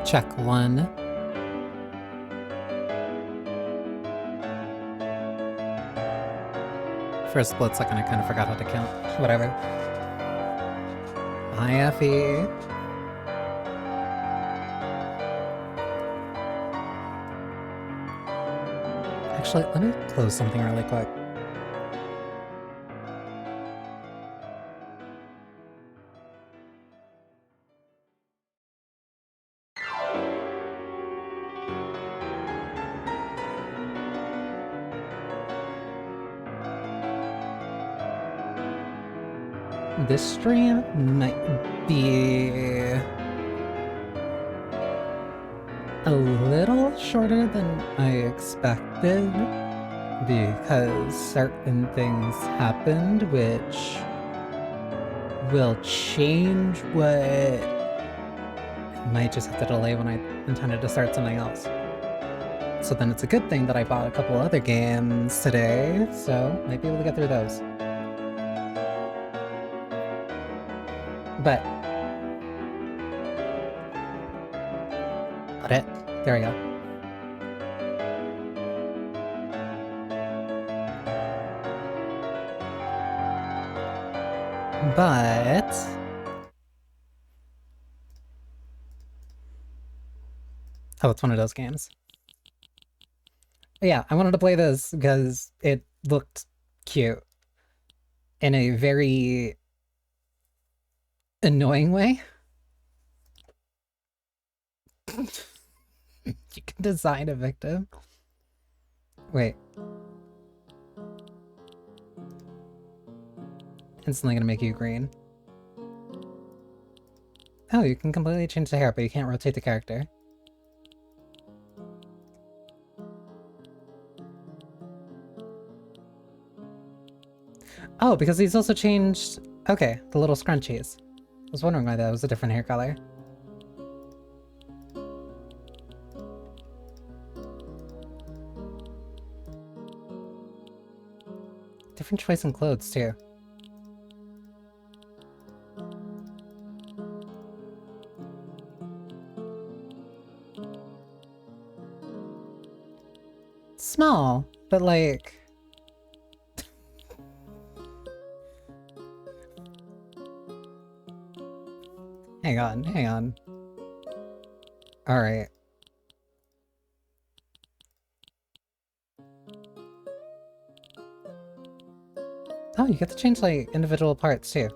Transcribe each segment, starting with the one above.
Check one. For a split second, I kind of forgot how to count. Whatever. Hi, Effie. Actually, let me close something really quick. This stream might be a little shorter than I expected because certain things happened which will change what I might just have to delay when I intended to start something else. So then it's a good thing that I bought a couple other games today, so might be able to get through those. But got it. There we go. But oh, it's one of those games. Yeah, I wanted to play this because it looked cute in a very annoying way. You can design a victim. Wait. Instantly gonna make you green. Oh, you can completely change the hair, but you can't rotate the character. Oh, because he's also changed... Okay, the little scrunchies. I was wondering why that was a different hair color. Different choice in clothes, too. Small, but like... Hang on, hang on. Alright. Oh, you get to change, like, individual parts, too.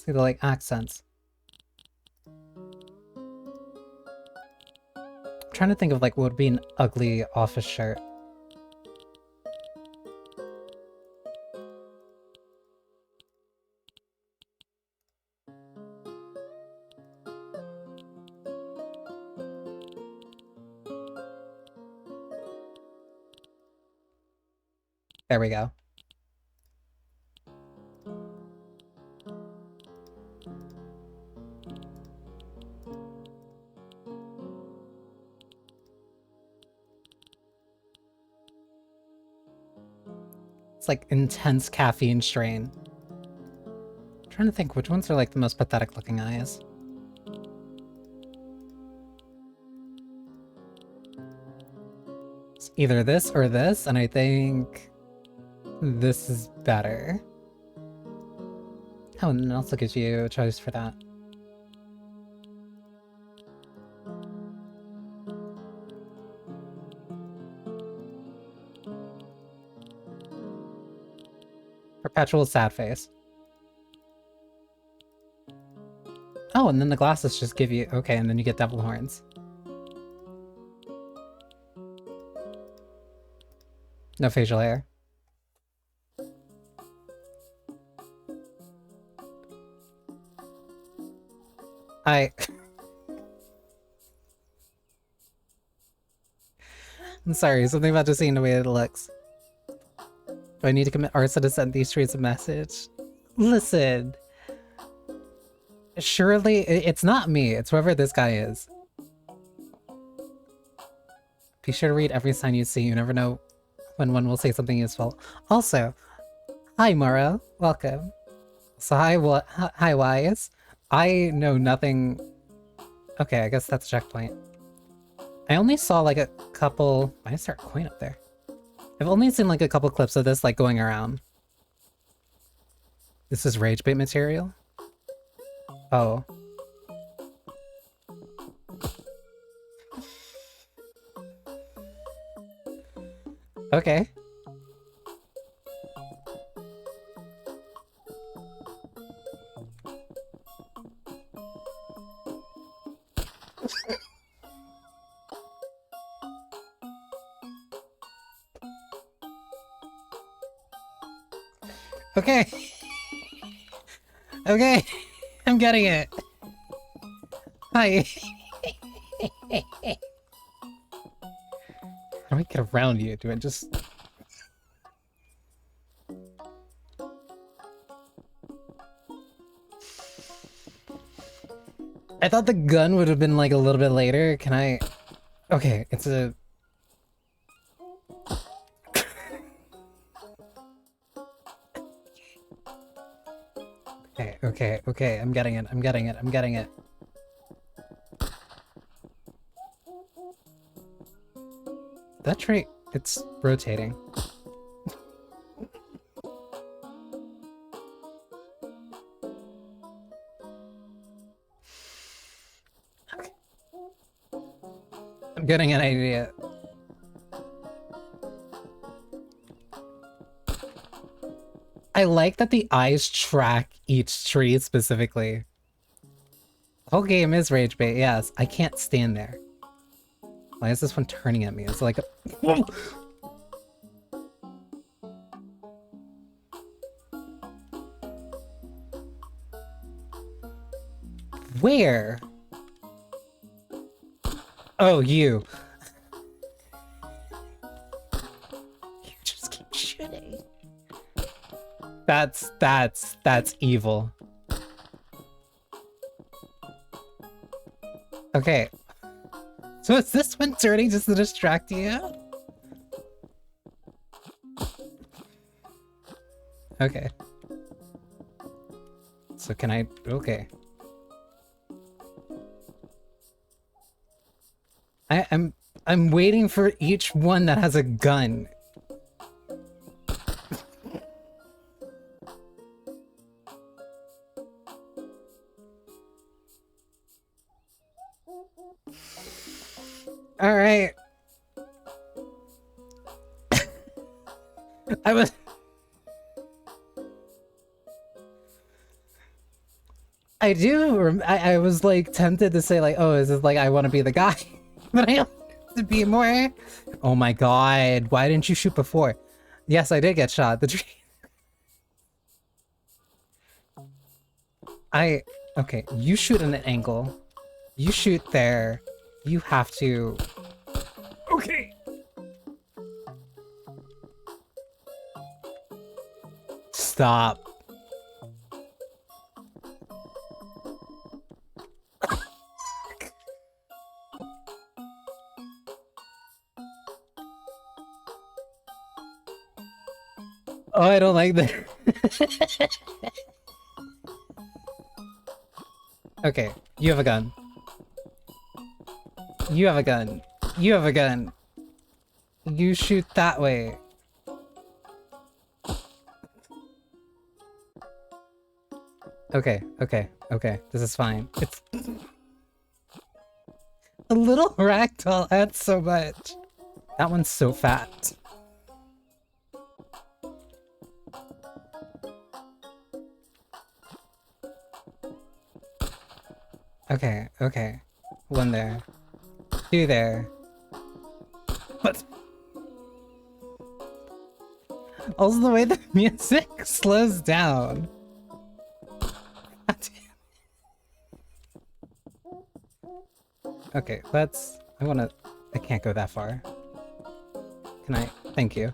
See the, like, accents. I'm trying to think of, like, what would be an ugly office shirt. There we go. It's like intense caffeine strain. I'm trying to think which ones are like the most pathetic looking eyes. It's either this or this, and I think this is better. Oh, and it also gives you a choice for that. Perpetual sad face. Oh, and then the glasses just give you... Okay, and then you get devil horns. No facial hair. I'm sorry, something about just seeing the way it looks. Do I need to commit arson to send these streets a message? Listen. Surely, it's not me, it's whoever this guy is. Be sure to read every sign you see, you never know when one will say something useful. Also, hi Moro, welcome. So hi Wise. I know nothing. Okay, I guess that's a checkpoint. I only saw like a couple. Why is there a coin up there? I've only seen like a couple clips of this like going around. This is rage bait material? Oh. Okay. Okay. Okay. I'm getting it. Hi. How do I get around you? Do I just... I thought the gun would have been like a little bit later. Can I... Okay, it's a... Okay, I'm getting it, I'm getting it, I'm getting it. That trait, it's rotating. Okay. I'm getting an idea. I like that the eyes track each tree specifically. The whole game is rage bait, yes. I can't stand there. Why is this one turning at me? It's like a... Where? Oh, you. You just keep shooting. That's evil. Okay. So is this one turning just to distract you? Okay. So can I... Okay. I'm waiting for each one that has a gun. All right. I was like tempted to say like, oh, is this like I want to be the guy, but I to be more. Oh my god, why didn't you shoot before? Yes, I did get shot. The tree. Okay, you shoot at an angle. You shoot there. You have to. Okay. Stop. Oh, I don't like that. Okay, you have a gun. You have a gun. You have a gun. You shoot that way. Okay. This is fine. It's... A little ragdoll adds so much. That one's so fat. Okay. One there. Two there. What? Also the way the music slows down. Okay, let's... I can't go that far. Can I? Thank you.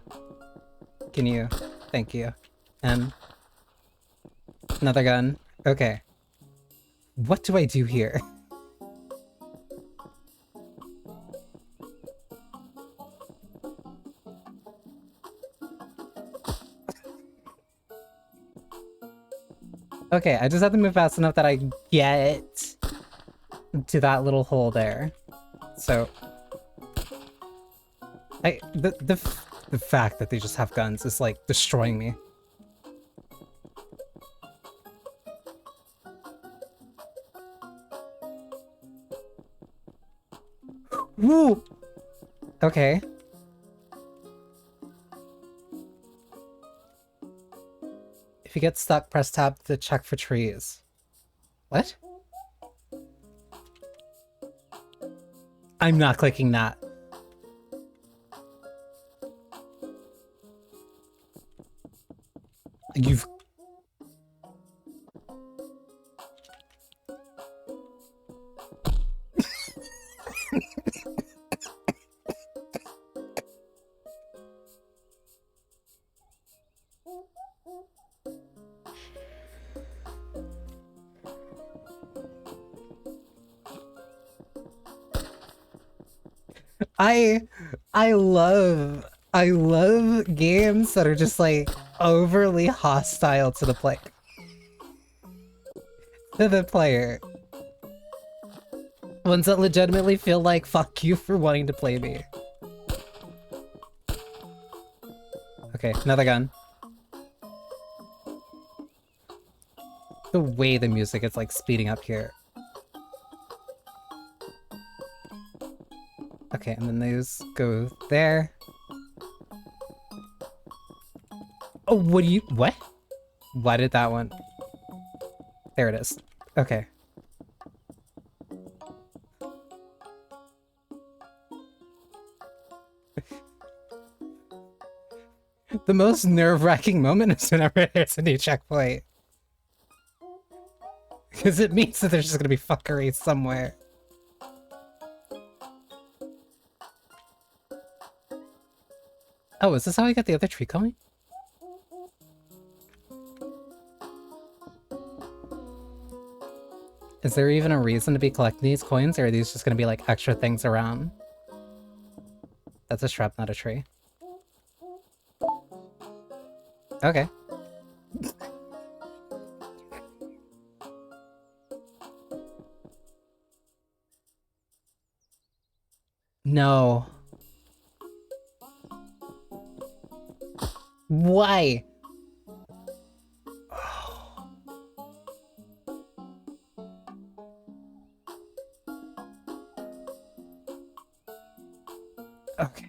Can you? Thank you. And... Another gun. Okay. What do I do here? Okay, I just have to move fast enough that I get to that little hole there. So the fact that they just have guns is like destroying me. Woo! Okay. If you get stuck, press tab to check for trees. What? I'm not clicking that. You've... I love games that are just like overly hostile to the player. Ones that legitimately feel like fuck you for wanting to play me. Okay, another gun. The way the music is like speeding up here. Okay, and then those go there. Oh, what? Why did that one? There it is. Okay. The most nerve-wracking moment is whenever there's a new checkpoint. Because it means that there's just gonna be fuckery somewhere. Oh, is this how I get the other tree going? Is there even a reason to be collecting these coins, or are these just gonna be like extra things around? That's a shrub, not a tree. Okay. No. Why? Okay.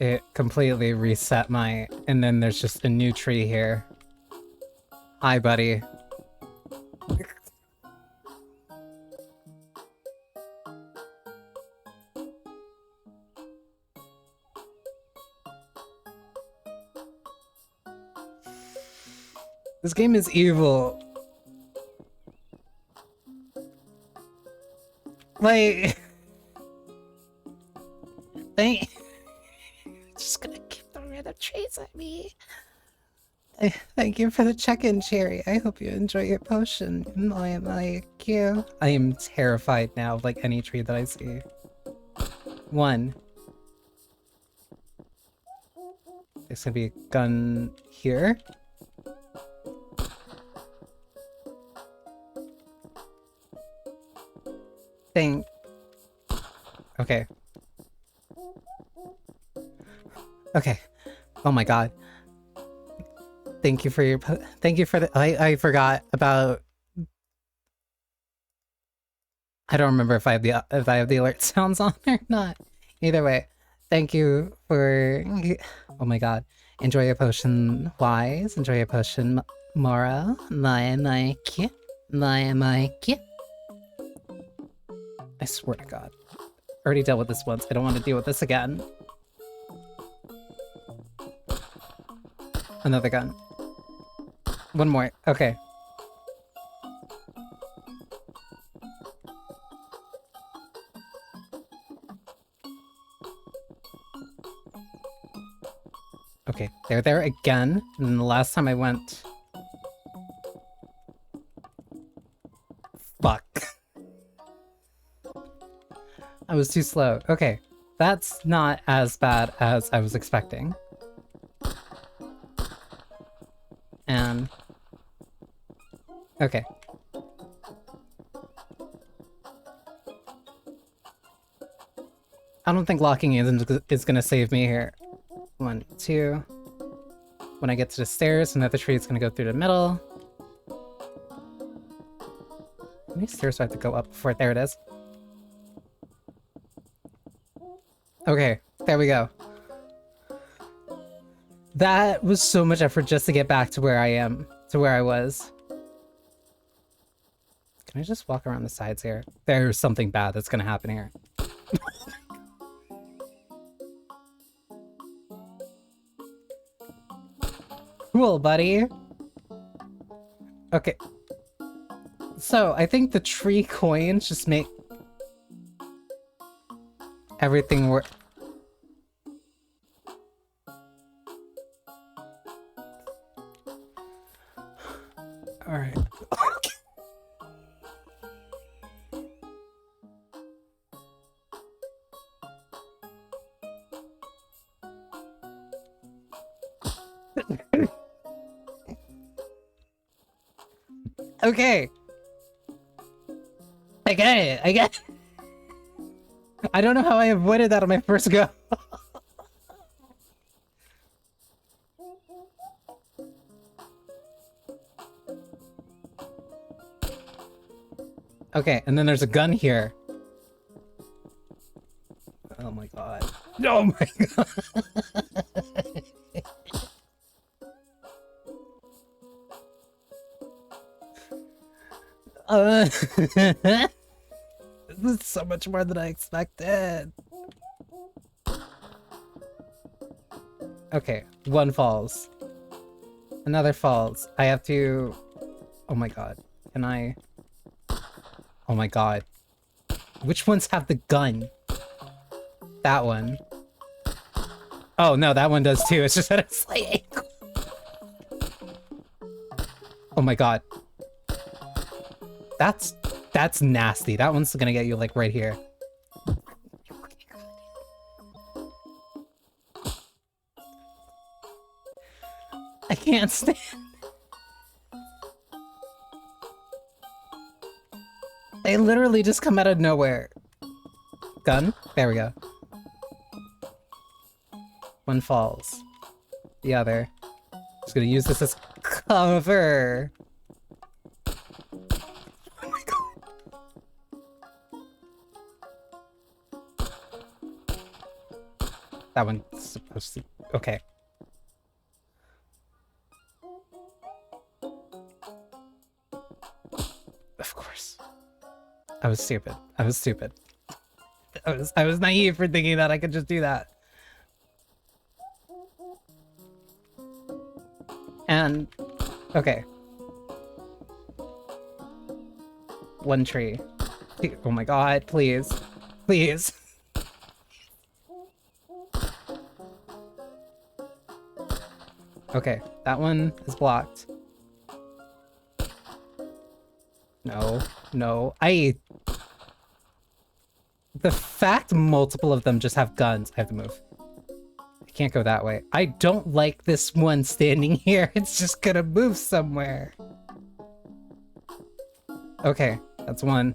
It completely reset my... And then there's just a new tree here. Hi, buddy. This game is evil. Like... Just gonna keep throwing random trees at me. Thank you for the check-in, Cherry. I hope you enjoy your potion. I am like you. I am terrified now of like any tree that I see. One. There's gonna be a gun here. Okay. Okay. Oh my god. Thank you for your thank you for the I forgot about... I don't remember if I have the alert sounds on or not. Either way, thank you for... Oh my god. Enjoy your potion, Wise. Enjoy your potion, Mora. My kid. I swear to god. Already dealt with this once. I don't want to deal with this again. Another gun. One more. Okay. Okay, they're there again. And the last time I went... Fuck. I was too slow. Okay, that's not as bad as I was expecting. And... Okay. I don't think locking is gonna save me here. 1, 2. When I get to the stairs, another tree is gonna go through the middle. How many stairs do I have to go up before? There it is. Okay, there we go. That was so much effort just to get back to where I am, to where I was. Can I just walk around the sides here? There's something bad that's gonna happen here. Cool, buddy. Okay. So, I think the tree coins just make everything work. Alright. Okay. I get it. I get it. I don't know how I avoided that on my first go. Okay, and then there's a gun here. Oh my god. Oh my god. This is so much more than I expected. Okay, one falls. Another falls. I have to... Oh my god. Can I... Oh my god. Which ones have the gun? That one. Oh no, that one does too. It's just at a slight angle. Oh my god. That's nasty. That one's gonna get you like right here. I can't stand. They literally just come out of nowhere. Gun? There we go. One falls. The other. Just gonna use this as cover. Oh my god. That one's supposed to... Okay. Of course. I was stupid. I was stupid. I was naive for thinking that I could just do that. And okay. One tree. Oh my god, please. Please. Okay, that one is blocked. No, no. The fact multiple of them just have guns. I have to move. I can't go that way. I don't like this one standing here. It's just gonna move somewhere. Okay, that's one.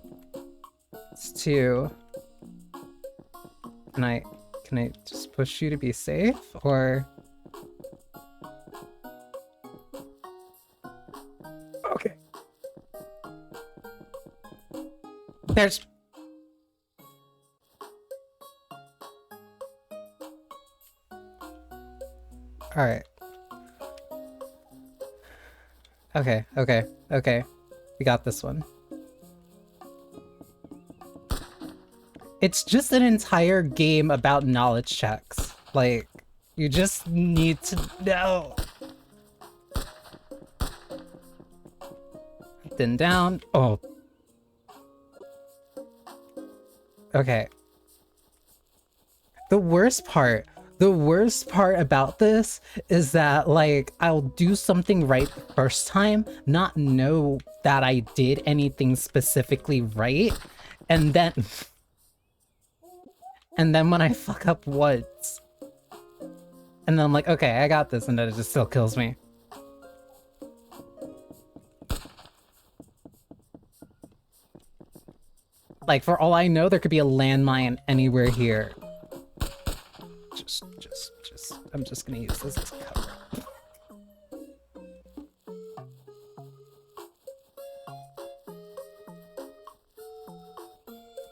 It's two. Can I just push you to be safe, or? Okay. There's... Alright. Okay, okay, okay. We got this one. It's just an entire game about knowledge checks. Like, you just need to know. Then down. Oh. Okay. The worst part about this is that, like, I'll do something right the first time, not know that I did anything specifically right, and then when I fuck up once, and then I'm like, okay, I got this, and then it just still kills me. Like, for all I know, there could be a landmine anywhere here. I'm just gonna use this as cover.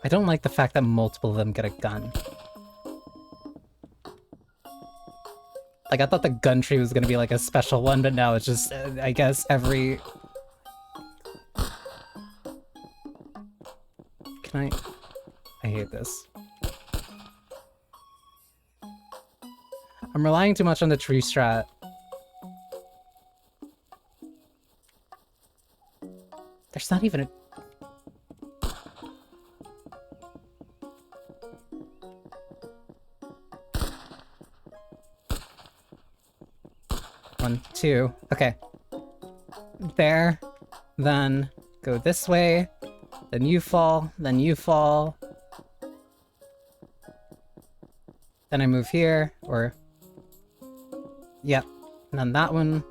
I don't like the fact that multiple of them get a gun. Like, I thought the gun tree was gonna be like a special one, but now it's just, I guess, every... Can I hate this. I'm relying too much on the tree strat. There's not even a... One, two, okay. There, then go this way, then you fall, then you fall. Then I move here, or... Yep, and then that one.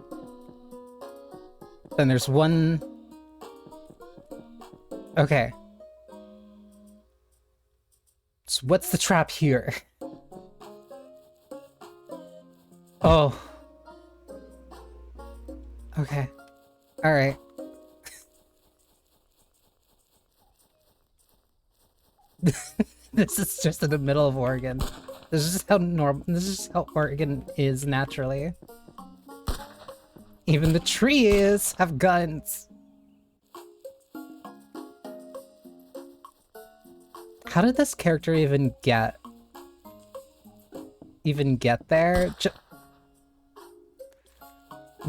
Then there's one... Okay. So what's the trap here? Oh. Okay. Alright. This is just in the middle of Oregon. This is just how Oregon is naturally. Even the trees have guns. How did this character even get there?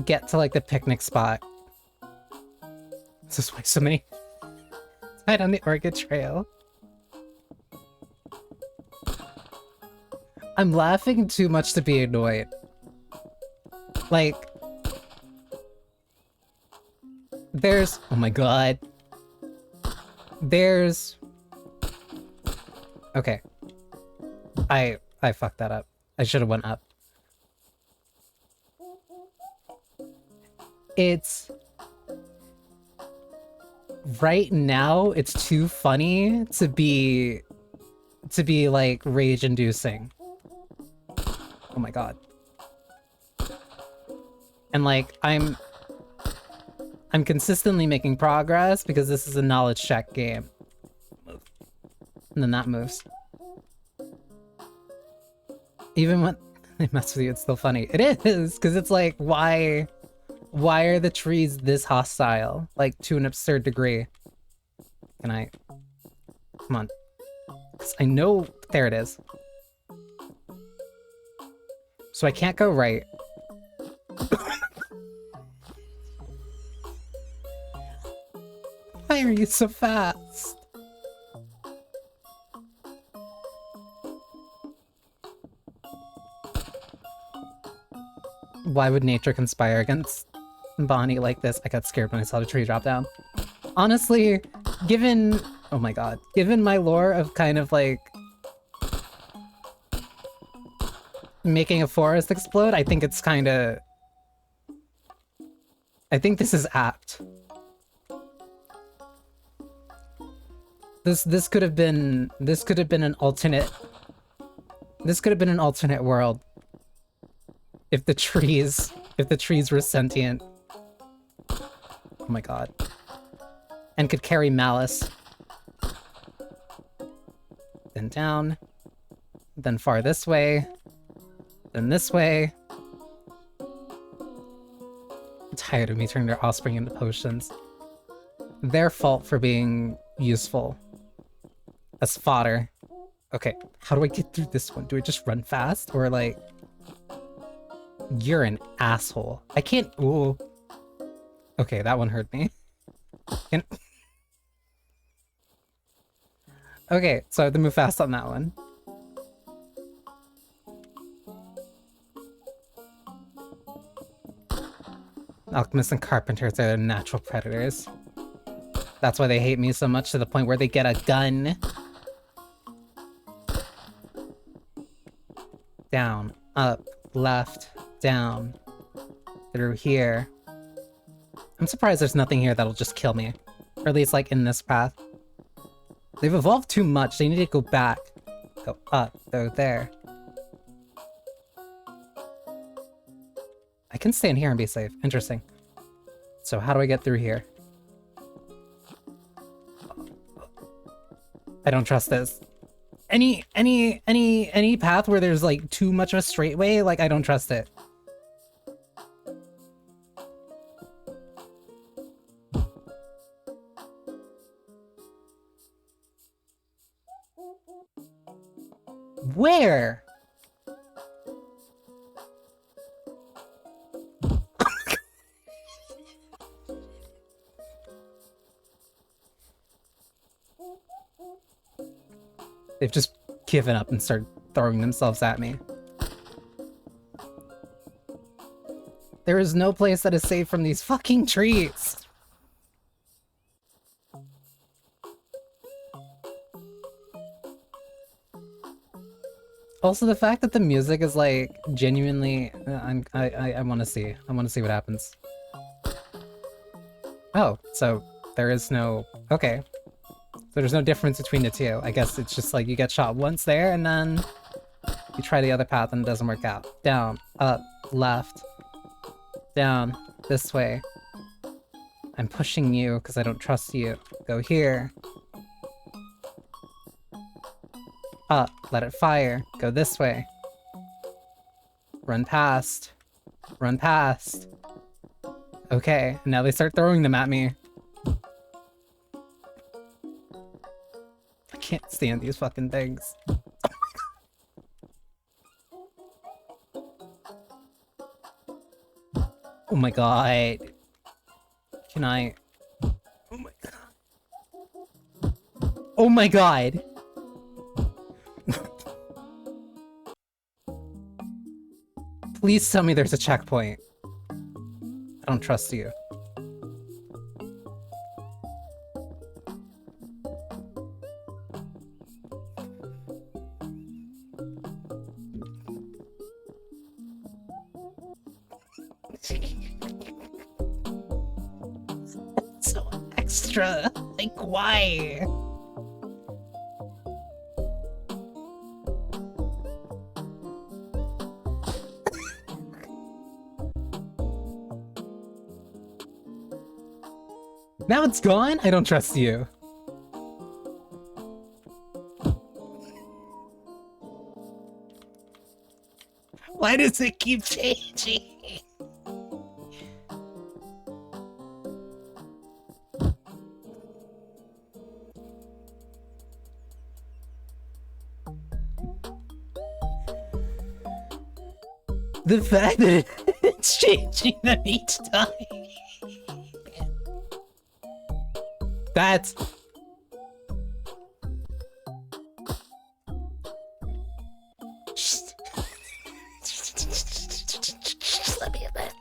Get to like the picnic spot. This is why so many died on the Oregon Trail. I'm laughing too much to be annoyed. Like, there's... Oh my god. There's... Okay. I fucked that up. I should have went up. It's... Right now, it's too funny to be like rage-inducing. Oh my god. And like, I'm consistently making progress because this is a knowledge check game. And then that moves. Even when they mess with you, it's still funny. It is, because it's like, why are the trees this hostile? Like, to an absurd degree. Can I... Come on. Because I know... There it is. So I can't go right. Why are you so fast? Why would nature conspire against Bonnie like this? I got scared when I saw the tree drop down. Honestly, given... Oh my god. Given my lore of kind of like... making a forest explode, I think it's kinda... I think this is apt. This could have been an alternate... This could have been an alternate world. If the trees were sentient. Oh my god. And could carry malice. Then down. Then far this way. Then this way. I'm tired of me turning their offspring into potions. Their fault for being useful. As fodder. Okay, how do I get through this one? Do I just run fast? Or like... You're an asshole. I can't... Ooh. Okay, that one hurt me. Okay, so I have to move fast on that one. Alchemists and carpenters are their natural predators. That's why they hate me so much, to the point where they get a gun. Down, up, left, down, through here. I'm surprised there's nothing here that'll just kill me. Or at least, like, in this path. They've evolved too much. They need to go back. Go up. Go there. I can stand here and be safe. Interesting. So how do I get through here? I don't trust this. Any path where there's like too much of a straight way, like I don't trust it. Where? They've just given up and started throwing themselves at me. There is no place that is safe from these fucking trees. Also, the fact that the music is like genuinely, I want to see. I want to see what happens. Oh, so there is no. Okay, so there's no difference between the two. I guess it's just like you get shot once there, and then you try the other path and it doesn't work out. Down, up, left, down, this way. I'm pushing you because I don't trust you. Go here. Up, let it fire. Go this way. Run past. Run past. Okay, now they start throwing them at me. I can't stand these fucking things. Oh my god. Can I... Oh my god. Oh my god. Please tell me there's a checkpoint. I don't trust you. So extra. Like, why? Now it's gone? I don't trust you. Why does it keep changing? The fact that it's changing them each time. That's... Just let me in there.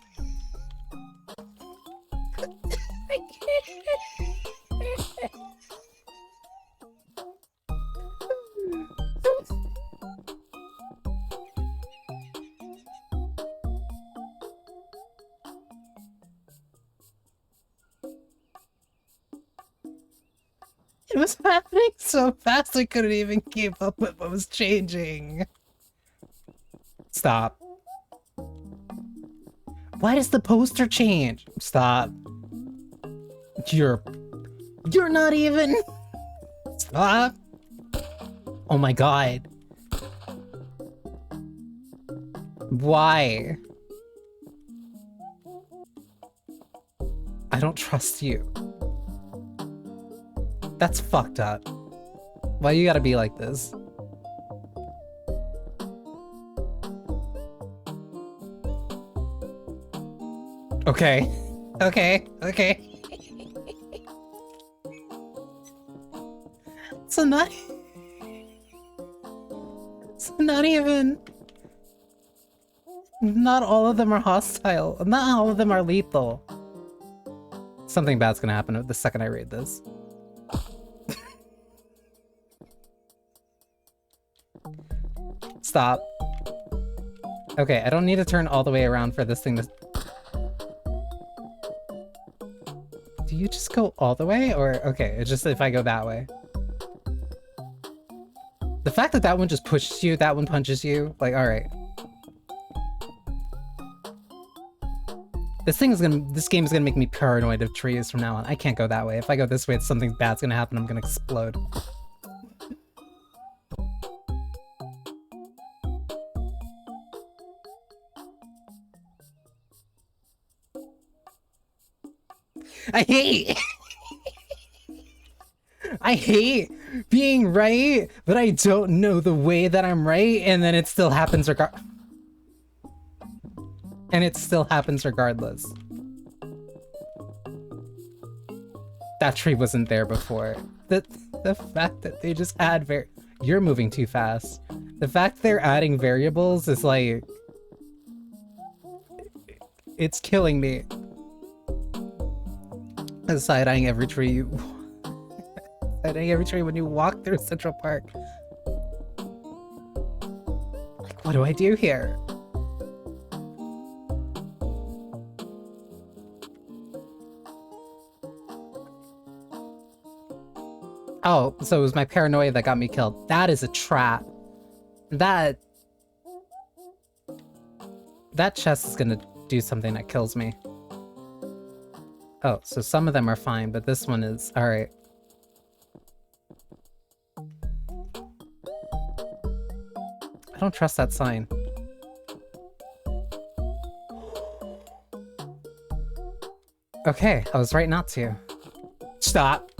I can't. It was happening so fast I couldn't even keep up with what was changing. Stop. Why does the poster change? Stop. You're not even... Stop. Oh my god. Why? I don't trust you. That's fucked up. Why you gotta be like this? Okay. Okay. Okay. So not even... Not all of them are hostile. Not all of them are lethal. Something bad's gonna happen the second I read this. Stop. Okay, I don't need to turn all the way around for this thing to... Do you just go all the way? Or, okay, it's just if I go that way. The fact that that one just pushes you, that one punches you, like, alright. This game is gonna make me paranoid of trees from now on. I can't go that way. If I go this way, it's something bad's gonna happen. I'm gonna explode. I hate I hate being right, but I don't know the way that I'm right, and then it still happens regardless. That tree wasn't there before. The fact that they just add you're moving too fast. The fact they're adding variables is like, it's killing me. Side-eyeing every tree when you walk through Central Park. Like, what do I do here? Oh, so it was my paranoia that got me killed. That is a trap. That chest is gonna do something that kills me. Oh, so some of them are fine, but this one is... Alright. I don't trust that sign. Okay, I was right not to. Stop.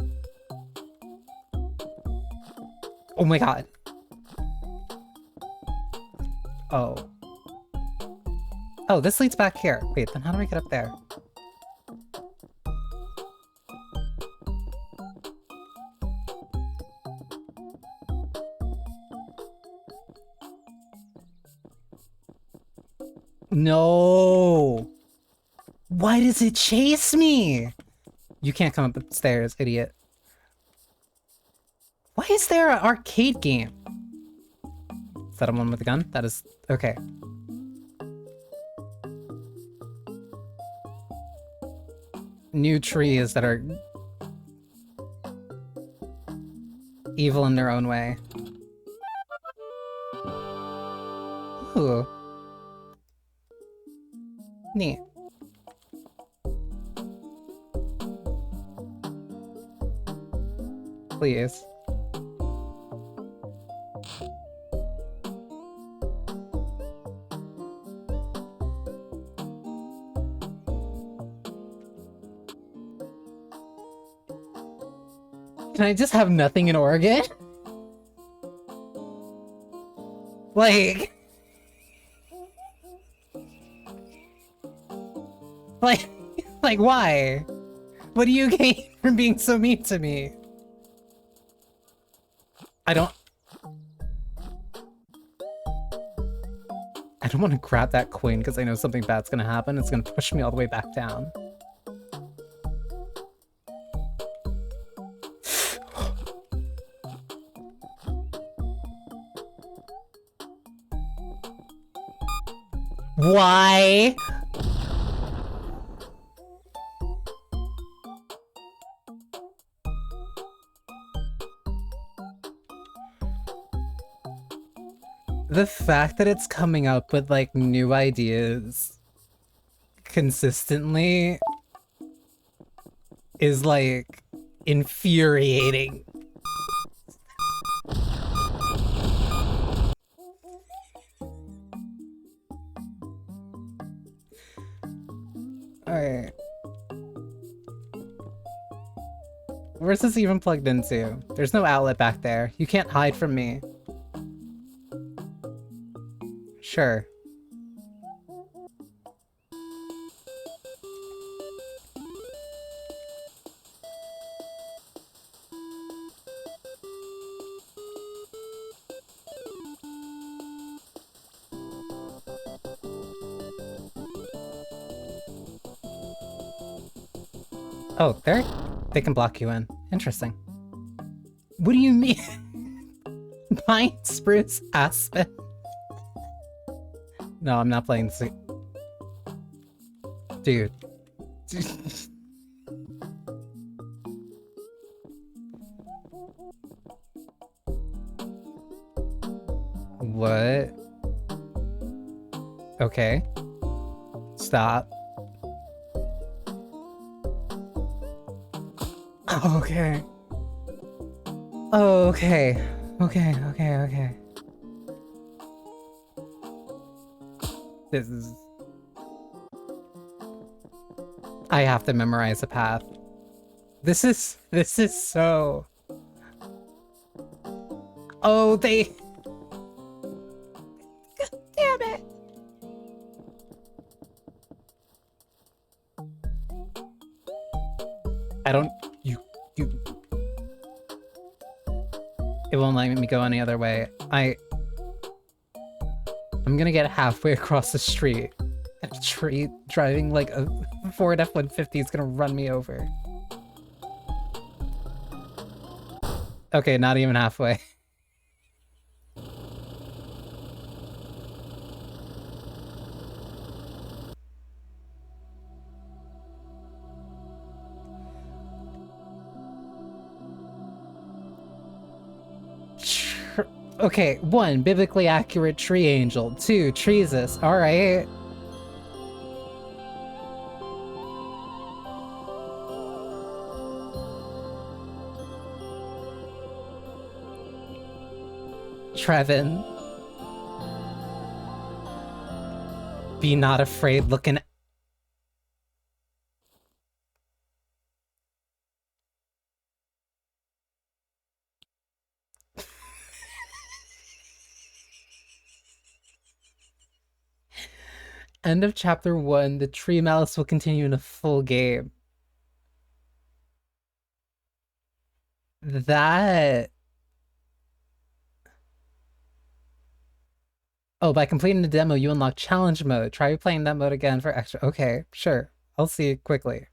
Oh my god. Oh. Oh, this leads back here. Wait, then how do I get up there? No! Why does it chase me? You can't come up the stairs, idiot. Why is there an arcade game? Is that a one with a gun? That is... okay. New trees that are... evil in their own way. Ooh. Neat. Please. Can I just have nothing in Oregon? Like... like why? What do you gain from being so mean to me? I don't want to grab that coin because I know something bad's gonna happen. It's gonna push me all the way back down. Why? The fact that it's coming up with, like, new ideas consistently is, like, infuriating. Alright. Where's this even plugged into? There's no outlet back there. You can't hide from me. Sure. Oh, they can block you in. Interesting. What do you mean? Pine, spruce, aspen? No, I'm not playing this. Dude. What? Okay. Stop. Okay. Okay. Okay. This is... I have to memorize a path. This is so... Oh, they... God damn it! I don't... You... It won't let me go any other way. I'm gonna get halfway across the street. And a tree driving like a Ford F-150 is gonna run me over. Okay, not even halfway. Okay, 1, biblically accurate tree angel. 2, treesus. Alright. Trevin. Be not afraid looking... End of chapter 1. The tree malice will continue in a full game. That... Oh, by completing the demo, you unlock challenge mode. Try playing that mode again for extra... Okay, sure. I'll see it quickly.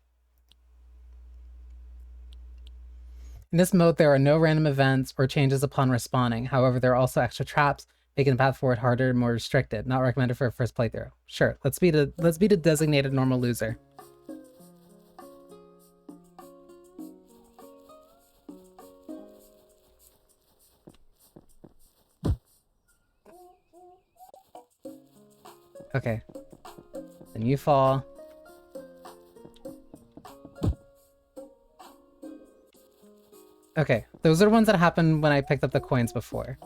In this mode, there are no random events or changes upon respawning. However, there are also extra traps, making the path forward harder and more restricted. Not recommended for a first playthrough. Sure, let's be the designated normal loser. Okay. Then you fall. Okay, those are ones that happened when I picked up the coins before.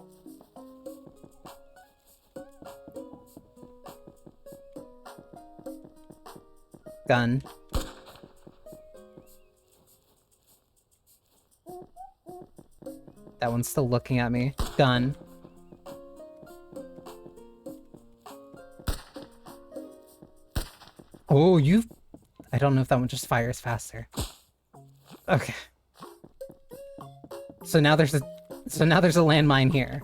Gun. That one's still looking at me. Gun. Oh, you... I don't know if that one just fires faster. Okay. So now there's a landmine here.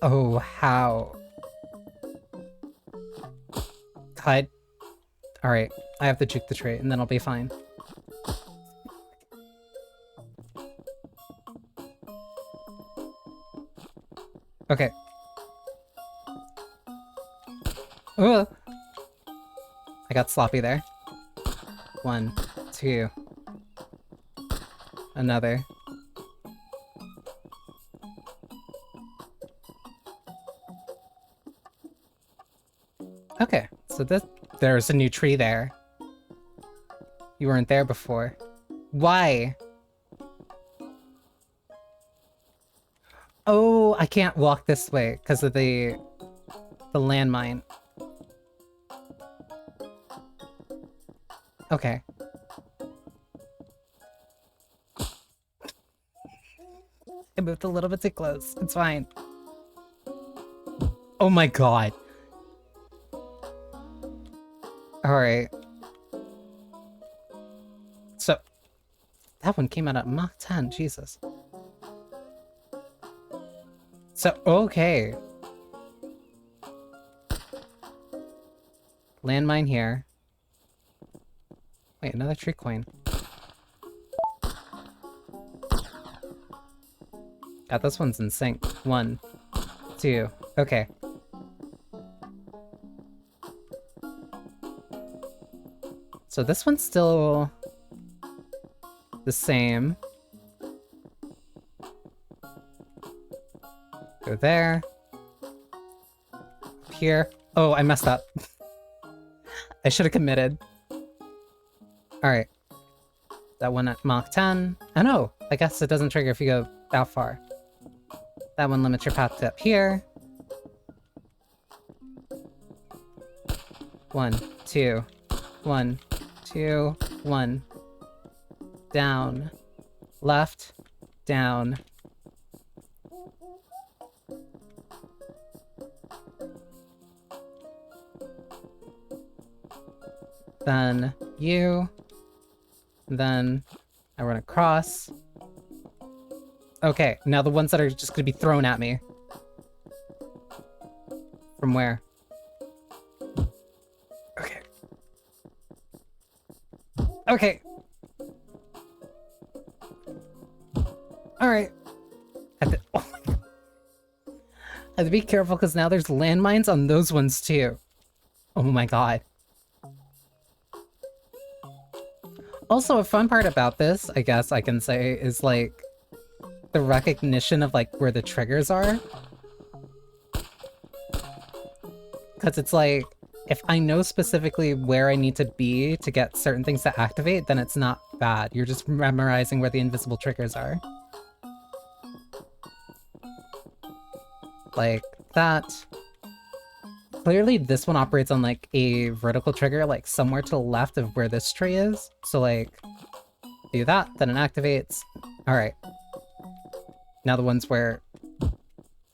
Oh, how? Cut. Alright, I have to juke the tree and then I'll be fine. Okay. Ugh. I got sloppy there. 1, 2. Another. Okay, so there's a new tree there. You weren't there before. Why? Oh, I can't walk this way because of the landmine. Okay. I moved a little bit too close. It's fine. Oh my god. Alright. So, that one came out at Mach 10, Jesus. So, okay. Landmine here. Wait, another tree coin. God, this one's in sync. 1, 2. Okay. So this one's still the same. Go there. Up here. Oh, I messed up. I should have committed. Alright. That one at Mach 10. Oh no! I guess it doesn't trigger if you go that far. That one limits your path to up here. 1, 2. 1, 2, 1. Down. Left. Down. Then you. Then I run across. Okay, now the ones that are just gonna be thrown at me. From where? Okay. Okay. Alright. Oh my God. I have to be careful because now there's landmines on those ones too. Oh my God. Also, a fun part about this, I guess I can say, is like the recognition of like where the triggers are. Because it's like, if I know specifically where I need to be to get certain things to activate, then it's not bad. You're just memorizing where the invisible triggers are. Like that. Clearly this one operates on like a vertical trigger, like somewhere to the left of where this tree is. So like, do that, then it activates. Alright. Now the ones where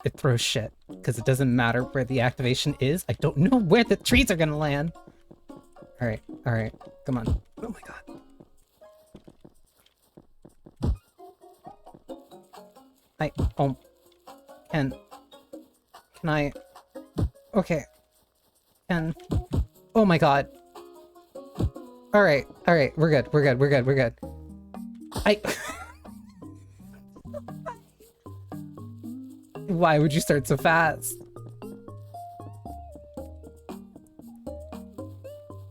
it throws shit, because it doesn't matter where the activation is. I don't know where the trees are gonna land. Alright, alright, come on. Oh my God. Can I? Okay. Oh my God. Alright, alright, we're good, we're good, we're good, we're good. Why would you start so fast?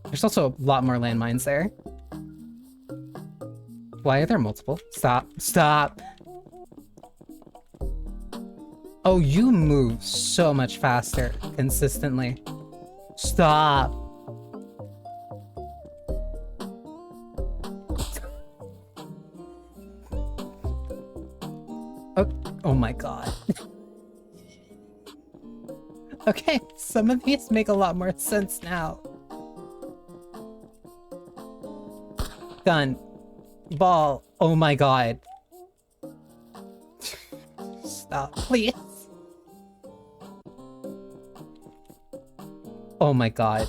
There's also a lot more landmines there. Why are there multiple? Stop, stop! Oh, you move so much faster, consistently. Stop! Oh my God. Okay, some of these make a lot more sense now. Gun. Ball. Oh my God. Stop, please. Oh my God.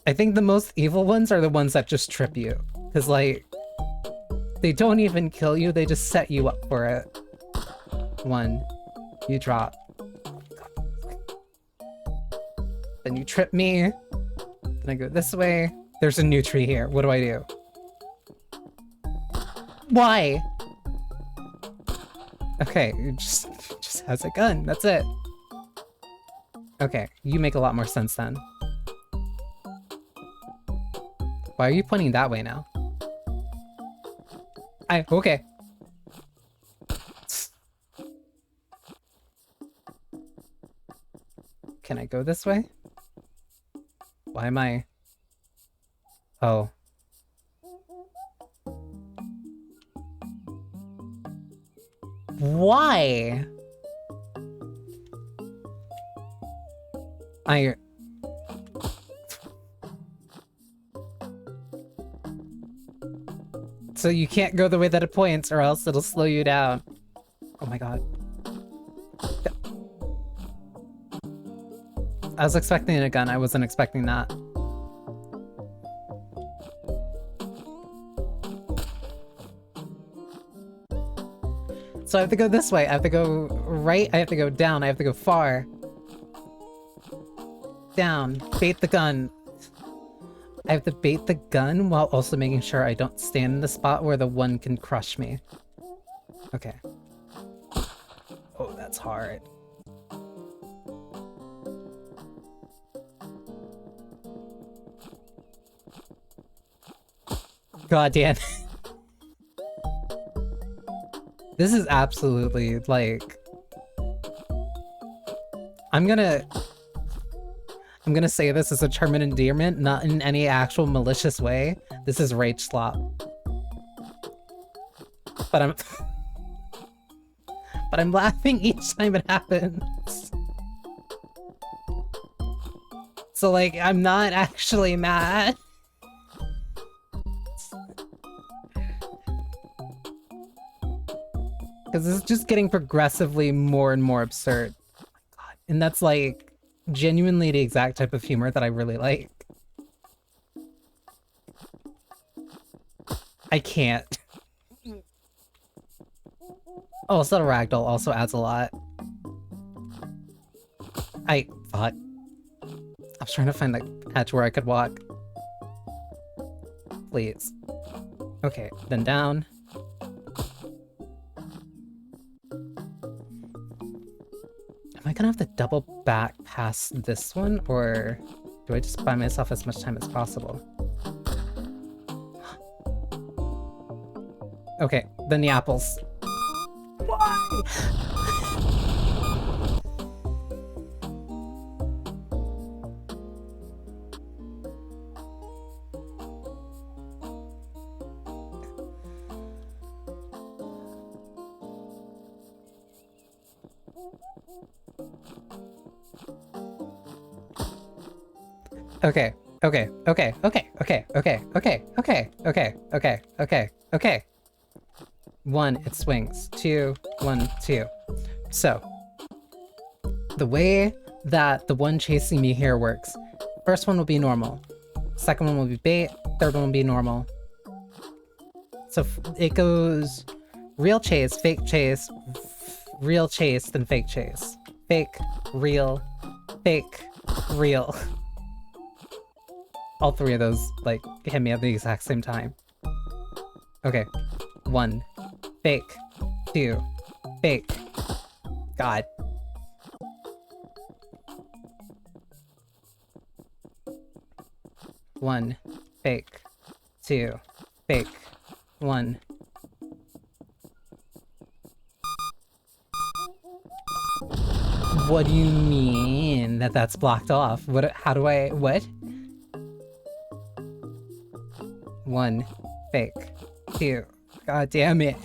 I think the most evil ones are the ones that just trip you. Because, like, they don't even kill you, they just set you up for it. 1. You drop. Then you trip me. Then I go this way. There's a new tree here. What do I do? Why? Okay, it just has a gun. That's it. Okay, you make a lot more sense then. Why are you pointing that way now? Okay. Can I go this way? Why am I... Oh. Why? So you can't go the way that it points or else it'll slow you down. Oh my God. I was expecting a gun, I wasn't expecting that. So I have to go this way, I have to go right, I have to go down, I have to go far. Down, bait the gun. I have to bait the gun while also making sure I don't stand in the spot where the one can crush me. Okay. Oh, that's hard. God damn. This is absolutely, like, I'm gonna say this as a term of endearment, not in any actual malicious way. This is rage slop. But I'm laughing each time it happens. So like, I'm not actually mad. Because this is just getting progressively more and more absurd. Oh my god. And that's like genuinely the exact type of humor that I really like. I can't. Also, the ragdoll also adds a lot. I thought. I was trying to find the edge where I could walk. Please. Okay, then down. Am I gonna have to double back past this one, or do I just buy myself as much time as possible? Okay, then the apples. Why? Okay, okay, okay, okay, okay, okay, okay, okay, okay, okay, okay, okay. 1, it swings. 2, 1, 2. So, the way that the one chasing me here works, first one will be normal. Second one will be bait. Third one will be normal. So it goes real chase, real chase, then fake chase. Fake, real, real. All three of those, like, hit me at the exact same time. Okay. 1. Fake. 2. Fake. God. One. Fake. 2. Fake. 1. What do you mean that that's blocked off? What? How do I? What? 1. Fake. 2. God damn it.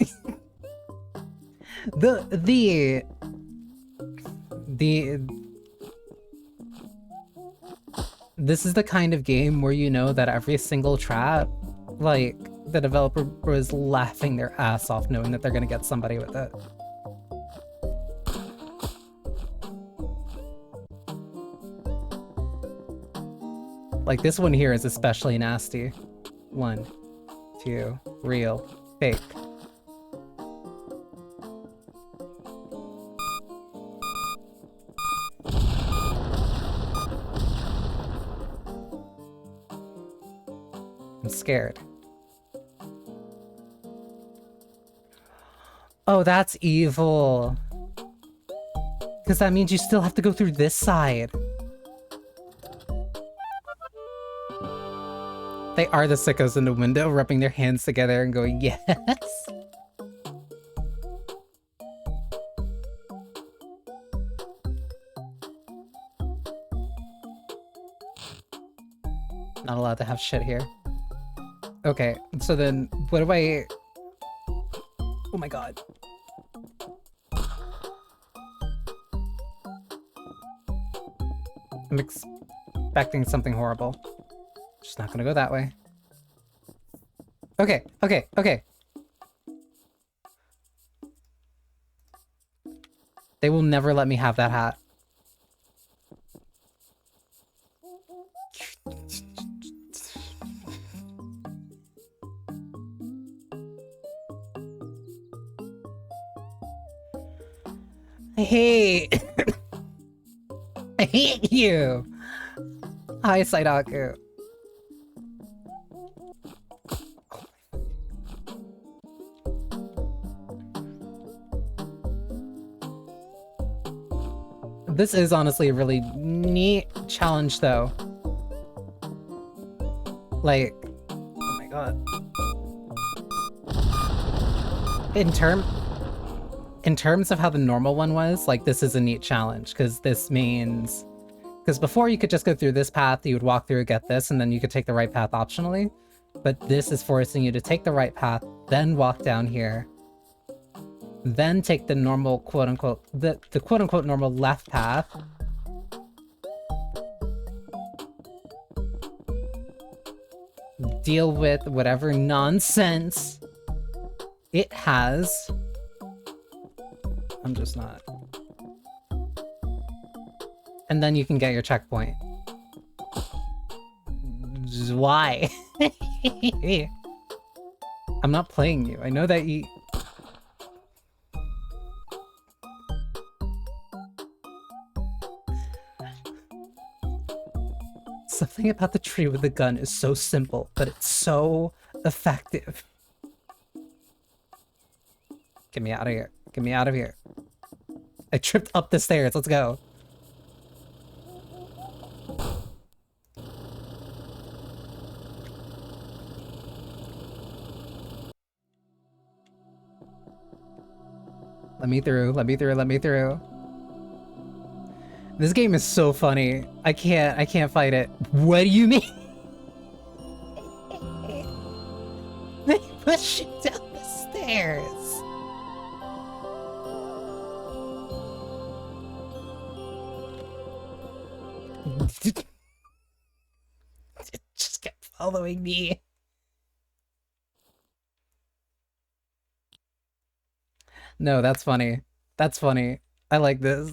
This is the kind of game where you know that every single trap, like, the developer was laughing their ass off knowing that they're gonna get somebody with it. Like, this one here is especially nasty. 1, 2, real, fake. I'm scared. Oh, that's evil. Because that means you still have to go through this side. They are the sickos in the window, rubbing their hands together and going, yes! Not allowed to have shit here. Okay, so then, what do I... Oh my god. I'm expecting something horrible. Just not gonna go that way. Okay, okay, okay. They will never let me have that hat. I hate... I hate you! Hi, Saidaku. This is honestly a really neat challenge, though. Like, oh my god. in terms of how the normal one was, like, this is a neat challenge, because this means... Because before you could just go through this path, you would walk through, get this, and then you could take the right path optionally. But this is forcing you to take the right path, then walk down here, then take the normal quote-unquote, the quote-unquote normal left path. Deal with whatever nonsense it has. I'm just not. And then you can get your checkpoint. Why? I'm not playing you. I know that you... Something about the tree with the gun is so simple, but it's so effective. Get me out of here. Get me out of here. I tripped up the stairs. Let's go. Let me through. Let me through. Let me through. This game is so funny. I can't fight it. What do you mean? They push you down the stairs. It just kept following me. No, that's funny. That's funny. I like this.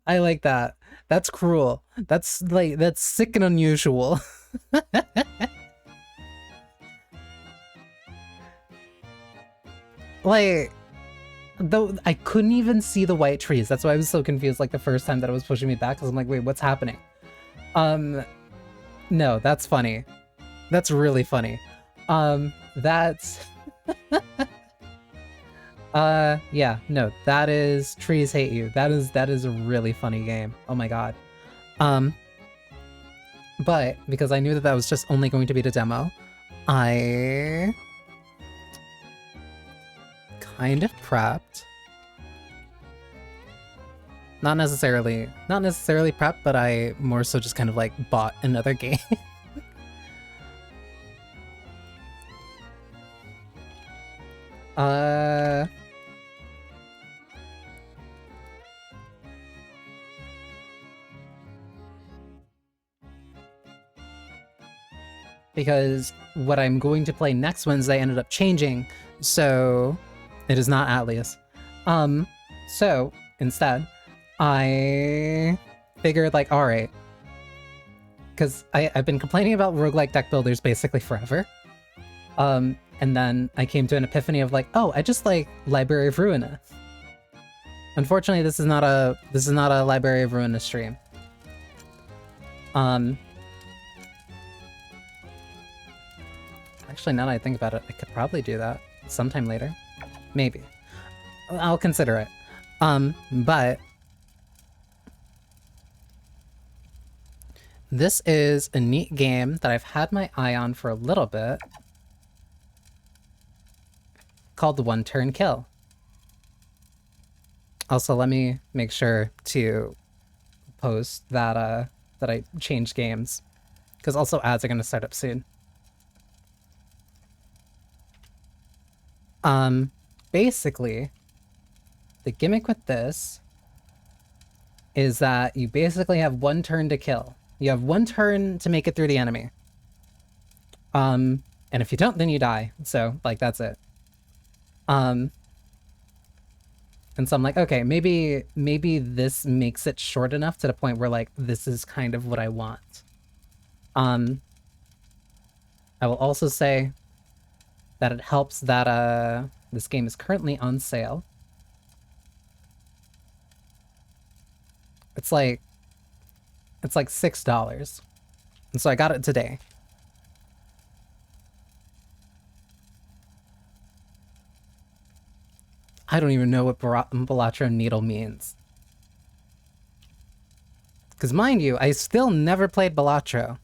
I like that. That's cruel. That's like, that's sick and unusual. Like, though I couldn't even see the white trees. That's why I was so confused like the first time that it was pushing me back, because I'm like, wait, what's happening? No, that's funny. That's really funny. That's... yeah, no, that is Trees Hate You. That is a really funny game. Oh my god. But because I knew that that was just only going to be the demo, I kind of prepped. Not necessarily prepped, but I more so just kind of like bought another game. Because what I'm going to play next Wednesday ended up changing, so it is not Atlas. So instead, I figured like, all right, because I've been complaining about roguelike deck builders basically forever. And then I came to an epiphany of like, oh, I just like Library of Ruina. Unfortunately, this is not a Library of Ruina stream. Actually, now that I think about it, I could probably do that sometime later. Maybe. I'll consider it. But this is a neat game that I've had my eye on for a little bit, called One Turn Kill. Also, let me make sure to post that that I changed games, because also ads are going to start up soon. Basically, the gimmick with this is that you basically have one turn to kill. You have one turn to make it through the enemy. And if you don't, then you die. So, like, that's it. And so I'm like, okay, maybe this makes it short enough to the point where, like, this is kind of what I want. I will also say that it helps that this game is currently on sale. It's like $6. And so I got it today. I don't even know what Balatro Needle means. Because mind you, I still never played Balatro.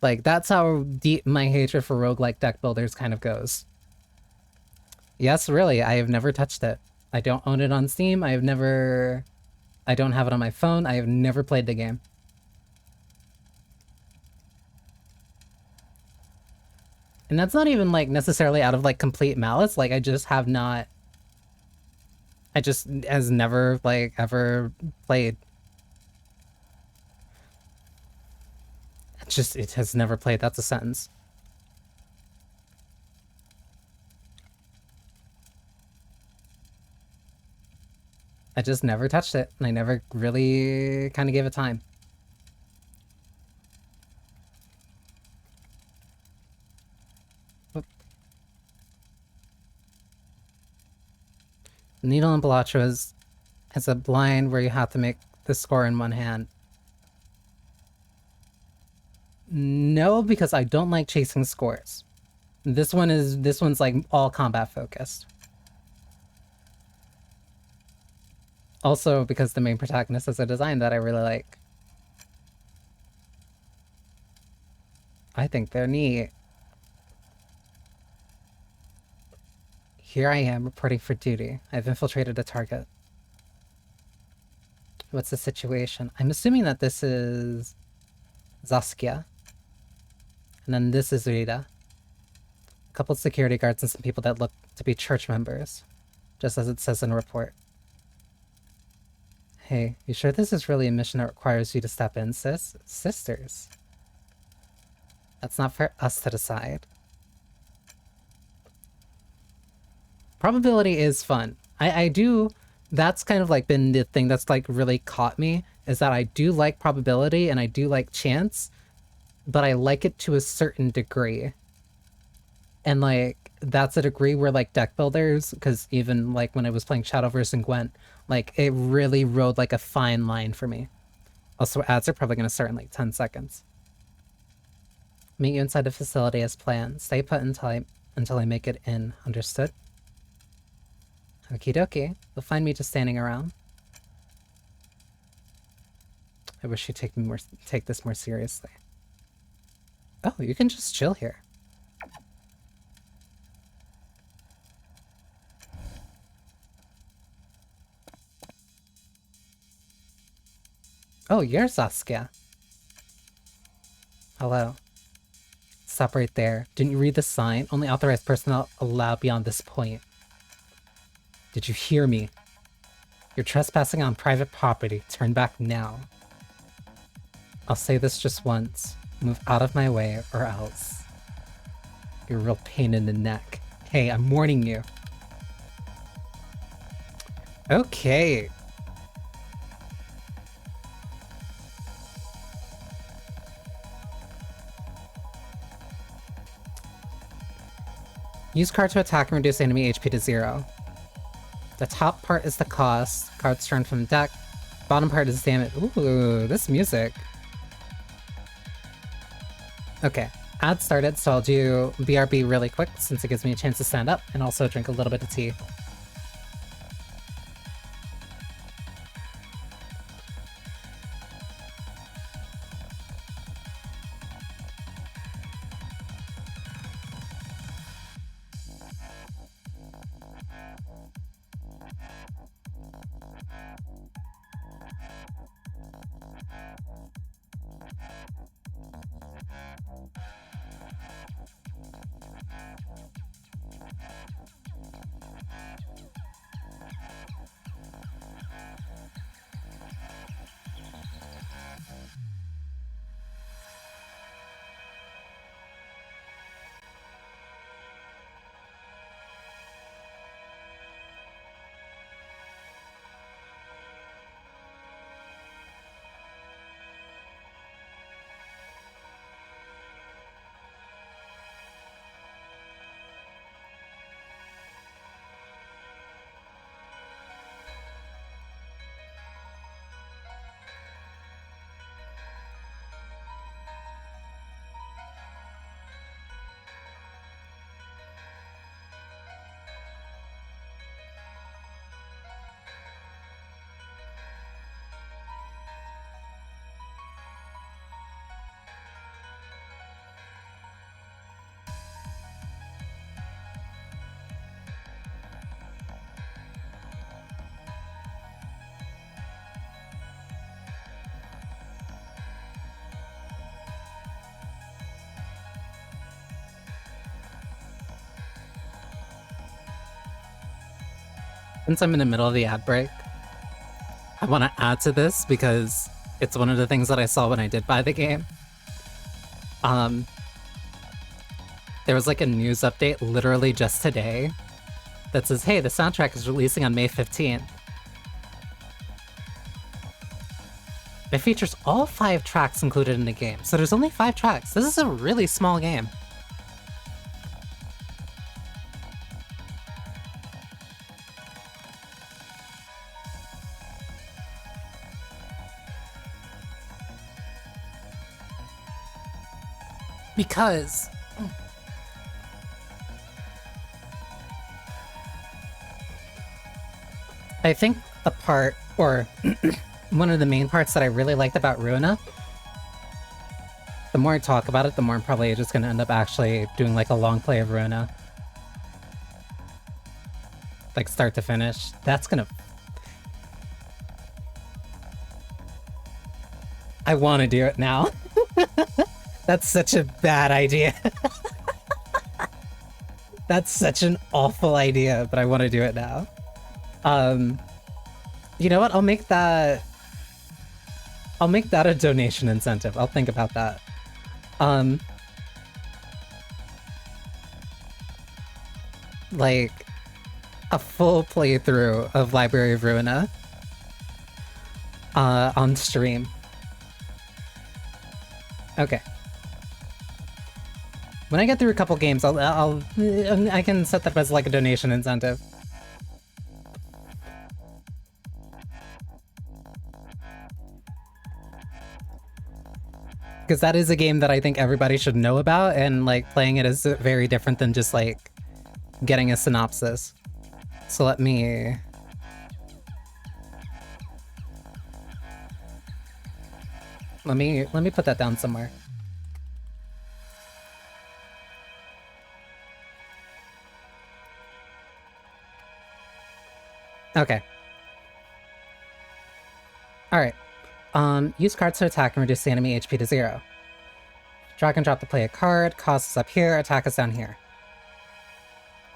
Like, that's how deep my hatred for roguelike deck builders kind of goes. Yes, really, I have never touched it. I don't own it on Steam. I don't have it on my phone. I have never played the game. And that's not even, like, necessarily out of, like, complete malice. Like, I just has never, like, ever played. It has never played. That's a sentence. I just never touched it, and I never really kind of gave it time. Needle and Balatro is a blind where you have to make the score in one hand. No, because I don't like chasing scores. This one's like all combat focused. Also because the main protagonist has a design that I really like. I think they're neat. Here I am reporting for duty. I've infiltrated a target. What's the situation? I'm assuming that this is Zaskia. And then this is Rita. A couple security guards and some people that look to be church members. Just as it says in the report. Hey, you sure this is really a mission that requires you to step in, sis? Sisters. That's not for us to decide. Probability is fun. I do... That's kind of like been the thing that's like really caught me, is that I do like probability and I do like chance, but I like it to a certain degree. And like, that's a degree where like deck builders, because even like when I was playing Shadowverse and Gwent, like it really rode like a fine line for me. Also, ads are probably going to start in like 10 seconds. Meet you inside the facility as planned. Stay put until I make it in. Understood? Okie dokie. You'll find me just standing around. I wish you'd take this more seriously. Oh, you can just chill here. Oh, you're Saskia. Hello. Stop right there. Didn't you read the sign? Only authorized personnel allowed beyond this point. Did you hear me? You're trespassing on private property. Turn back now. I'll say this just once. Move out of my way or else. You're a real pain in the neck. Hey, I'm warning you. Okay. Use card to attack and reduce enemy HP to 0. The top part is the cost. Cards turned from deck. Bottom part is damage. Ooh, this music. Okay, ad started, so I'll do BRB really quick since it gives me a chance to stand up and also drink a little bit of tea. Since I'm in the middle of the ad break, I want to add to this because it's one of the things that I saw when I did buy the game. There was like a news update literally just today that says, hey, the soundtrack is releasing on May 15th. It features all 5 tracks included in the game, so there's only 5 tracks. This is a really small game. Because I think the part, or one of the main parts that I really liked about Ruina, the more I talk about it, the more I'm probably just going to end up actually doing like a long play of Ruina. Like start to finish. That's gonna... I want to do it now. That's such a bad idea. That's such an awful idea, but I want to do it now. You know what? I'll make that a donation incentive. I'll think about that. Like a full playthrough of Library of Ruina on stream. Okay. When I get through a couple games, I can set that as like a donation incentive. Because that is a game that I think everybody should know about, and like playing it is very different than just like getting a synopsis. So let me put that down somewhere. Okay. Alright. Use cards to attack and reduce the enemy HP to 0. Drag and drop to play a card, cost is up here, attack is down here.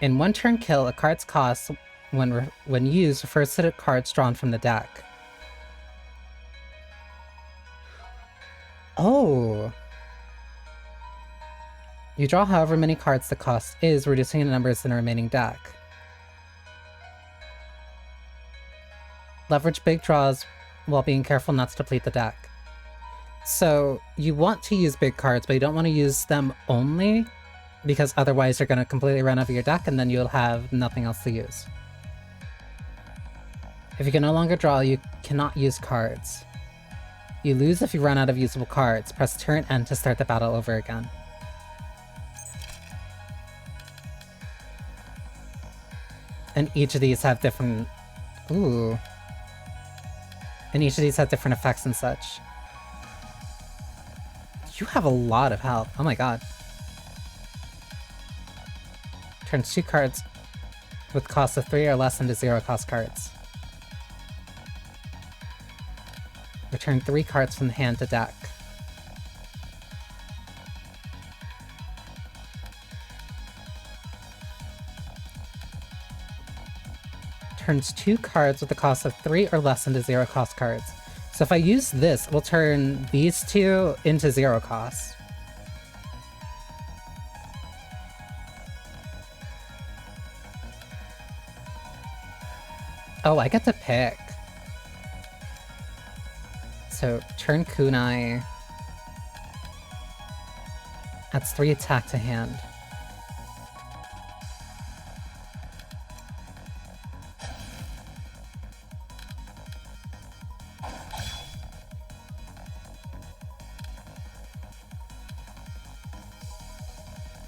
In one turn kill, a card's cost when used refers to the cards drawn from the deck. Oh! You draw however many cards the cost is, reducing the numbers in the remaining deck. Leverage big draws while being careful not to deplete the deck. So you want to use big cards, but you don't want to use them only, because otherwise you're going to completely run out of your deck and then you'll have nothing else to use. If you can no longer draw, you cannot use cards. You lose if you run out of usable cards. Press turn end to start the battle over again. And each of these have different... Ooh. And each of these have different effects and such. You have a lot of health. Oh my god. Turns 2 cards with cost of 3 or less into 0 cost cards. Return 3 cards from the hand to deck. Turns 2 cards with the cost of 3 or less into 0 cost cards. So if I use this, we'll turn these 2 into 0 cost. Oh, I get to pick. So turn Kunai. Adds 3 attack to hand.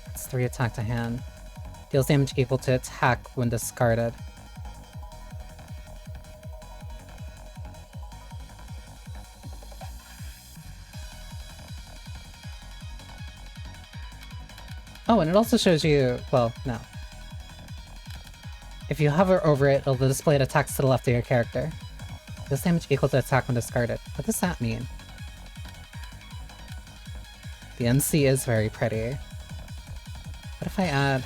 Adds 3 attack to hand. Deals damage equal to attack when discarded. Oh, and it also shows you... well, no. If you hover over it, it'll display the text to the left of your character. This damage equal to attack when discarded. What does that mean? The NC is very pretty. What if I add...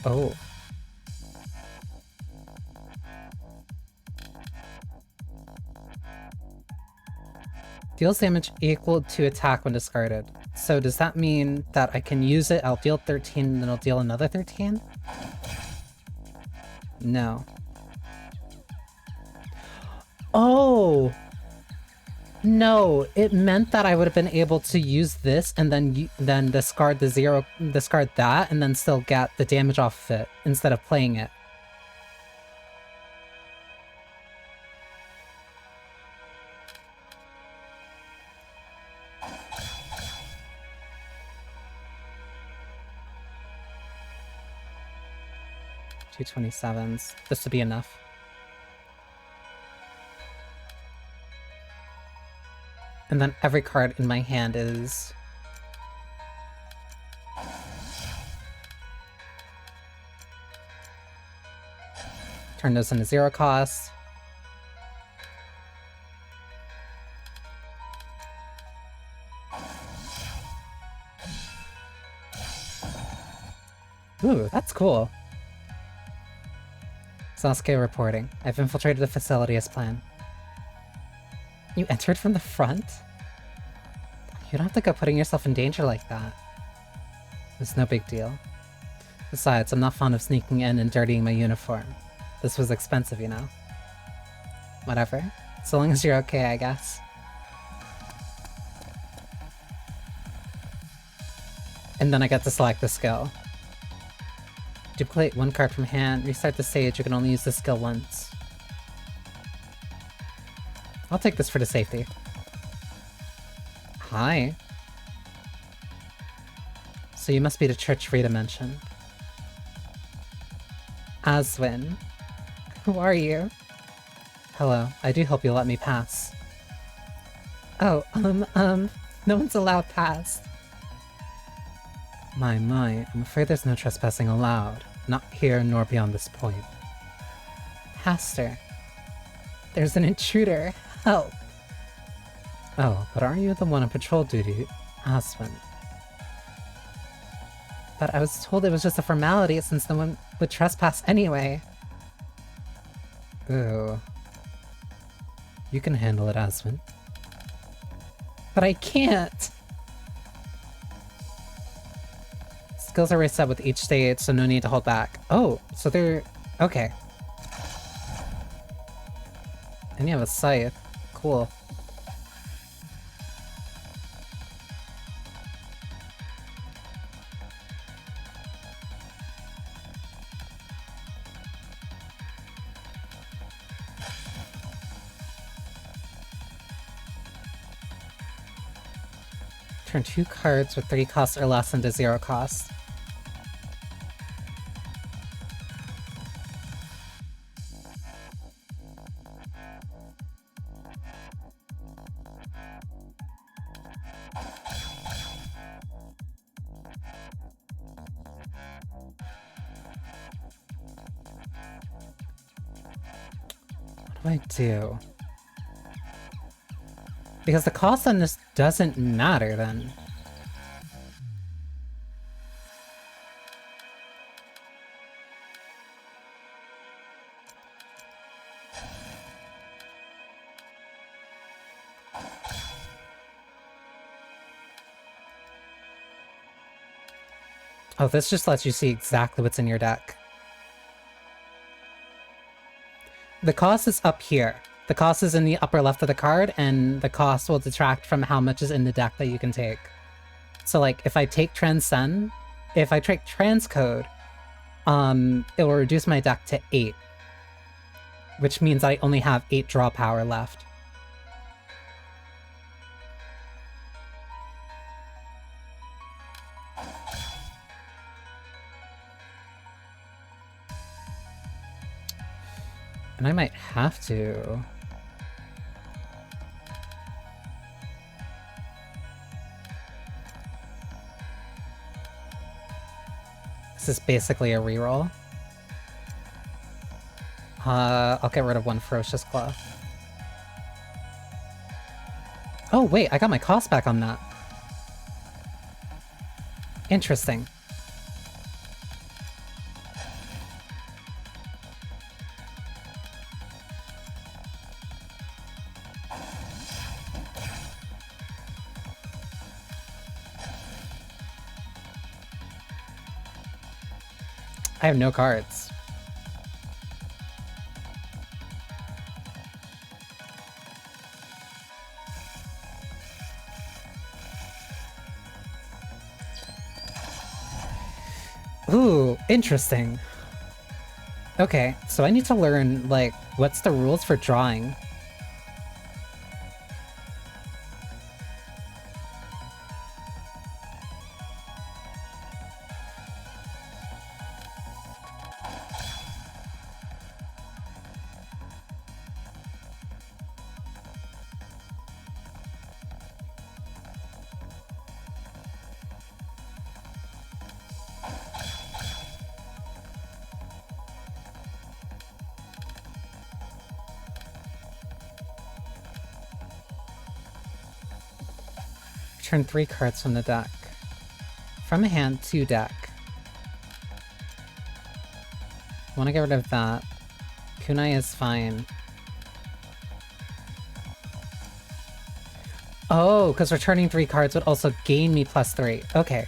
Oh. Deals damage equal to attack when discarded. So does that mean that I can use it, I'll deal 13, and then I'll deal another 13? No. Oh! No, it meant that I would have been able to use this and then discard discard that, and then still get the damage off of it, instead of playing it. Two 27s. This would be enough. And then every card in my hand is... Turn those into 0 cost. Ooh, that's cool. Sasuke reporting. I've infiltrated the facility as planned. You entered from the front? You don't have to go putting yourself in danger like that. It's no big deal. Besides, I'm not fond of sneaking in and dirtying my uniform. This was expensive, you know? Whatever. So long as you're okay, I guess. And then I get to select the skill. Duplicate one card from hand, restart the stage, you can only use this skill once. I'll take this for the safety. Hi. So you must be the church Rita mentioned. Aswin. Who are you? Hello, I do hope you'll let me pass. Oh, no one's allowed past. My, I'm afraid there's no trespassing allowed. Not here nor beyond this point. Pastor. There's an intruder. Help. Oh, but aren't you the one on patrol duty, Aswin? But I was told it was just a formality since no one would trespass anyway. Ooh. You can handle it, Aswin. But I can't! Skills are reset with each stage, so no need to hold back. Oh, so they're... okay. And you have a scythe. Cool. Turn 2 cards with 3 costs or less into 0 cost. What do I do? Because the cost on this doesn't matter then. Oh, this just lets you see exactly what's in your deck. The cost is up here. The cost is in the upper left of the card, and the cost will detract from how much is in the deck that you can take. So like, if I take Transcend, if I take Transcode, it will reduce my deck to 8. Which means I only have 8 draw power left. And I might have to... This is basically a reroll. I'll get rid of one Ferocious Claw. Oh wait, I got my cost back on that. Interesting. I have no cards. Ooh, interesting. Okay, so I need to learn, like, what's the rules for drawing? Return 3 cards from the deck. From a hand to deck. Want to get rid of that. Kunai is fine. Oh, because returning 3 cards would also gain me +3. Okay.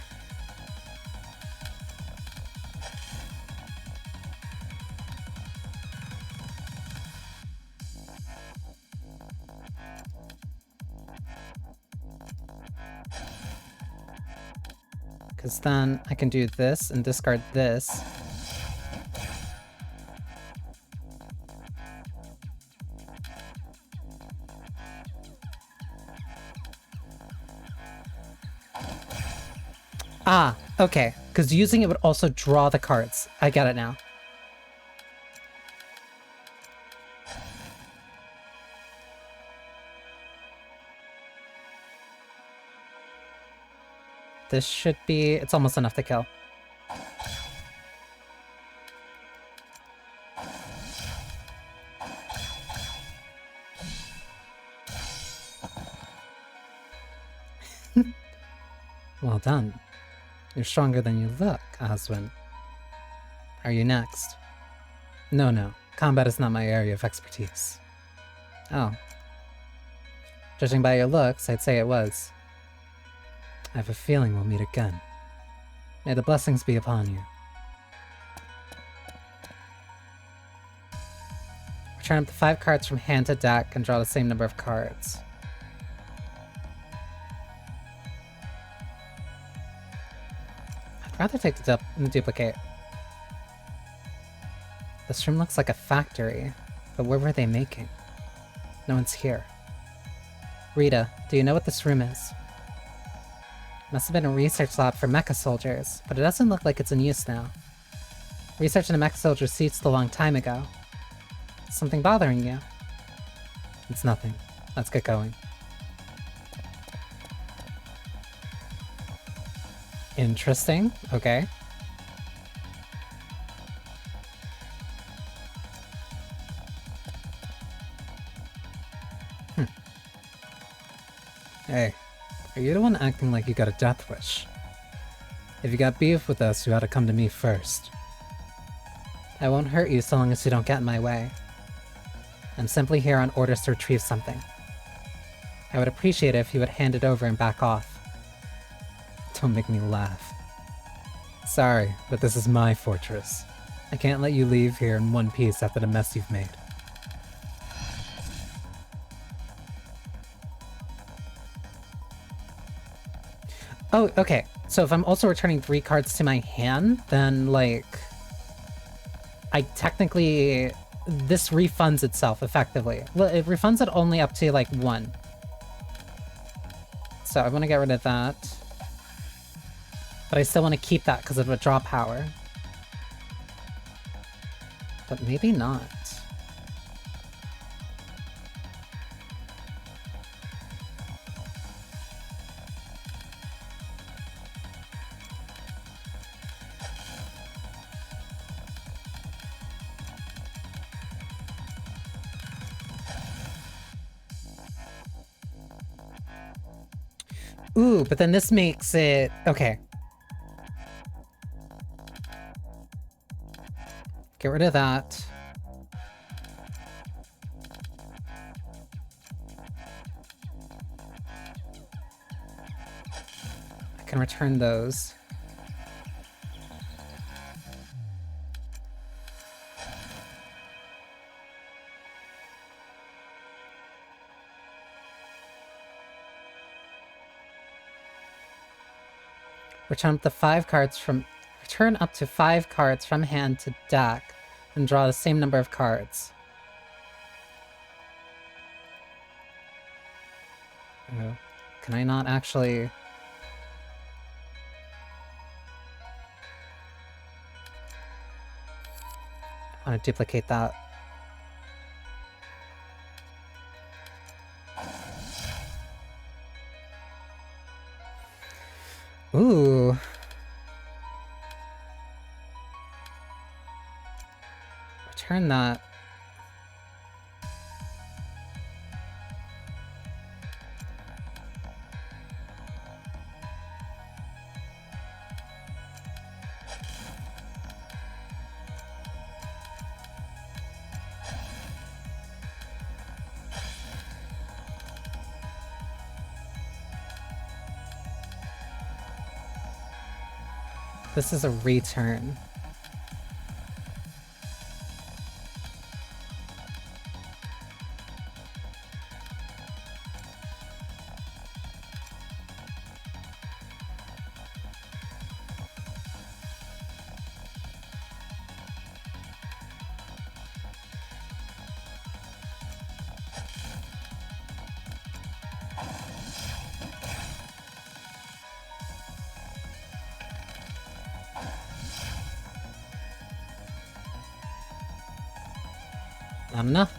Because then I can do this and discard this. Ah, okay. Because using it would also draw the cards. I get it now. This should be... It's almost enough to kill. Well done. You're stronger than you look, Aswin. Are you next? No. Combat is not my area of expertise. Oh. Judging by your looks, I'd say it was. I have a feeling we'll meet again. May the blessings be upon you. Return up to 5 cards from hand to deck and draw the same number of cards. I'd rather take the duplicate. This room looks like a factory, but what were they making? No one's here. Rita, do you know what this room is? Must have been a research lab for mecha soldiers, but it doesn't look like it's in use now. Research in a mecha soldier ceased a long time ago. Something bothering you? It's nothing. Let's get going. Interesting. Okay. Hey, are you the one acting like you got a death wish? If you got beef with us, you ought to come to me first. I won't hurt you so long as you don't get in my way. I'm simply here on orders to retrieve something. I would appreciate it if you would hand it over and back off. Don't make me laugh. Sorry, but this is my fortress. I can't let you leave here in one piece after the mess you've made. Oh, okay. So if I'm also returning 3 cards to my hand, then, like... I technically... This refunds itself, effectively. Well, it refunds it only up to, like, 1. So I want to get rid of that. But I still want to keep that because of a draw power. But maybe not. Ooh, but then this makes it... Okay. Get rid of that. I can return those. Return up to 5 cards from hand to deck, and draw the same number of cards. Oh, can I not actually... I want to duplicate that. Ooh. Return that. This is a return. Not enough.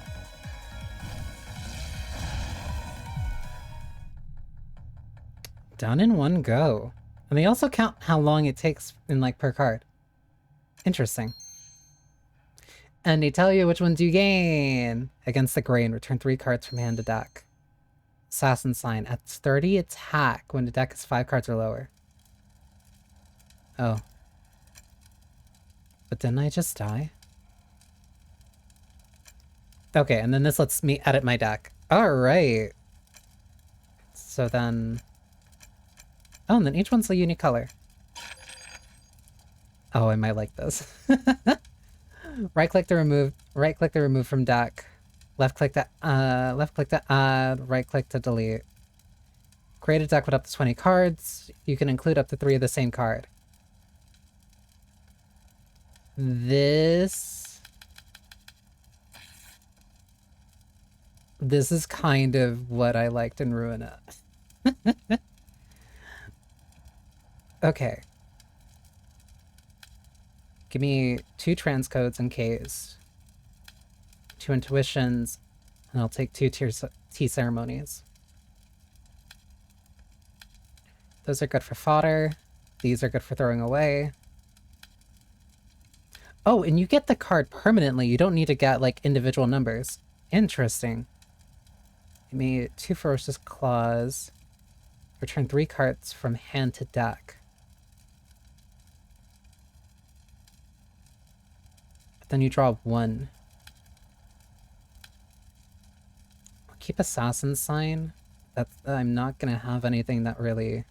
Done in one go. And they also count how long it takes in, like, per card. Interesting. And they tell you which ones you gain. Against the grain, return 3 cards from hand to deck. Assassin Sign. At 30 attack when the deck is 5 cards or lower. Oh. But didn't I just die? Okay, and then this lets me edit my deck. Alright. So then... Oh, and then each one's a unique color. Oh, I might like this. Right-click to remove from deck. Left-click to add, right-click to delete. Create a deck with up to 20 cards. You can include up to 3 of the same card. This is kind of what I liked in Ruinette. Okay. Give me 2 transcodes in case. 2 intuitions, and I'll take 2 tea ceremonies. Those are good for fodder. These are good for throwing away. Oh, and you get the card permanently. You don't need to get, like, individual numbers. Interesting. Give me 2 Ferocious Claws. Return 3 cards from hand to deck. But then you draw 1. I'll keep Assassin Sign. I'm not gonna have anything that really...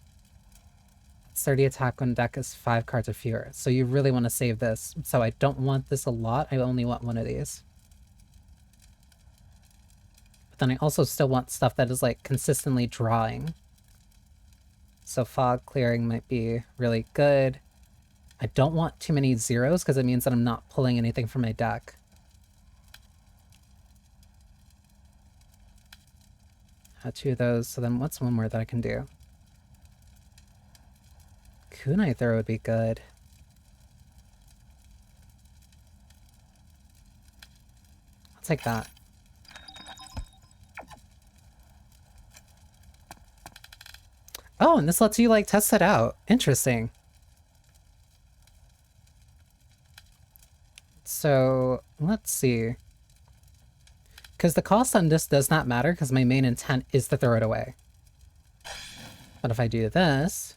30 attack when deck is 5 cards or fewer. So you really want to save this. So I don't want this a lot. I only want 1 of these. But then I also still want stuff that is, like, consistently drawing. So fog clearing might be really good. I don't want too many zeros because it means that I'm not pulling anything from my deck. I have 2 of those, so then what's one more that I can do? Kunai Throw would be good. I'll take that. Oh, and this lets you, like, test it out. Interesting. So, let's see. Because the cost on this does not matter, because my main intent is to throw it away. But if I do this...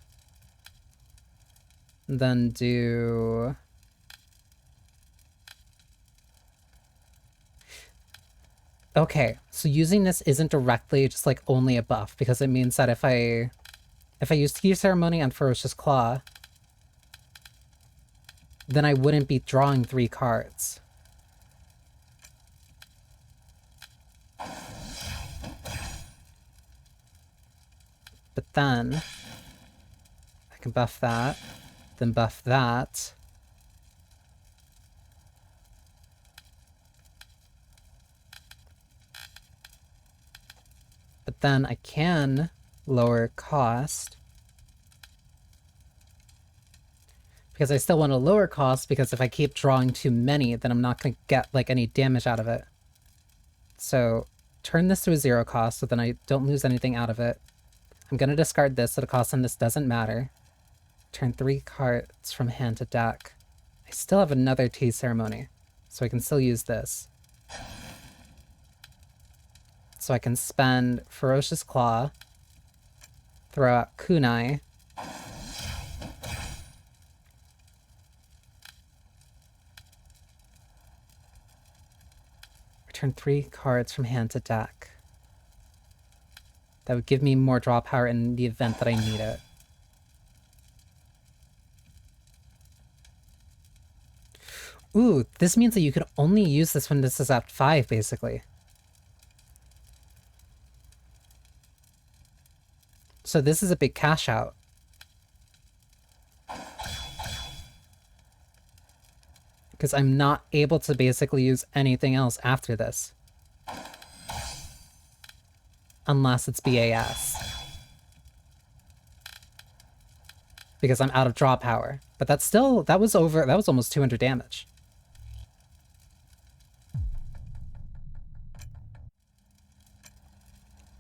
then do... Okay, so using this isn't directly just, like, only a buff, because it means that if I use Tea Ceremony on Ferocious Claw, then I wouldn't be drawing 3 cards. But then... I can buff that, then buff that. But then I can lower cost. Because I still want to lower cost, because if I keep drawing too many, then I'm not going to get, like, any damage out of it. So, turn this to a 0 cost, so then I don't lose anything out of it. I'm going to discard this, so the cost on this doesn't matter. Turn 3 cards from hand to deck. I still have another Tea Ceremony, so I can still use this. So I can spend Ferocious Claw, throw out Kunai, return 3 cards from hand to deck. That would give me more draw power in the event that I need it. Ooh, this means that you can only use this when this is at 5, basically. So this is a big cash out. Because I'm not able to basically use anything else after this. Unless it's BAS. Because I'm out of draw power. But that's still, that was almost 200 damage.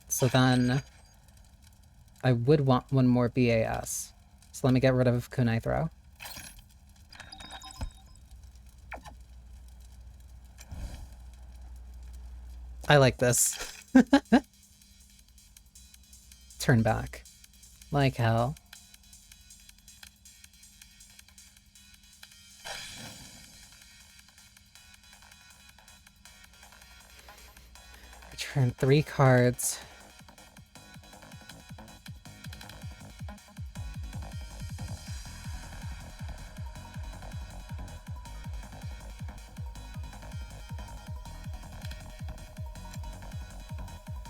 So then I would want one more BAS. So let me get rid of Kunai Throw. I like this. Turn back. Like hell. Return 3 cards.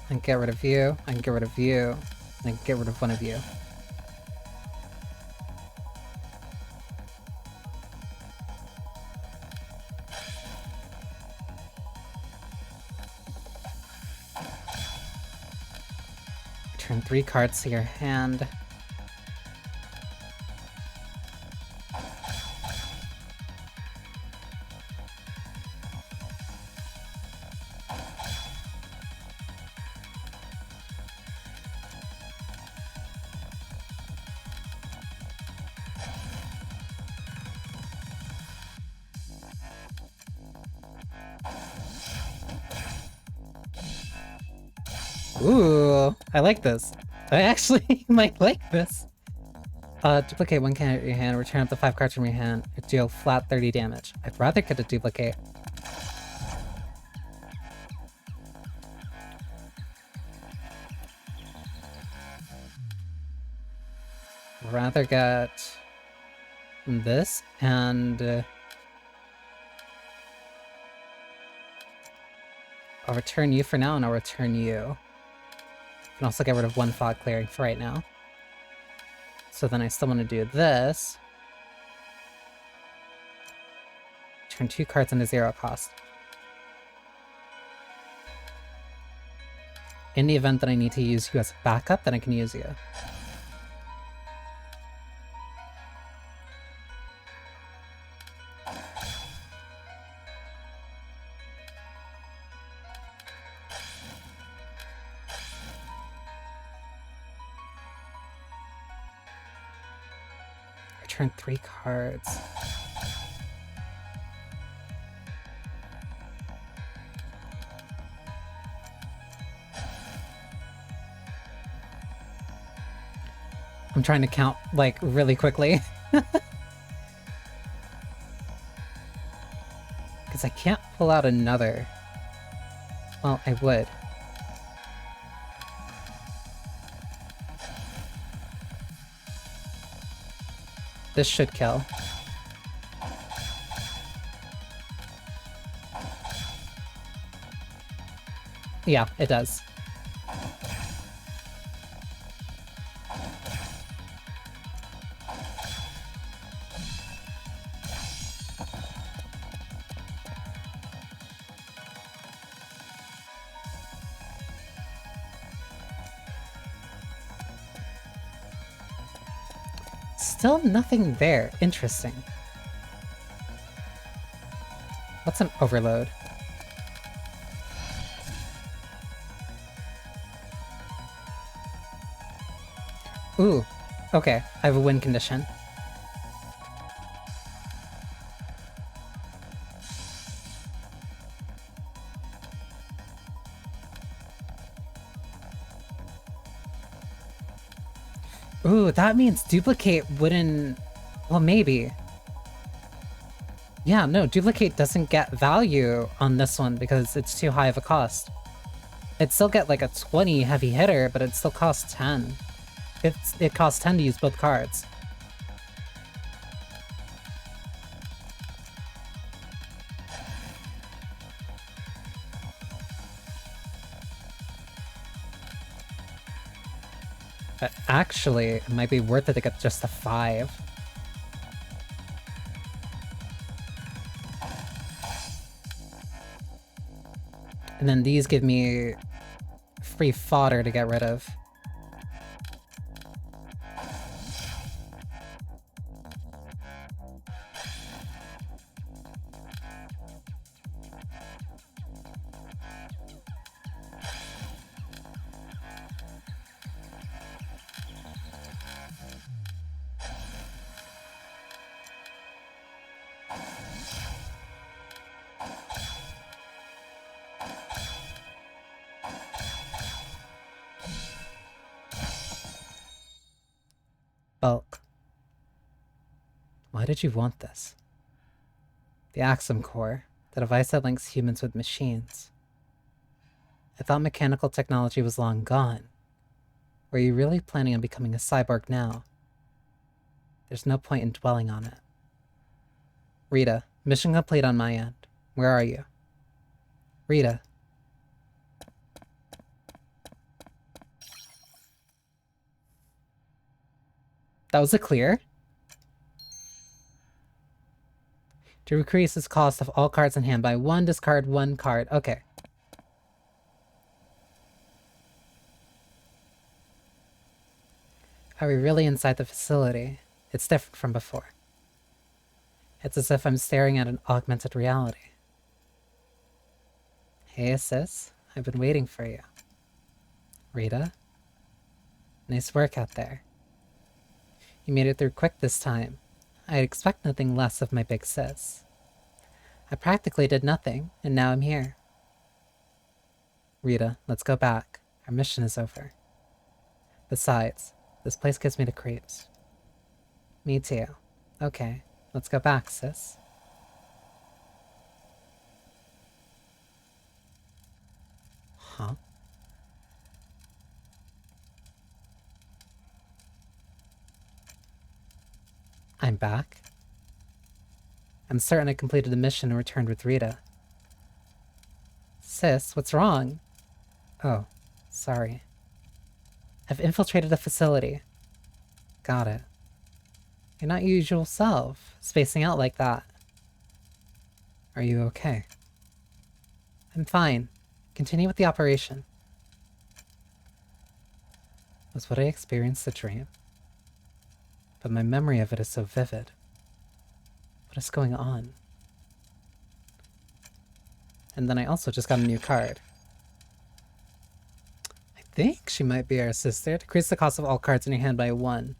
I can get rid of you, I can get rid of you, I can get rid of one of you. Turn 3 cards to your hand. Ooh, I like this. I actually might like this. Duplicate 1 card at your hand, return up to 5 cards from your hand, deal flat 30 damage. I'd rather get a duplicate. Rather get this, and I'll return you for now, and I'll return you. I can also get rid of 1 fog clearing for right now. So then I still want to do this. Turn 2 cards into 0 cost. In the event that I need to use you as a backup, then I can use you. Return 3 cards. I'm trying to count, like, really quickly. Because I can't pull out another. Well, I would. This should kill. Yeah, it does. still nothing there. Interesting. What's an overload? Ooh, okay. I have a win condition. Ooh, that means duplicate wouldn't... Well, maybe. Yeah, no, duplicate doesn't get value on this one because it's too high of a cost. It'd still get like a 20 heavy hitter, but it still costs 10. It costs 10 to use both cards. But actually, it might be worth it to get just a 5. And then these give me free fodder to get rid of. Bulk. Why did you want this? The Axum Core, the device that links humans with machines. I thought mechanical technology was long gone. Were you really planning on becoming a cyborg now? There's no point in dwelling on it. Rita, mission complete on my end. Where are you? Rita. That was a clear. To increase its cost of all cards in hand by 1, discard 1 card. Okay. Are we really inside the facility? It's different from before. It's as if I'm staring at an augmented reality. Hey, sis. I've been waiting for you. Rita? Nice work out there. You made it through quick this time. I'd expect nothing less of my big sis. I practically did nothing, and now I'm here. Rita, let's go back. Our mission is over. Besides, this place gives me the creeps. Me too. Okay, let's go back, sis. Huh? I'm back. I'm certain I completed the mission and returned with Rita. Sis, what's wrong? Oh, sorry. I've infiltrated a facility. Got it. You're not your usual self, spacing out like that. Are you okay? I'm fine. Continue with the operation. Was what I experienced a dream? But my memory of it is so vivid. What is going on? And then I also just got a new card. I think she might be our sister. Decrease the cost of all cards in your hand by 1.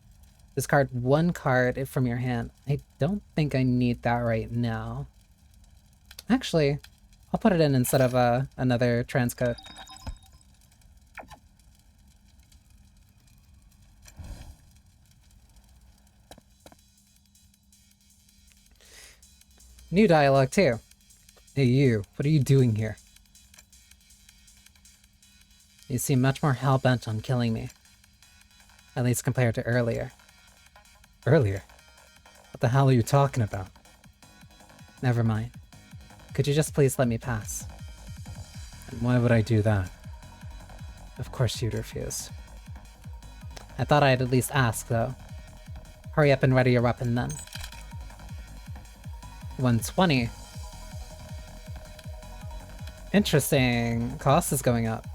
Discard 1 card from your hand. I don't think I need that right now. Actually, I'll put it in instead of another transcode. New dialogue too. Hey you, what are you doing here? You seem much more hell-bent on killing me. At least compared to earlier. Earlier? What the hell are you talking about? Never mind. Could you just please let me pass? And why would I do that? Of course you'd refuse. I thought I'd at least ask, though. Hurry up and ready your weapon then. 120. Interesting. Cost is going up.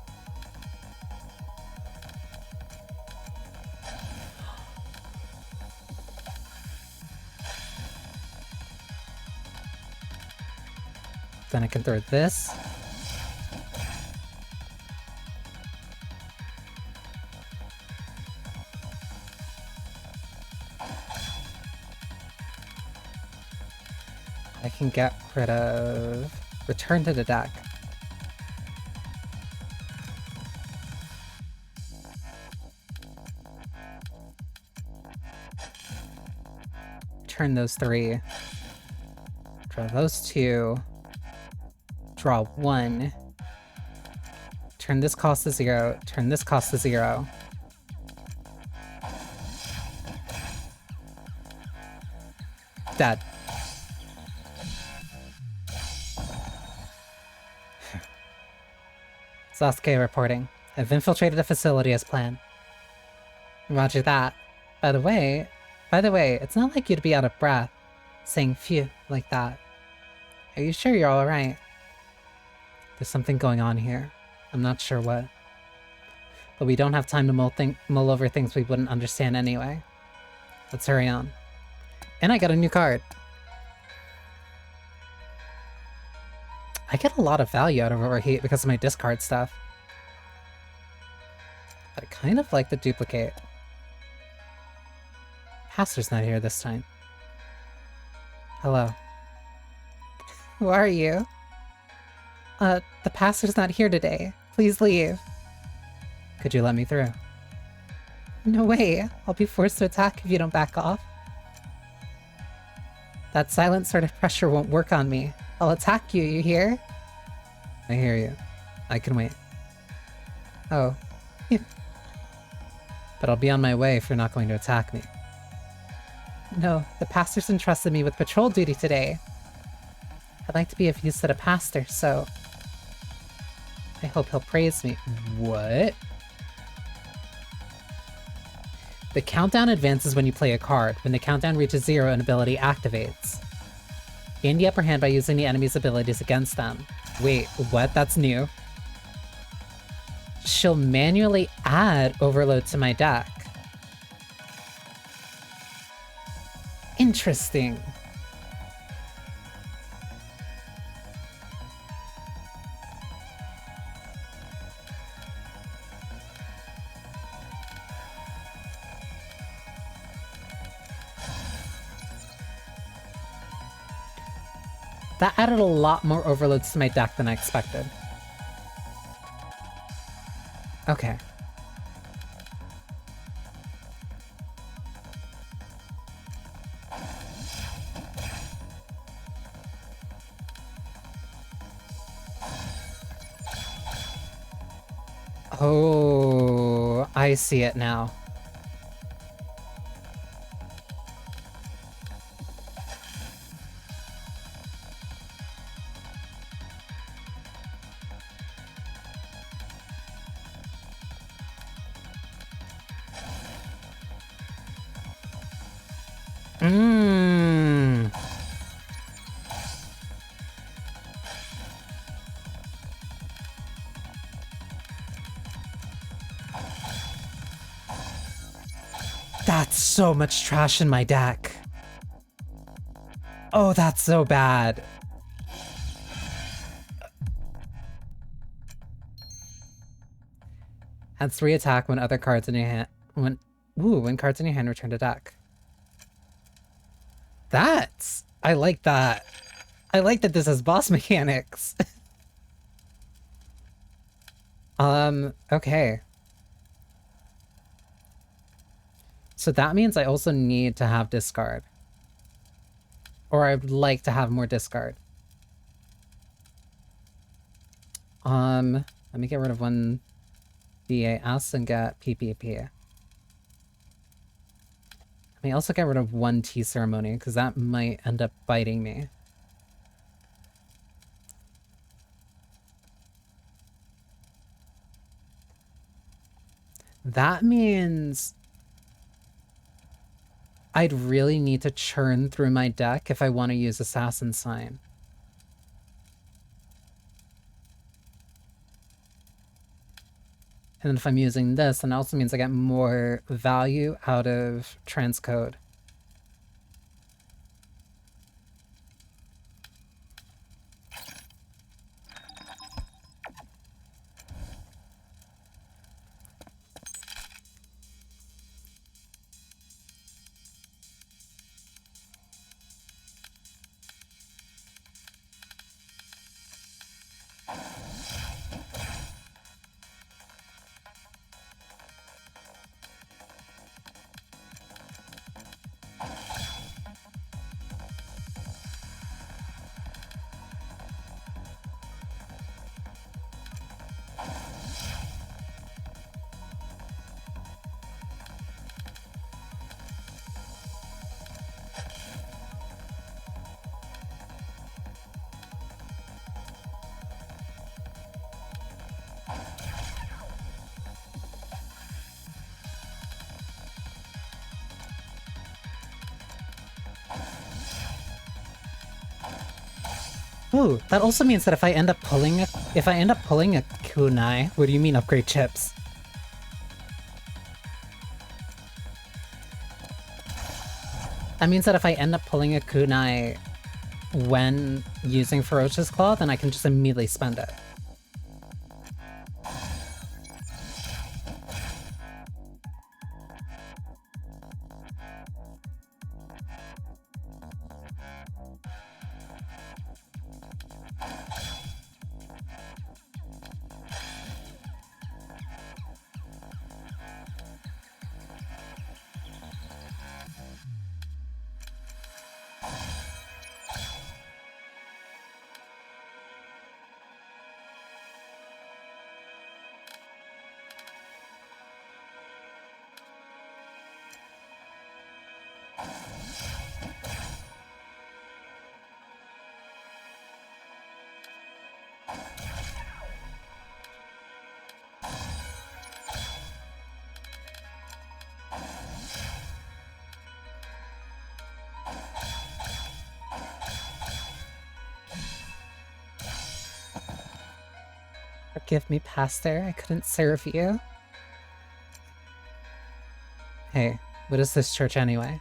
then I can throw this. I can get rid of... Return to the deck. Turn those 3. Draw those 2. Draw 1. Turn this cost to 0. Turn this cost to 0. Dead. Sasuke reporting. I've infiltrated the facility as planned. Roger that. By the way, it's not like you'd be out of breath, saying phew like that. Are you sure you're alright? There's something going on here. I'm not sure what. But we don't have time to mull over things we wouldn't understand anyway. Let's hurry on. And I got a new card. I get a lot of value out of Overheat because of my discard stuff. But I kind of like the duplicate. Pastor's not here this time. Hello. Who are you? The pastor's not here today. Please leave. Could you let me through? No way. I'll be forced to attack if you don't back off. That silent sort of pressure won't work on me. I'll attack you, you hear? I hear you. I can wait. Oh. But I'll be on my way if you're not going to attack me. No, the pastor's entrusted me with patrol duty today. I'd like to be of use to the pastor, so... I hope he'll praise me. What? The countdown advances when you play a card. When the countdown reaches 0, an ability activates. Gain the upper hand by using the enemy's abilities against them. Wait, what? That's new. She'll manually add Overload to my deck. Interesting. That added a lot more overloads to my deck than I expected. Okay. Oh, I see it now. That's so much trash in my deck. Oh, that's so bad. Add 3 attack when other cards in your hand when cards in your hand return to deck. I like that. I like that this has boss mechanics. Okay. So that means I also need to have discard. Or I would like to have more discard. Let me get rid of one BAS and get PPP. Let me also get rid of one tea ceremony, because that might end up biting me. That means I'd really need to churn through my deck if I want to use Assassin Sign. And if I'm using this, then it also means I get more value out of transcode. Ooh, that also means that if I end up pulling a kunai, what do you mean upgrade chips? That means that if I end up pulling a kunai when using Ferocious Claw, then I can just immediately spend it. Forgive me, Pastor, I couldn't serve you. Hey, what is this church anyway?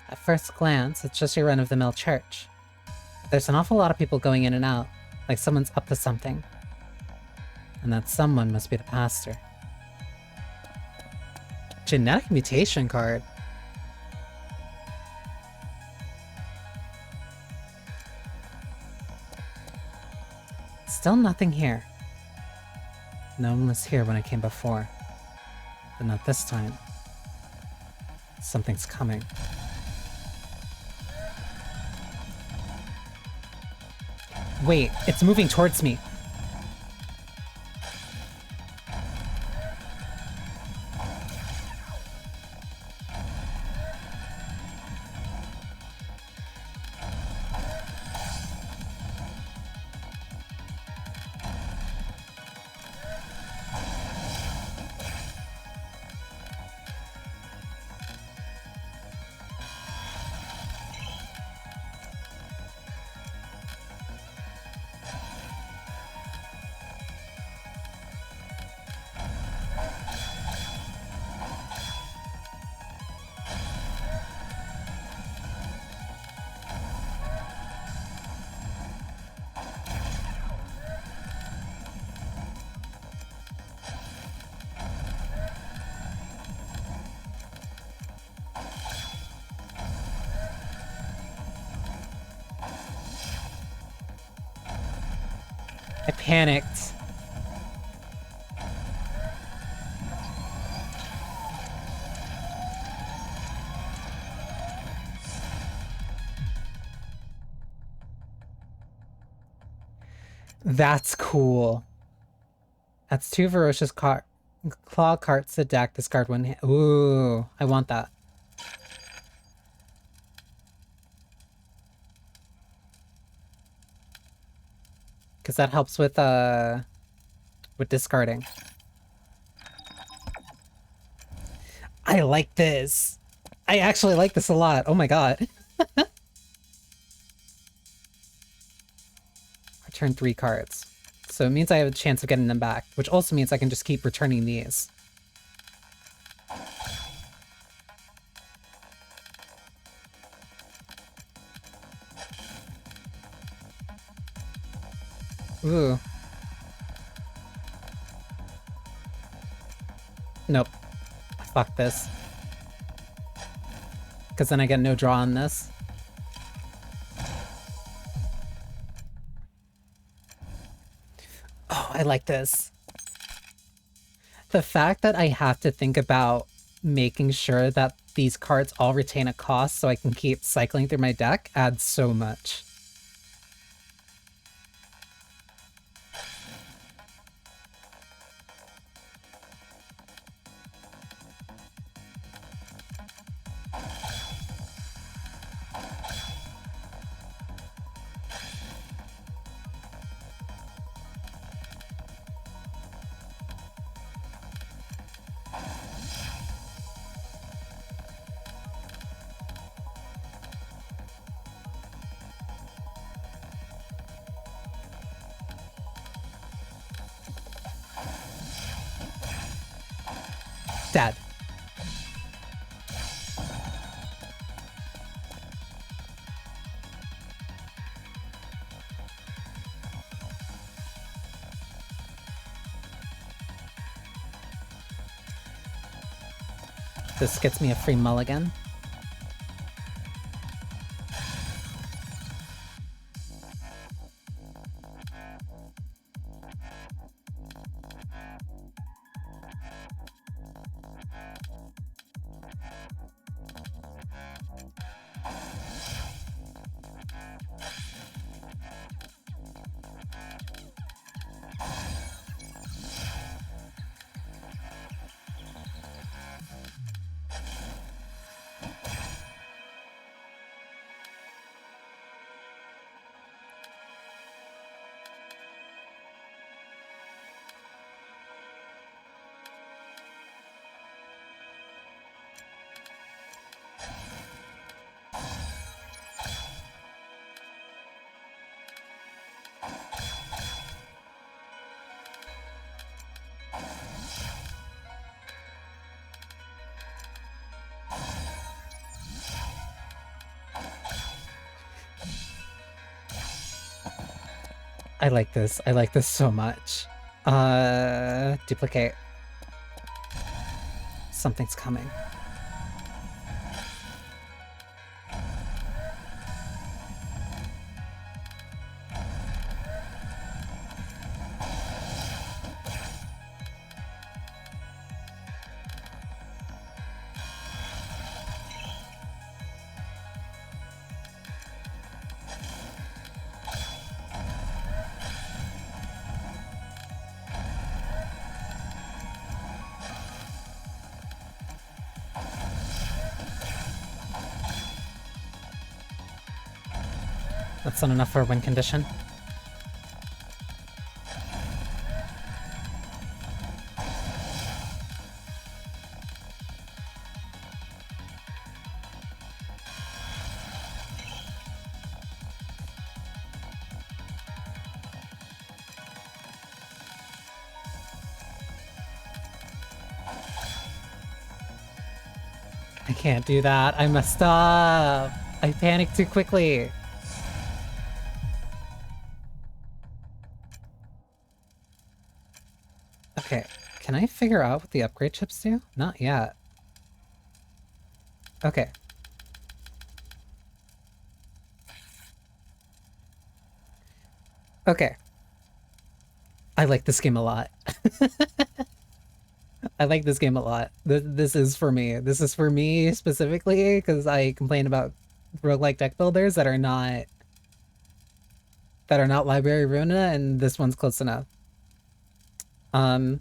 At first glance, it's just your run-of-the-mill church. There's an awful lot of people going in and out, like someone's up to something. And that someone must be the pastor. Genetic mutation card. Still nothing here. No one was here when I came before. But not this time. Something's coming. Wait, it's moving towards me. I panicked. That's cool. That's 2 Ferocious Claw cards to deck, discard 1 hand. Ooh, I want that. Because that helps with discarding. I like this. I actually like this a lot. Oh my god. Return 3 cards. So it means I have a chance of getting them back, which also means I can just keep returning these. Ooh. Nope. Fuck this. Because then I get no draw on this. Oh, I like this. The fact that I have to think about making sure that these cards all retain a cost so I can keep cycling through my deck adds so much. Dead. This gets me a free mulligan. I like this. I like this so much. Duplicate. Something's coming. That's not enough for a win condition. I can't do that. I messed up. I panicked too quickly. Okay, can I figure out what the upgrade chips do? Not yet. Okay. Okay. I like this game a lot. I like this game a lot. This is for me. This is for me specifically because I complain about roguelike deck builders that are not Library Runa, and this one's close enough. I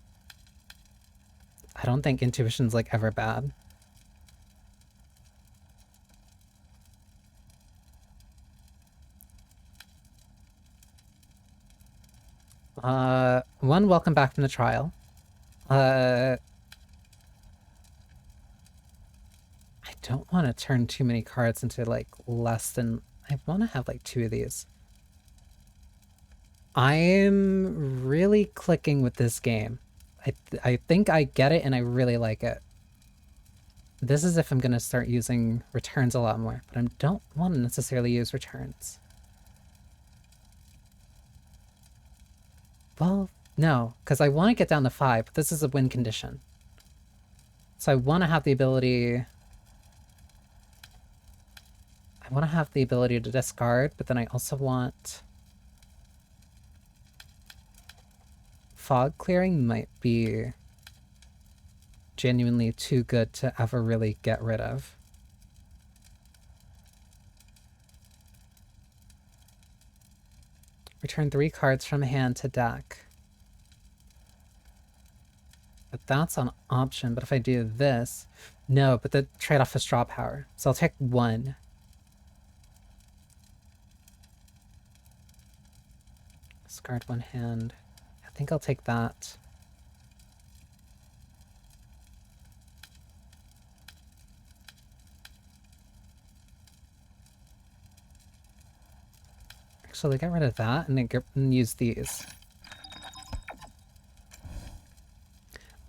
don't think intuition's like ever bad. One, welcome back from the trial. I don't want to turn too many cards into like less than... I want to have like 2 of these. I'm really clicking with this game. I think I get it and I really like it. This is if I'm going to start using returns a lot more, but I don't want to necessarily use returns. Well, no, because I want to get down to 5, but this is a win condition. So I want to have the ability... I want to have the ability to discard, but then I also want... Fog clearing might be genuinely too good to ever really get rid of. Return 3 cards from hand to deck. But that's an option, but if I do this... No, but the trade-off is draw power. So I'll take 1. Discard 1 hand. I think I'll take that. Actually, get rid of that and then use these.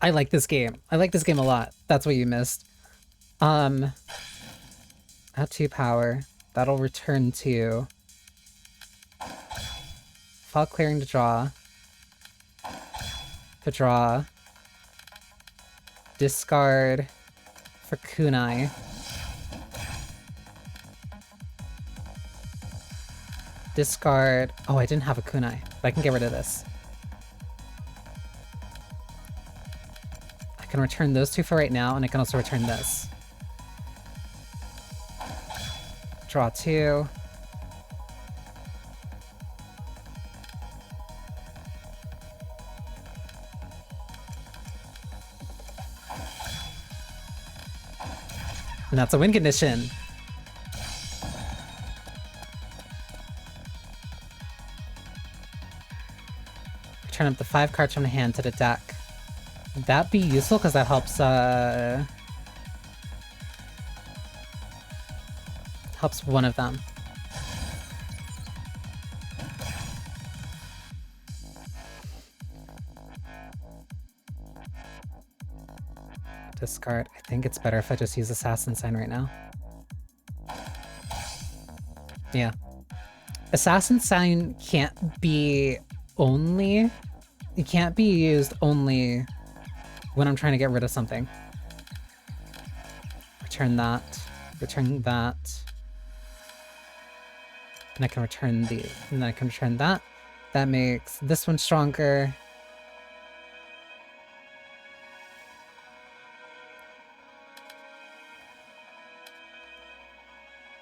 I like this game. I like this game a lot. That's what you missed. Add 2 power. That'll return 2. File clearing to draw. To draw. Discard for kunai. Discard. Oh, I didn't have a kunai, but I can get rid of this. I can return those 2 for right now, and I can also return this. Draw 2. And that's a win condition. Turn up the 5 cards from the hand to the deck. Would that be useful? Because that helps, helps one of them. Discard. I think it's better if I just use Assassin Sign right now. Yeah. Assassin Sign can't be only... It can't be used only when I'm trying to get rid of something. Return that. Return that. And I can return the... And then I can return that. That makes this one stronger.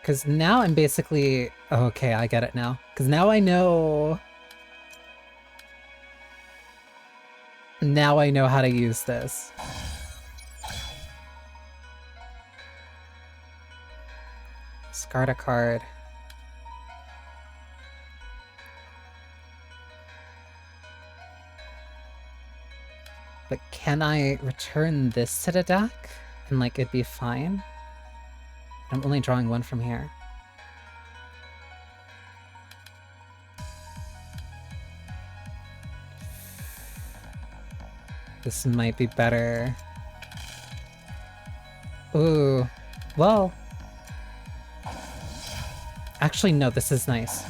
Because now I'm basically... Oh, okay, I get it now. Because now I know... Now I know how to use this. Discard a card. But can I return this to the deck? And like it'd be fine? I'm only drawing 1 from here. This might be better. Ooh. Well. Actually, no, this is nice.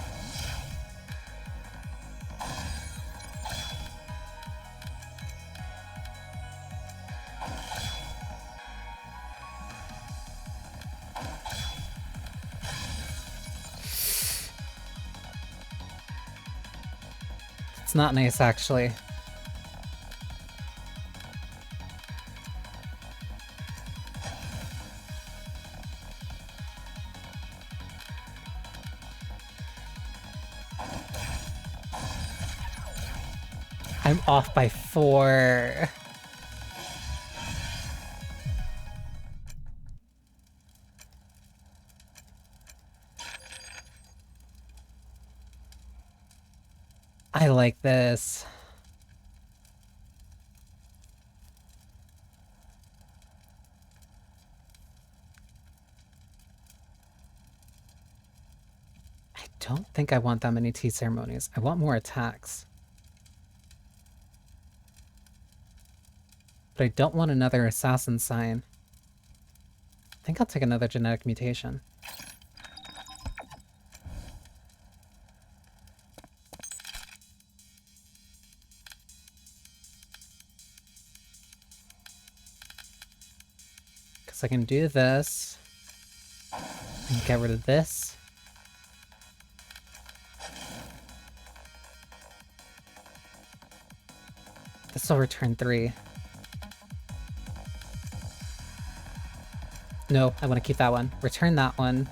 It's not nice, actually. I'm off by 4. I like this. I don't think I want that many tea ceremonies. I want more attacks. But I don't want another assassin sign. I think I'll take another genetic mutation. Because I can do this. And get rid of this. This will return 3. No, I want to keep that one. Return that one.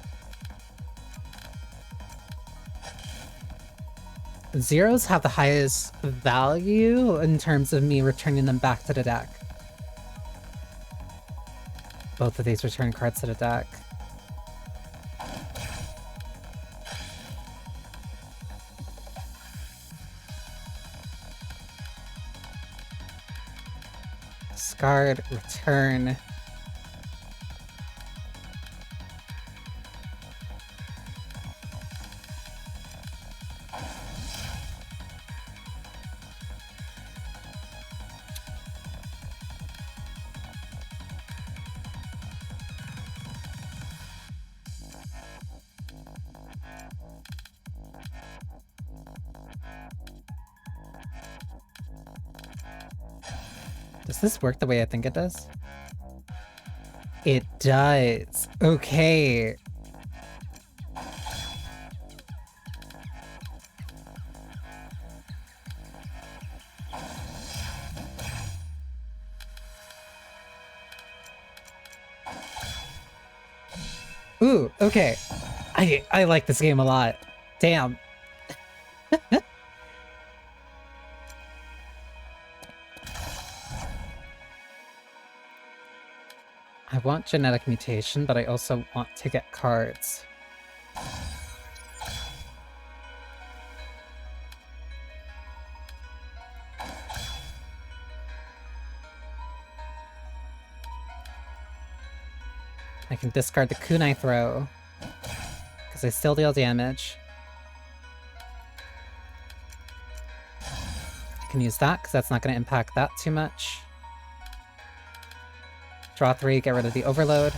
Zeros have the highest value in terms of me returning them back to the deck. Both of these return cards to the deck. Discard, return. Does this work the way I think it does? It does. Okay. Ooh, okay. I like this game a lot. Damn. I want genetic mutation, but I also want to get cards. I can discard the kunai throw, because I still deal damage. I can use that, because that's not going to impact that too much. Draw 3, get rid of the overload.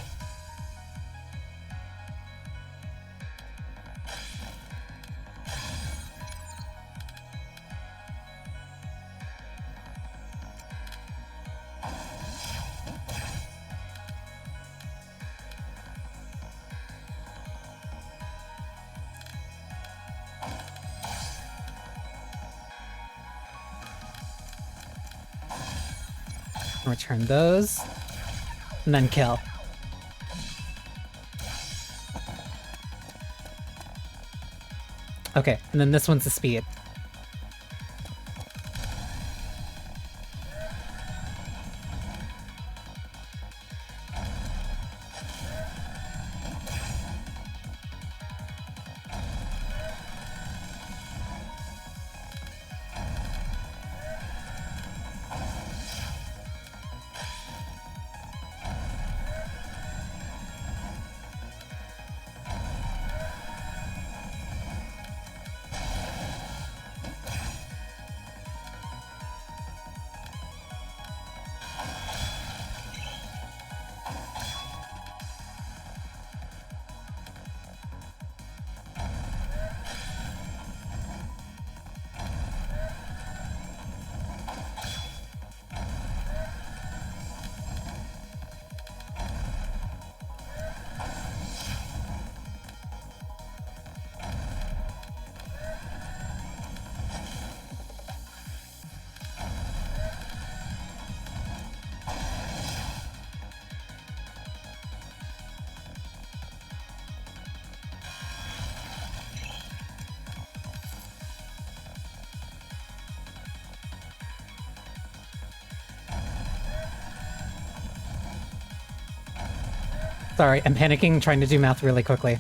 Return those, and then kill. Okay, and then this one's the speed. Sorry, I'm panicking, trying to do math really quickly.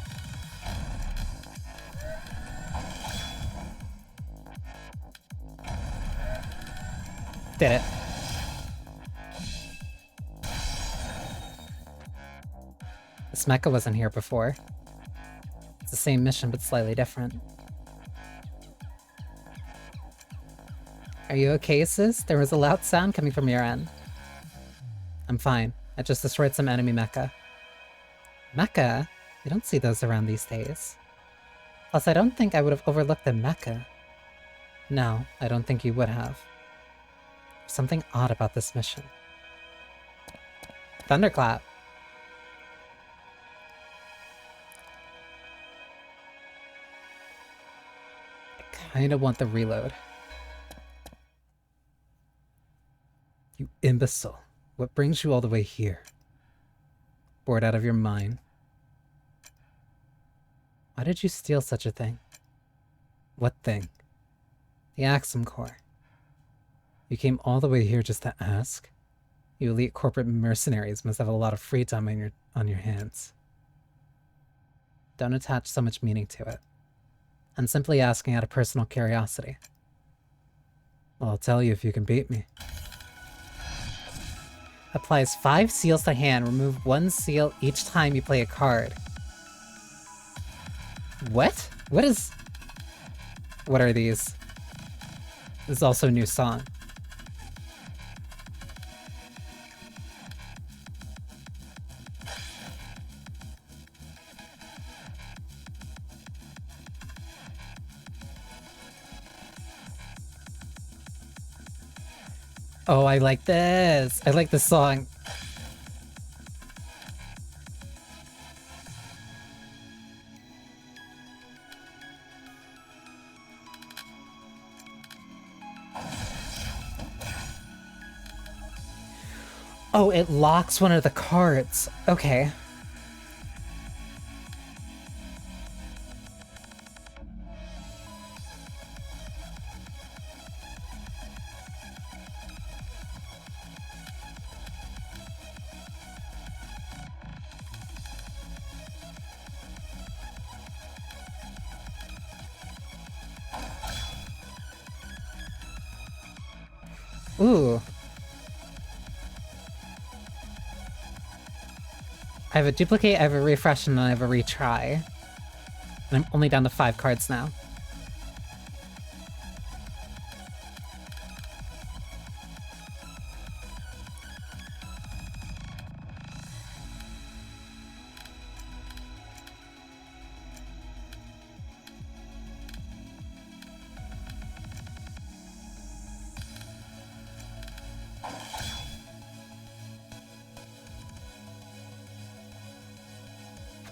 Did it. This mecha wasn't here before. It's the same mission, but slightly different. Are you okay, sis? There was a loud sound coming from your end. I'm fine. I just destroyed some enemy mecha. Mecha? You don't see those around these days. Plus, I don't think I would have overlooked the mecha. No, I don't think you would have. There's something odd about this mission. Thunderclap. I kinda want the reload. You imbecile. What brings you all the way here? Bored out of your mind? Why did you steal such a thing? What thing? The Axum Core. You came all the way here just to ask? You elite corporate mercenaries must have a lot of free time on your hands. Don't attach so much meaning to it. I'm simply asking out of personal curiosity. Well, I'll tell you if you can beat me. Applies 5 seals to hand. Remove 1 seal each time you play a card. What? What are these? This is also a new song. Oh, I like this. I like this song. Oh, it locks one of the cards. Okay. Ooh. I have a duplicate, I have a refresh, and then I have a retry. And I'm only down to 5 cards now.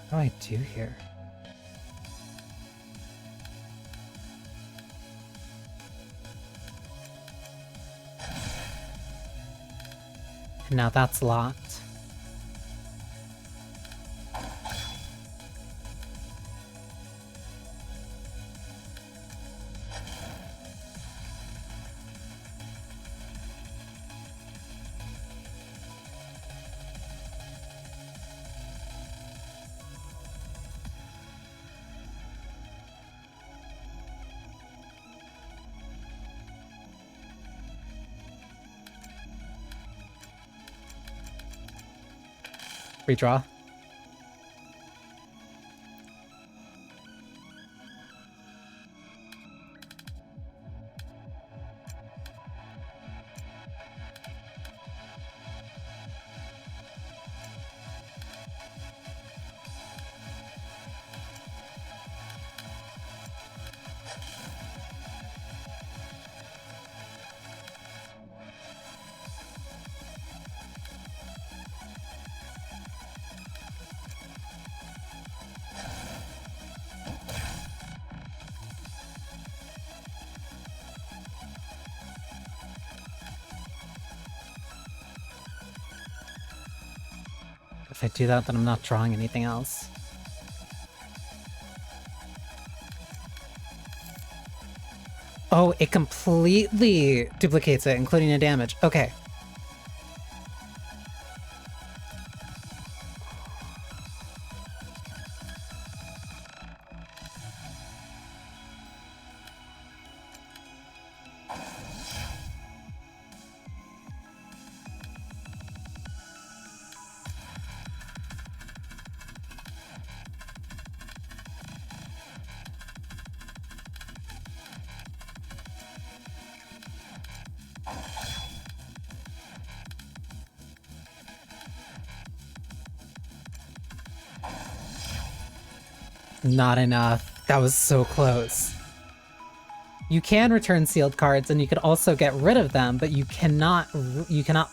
What do I do here? And now that's locked. Redraw. If I do that, then I'm not drawing anything else. Oh, it completely duplicates it, including the damage. Okay. Not enough. That was so close. You can return sealed cards, and you could also get rid of them, but you cannot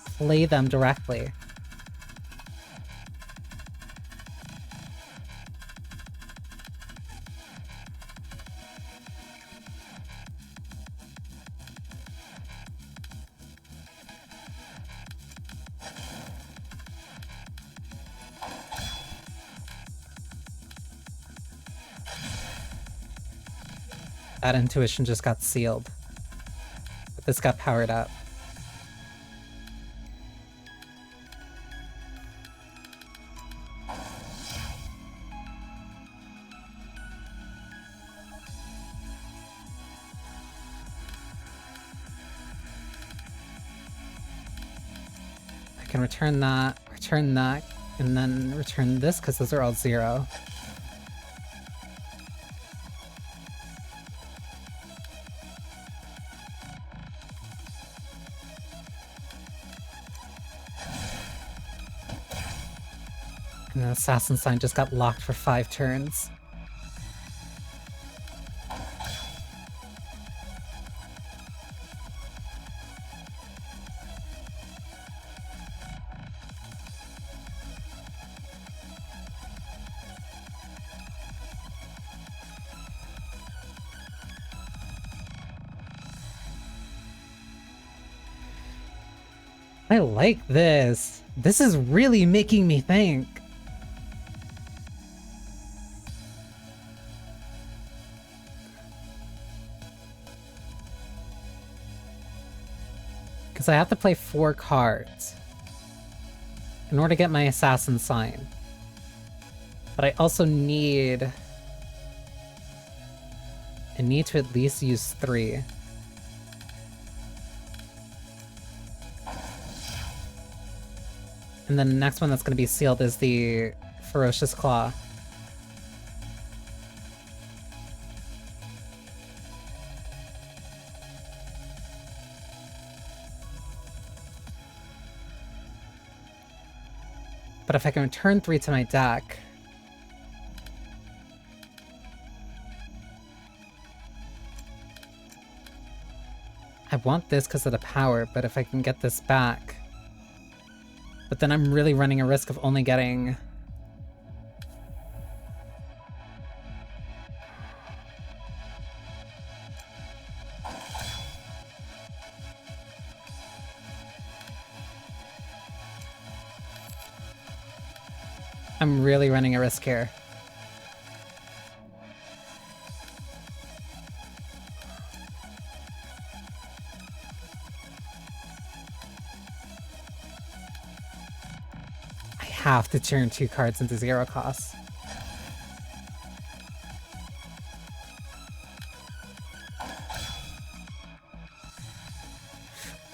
play them directly. That intuition just got sealed. But this got powered up. I can return that, and then return this because those are all 0. And the Assassin Sign just got locked for 5 turns. I like this. This is really making me think. Because I have to play 4 cards in order to get my assassin sign. But I also need... I need to at least use 3. And then the next one that's going to be sealed is the Ferocious Claw. But if I can return 3 to my deck... I want this because of the power, but if I can get this back... But then I'm really running a risk of only getting... I'm really running a risk here. I have to turn 2 cards into 0 cost.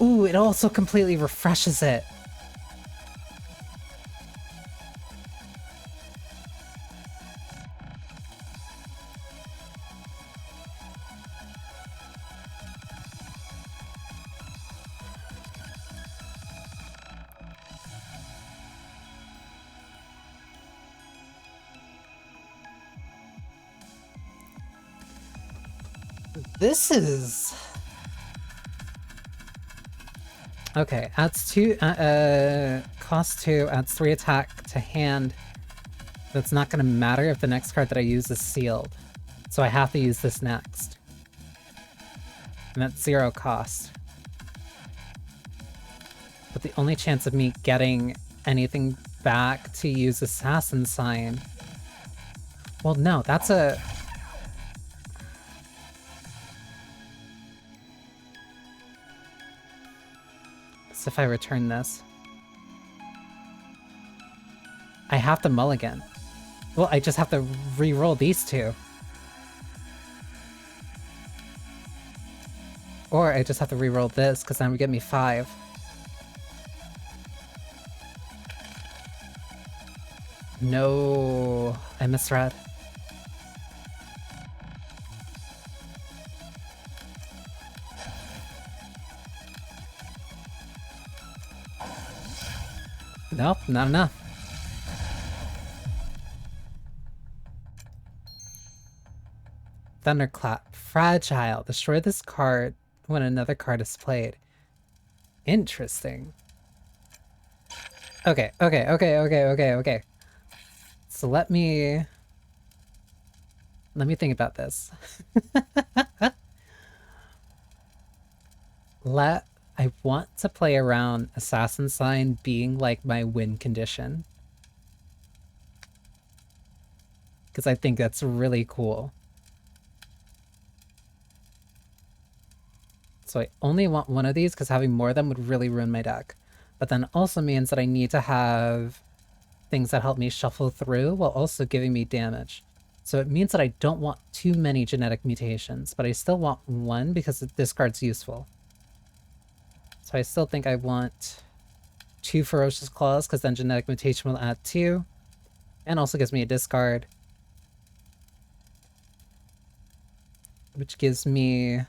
Ooh, it also completely refreshes it. This is... Okay, adds 2, cost 2, adds 3 attack to hand. That's not gonna matter if the next card that I use is sealed. So I have to use this next. And that's 0 cost. But the only chance of me getting anything back to use Assassin Sign... Well, no, that's a... So if I return this... I have to mulligan. Well, I just have to re-roll these 2. Or I just have to re-roll this, because then would get me 5. No, I misread. Nope, not enough. Thunderclap. Fragile. Destroy this card when another card is played. Interesting. Okay. So let me think about this. I want to play around Assassin Sign being like my win condition. Because I think that's really cool. So I only want one of these because having more of them would really ruin my deck. But then also means that I need to have things that help me shuffle through while also giving me damage. So it means that I don't want too many genetic mutations, but I still want one because this card's useful. So I still think I want 2 Ferocious Claws because then genetic mutation will add 2. And also gives me a discard. Which gives me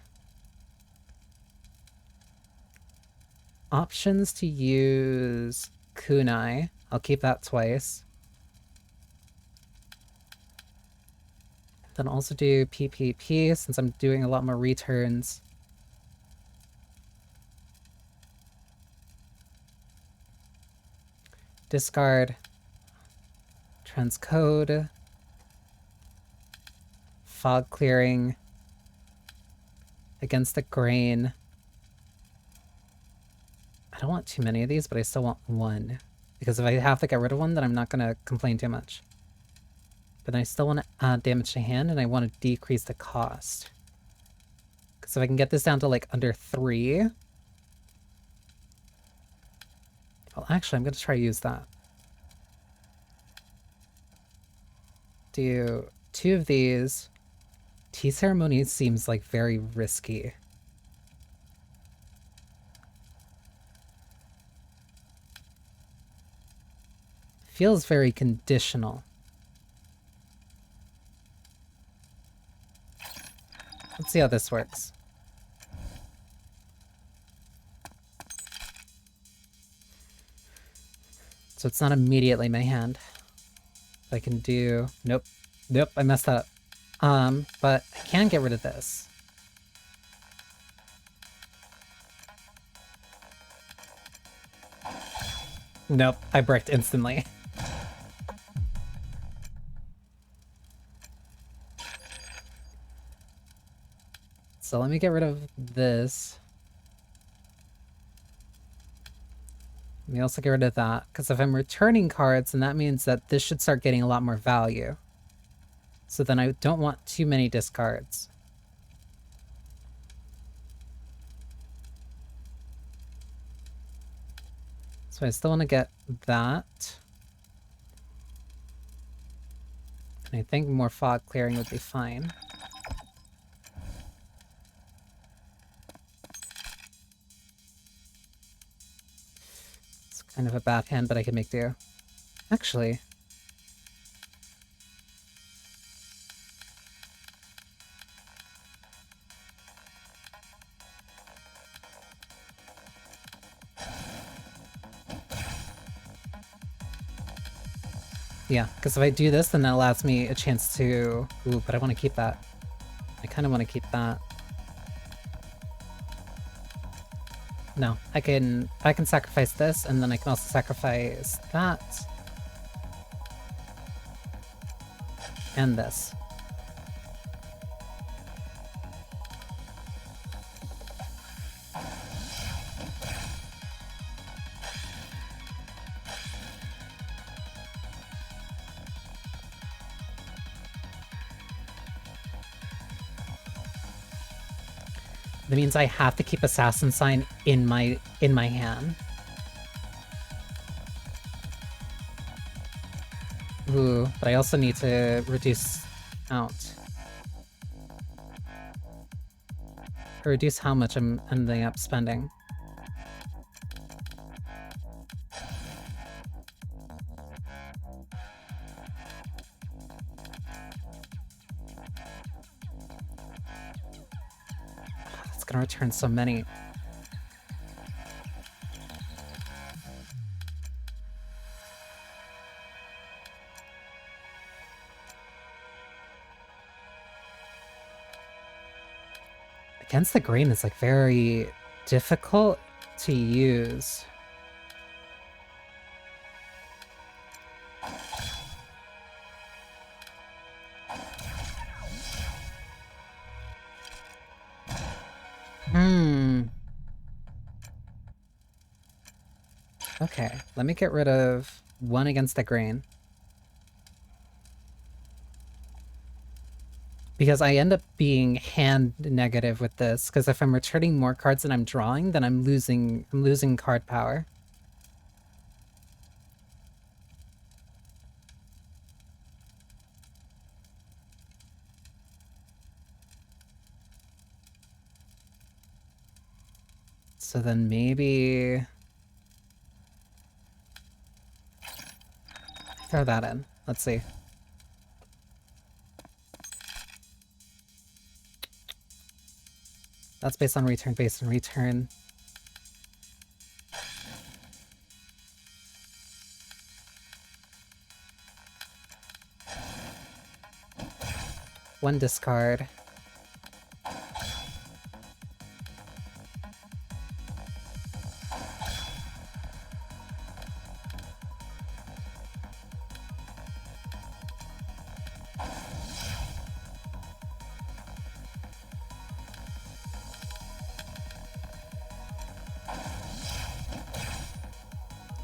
options to use Kunai. I'll keep that twice. Then also do PPP since I'm doing a lot more returns. Discard. Transcode. Fog clearing. Against the grain. I don't want too many of these, but I still want one. Because if I have to get rid of one, then I'm not going to complain too much. But I still want to add damage to hand, and I want to decrease the cost. Because if I can get this down to like under 3... Well, actually, I'm going to try to use that. Do 2 of these. Tea ceremony seems like very risky. Feels very conditional. Let's see how this works. So it's not immediately in my hand. I can do... Nope. Nope, I messed up. But I can get rid of this. Nope, I bricked instantly. So let me get rid of this. Let me also get rid of that, because if I'm returning cards, then that means that this should start getting a lot more value. So then I don't want too many discards. So I still want to get that. And I think more fog clearing would be fine. It's kind of a bad hand, but I can make do. Actually... Yeah, because if I do this, then that allows me a chance to... Ooh, but I want to keep that. I kind of want to keep that. No, I can sacrifice this, and then I can also sacrifice that. And this. That means I have to keep Assassin Sign in my hand. Ooh, but I also need to reduce out. Or reduce how much I'm ending up spending. Gonna return so many. Against the Grain is like very difficult to use. Okay, let me get rid of 1 Against the Grain. Because I end up being hand negative with this, because if I'm returning more cards than I'm drawing, then I'm losing card power. So then maybe... throw that in. Let's see. That's based on return. One discard.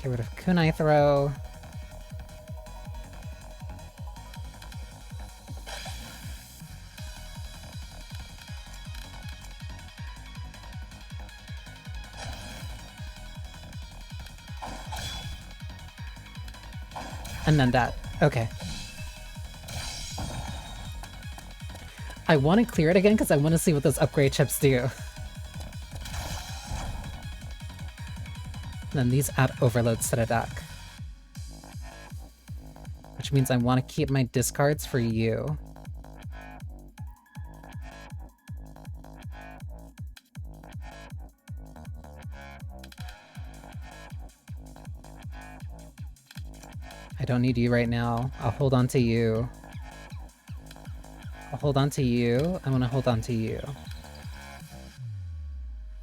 Get rid of Kunai Throw. And then that. Okay. I want to clear it again because I want to see what those upgrade chips do. And then these add overloads to the deck. Which means I want to keep my discards for you. I don't need you right now. I'll hold on to you. I'll hold on to you. I want to hold on to you.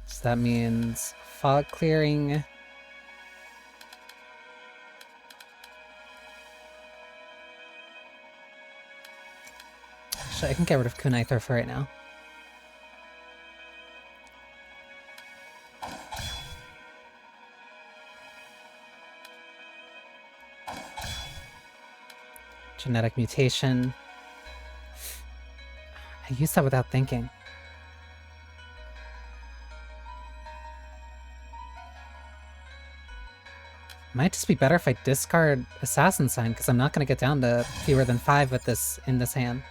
So that means fog clearing. Actually, I can get rid of Kunai Throw for right now. Genetic mutation. I used that without thinking. Might just be better if I discard Assassin Sign, because I'm not going to get down to fewer than 5 with this in this hand.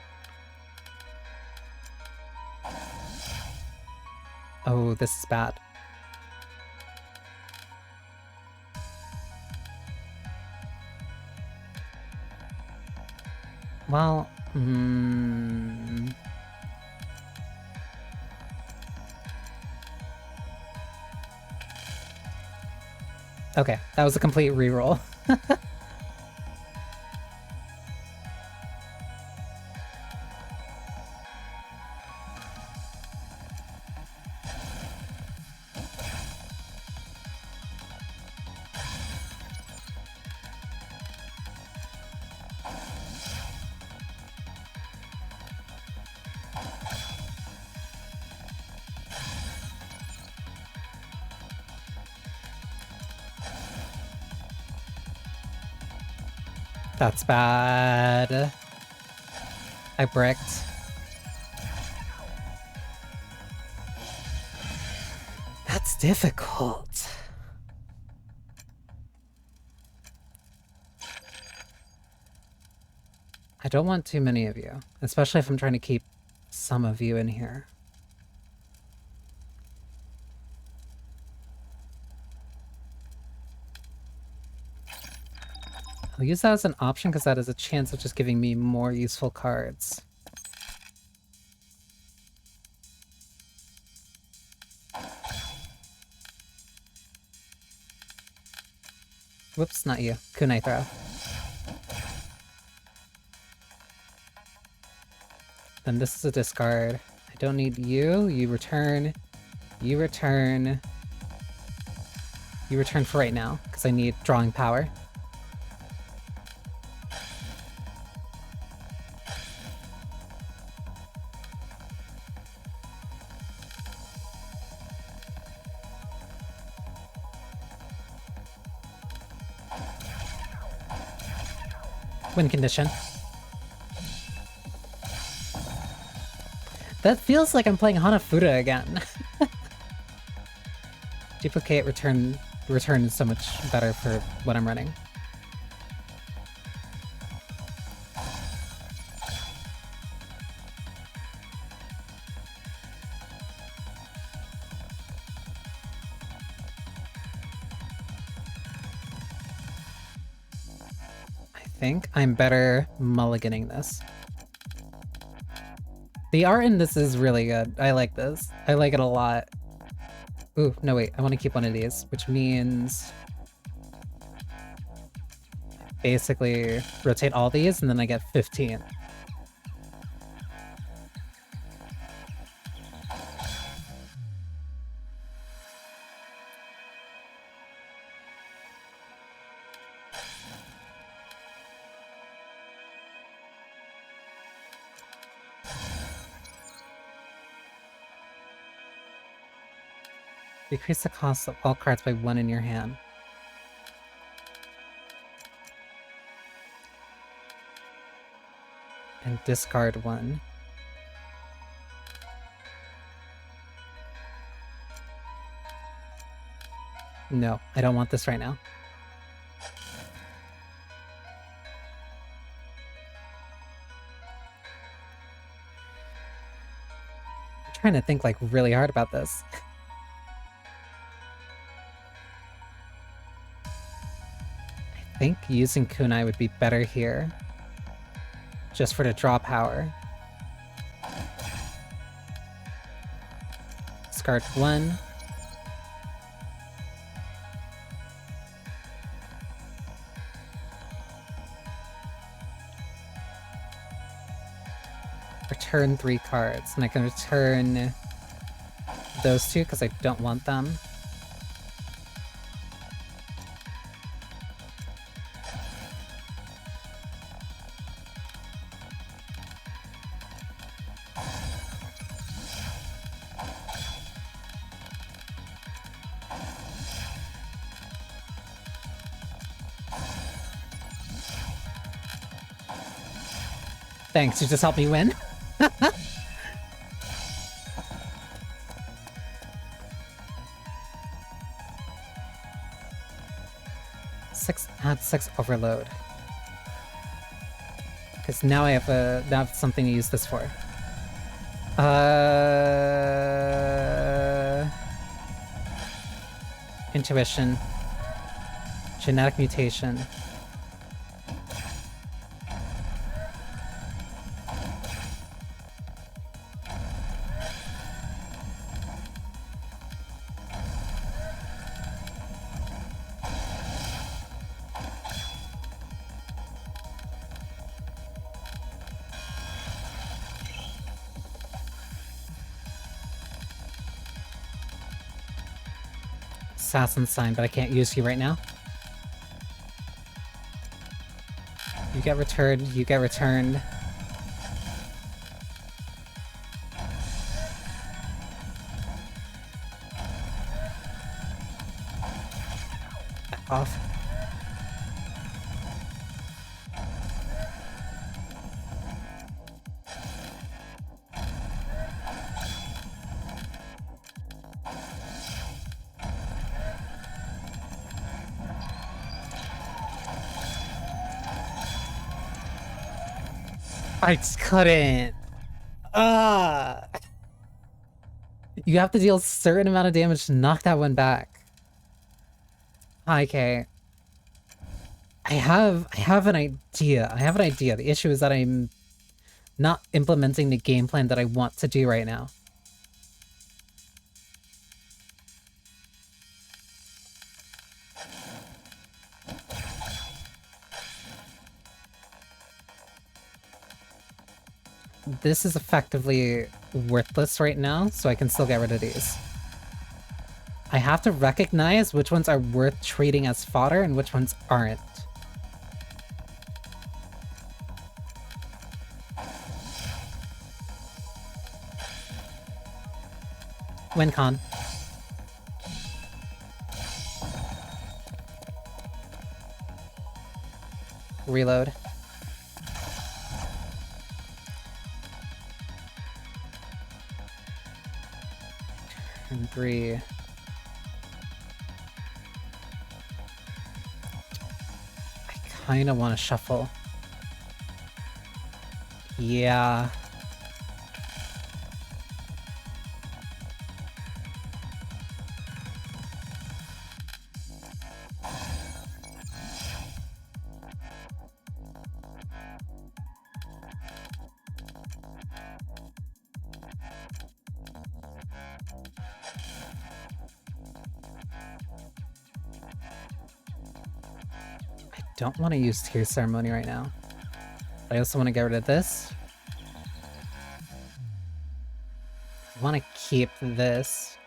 Oh, this is bad. Well, okay, that was a complete reroll. That's bad. I bricked. That's difficult. I don't want too many of you, especially if I'm trying to keep some of you in here. I'll use that as an option because that is a chance of just giving me more useful cards. Whoops, not you. Kunai Throw. Then this is a discard. I don't need you. You return. You return. You return for right now, because I need drawing power. Win condition. That feels like I'm playing Hanafuda again. Duplicate, return is so much better for what I'm running. I think I'm better mulliganing this. The art in this is really good. I like this. I like it a lot. Ooh, no wait, I want to keep one of these, which means basically rotate all these and then I get 15. Decrease the cost of all cards by 1 in your hand. and discard one. No, I don't want this right now. I'm trying to think like really hard about this. I think using Kunai would be better here. Just for the draw power. Discard one. Return 3 cards, and I can return those two because I don't want them. Thanks, you just helped me win. Add 6 overload. Because now I have something to use this for. Intuition. Genetic mutation. Assassin sign, but I can't use you right now. You get returned, you get returned. Back off. I just couldn't. You have to deal a certain amount of damage to knock that one back. Okay. I have an idea. I have an idea. The issue is that I'm not implementing the game plan that I want to do right now. This is effectively worthless right now, so I can still get rid of these. I have to recognize which ones are worth trading as fodder and which ones aren't. Win con. Reload. Turn 3. I kinda wanna shuffle. Yeah. Don't want to use Tear Ceremony right now. I also want to get rid of this. I want to keep this.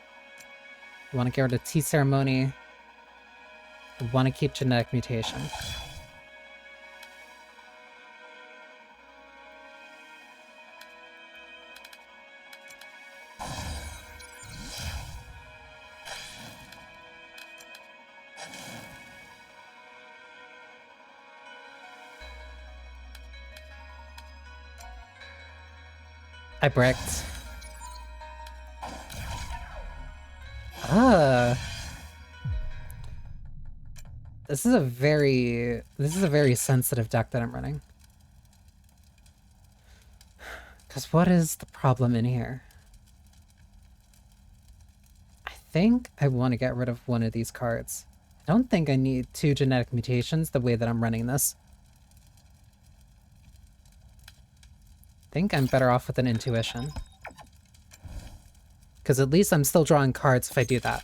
I want to get rid of Tea Ceremony. I want to keep Genetic Mutation. I bricked. Ah. This is a very sensitive deck that I'm running. Because what is the problem in here? I think I want to get rid of one of these cards. I don't think I need 2 genetic mutations the way that I'm running this. I think I'm better off with an intuition. Because at least I'm still drawing cards if I do that.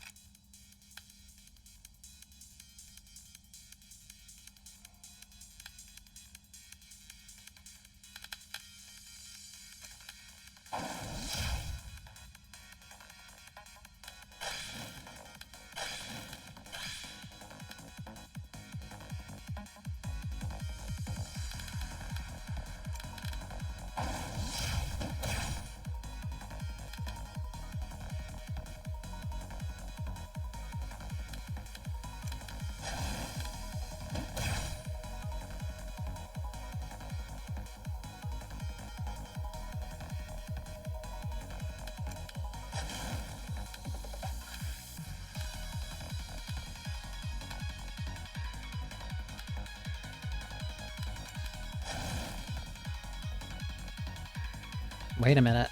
Wait a minute.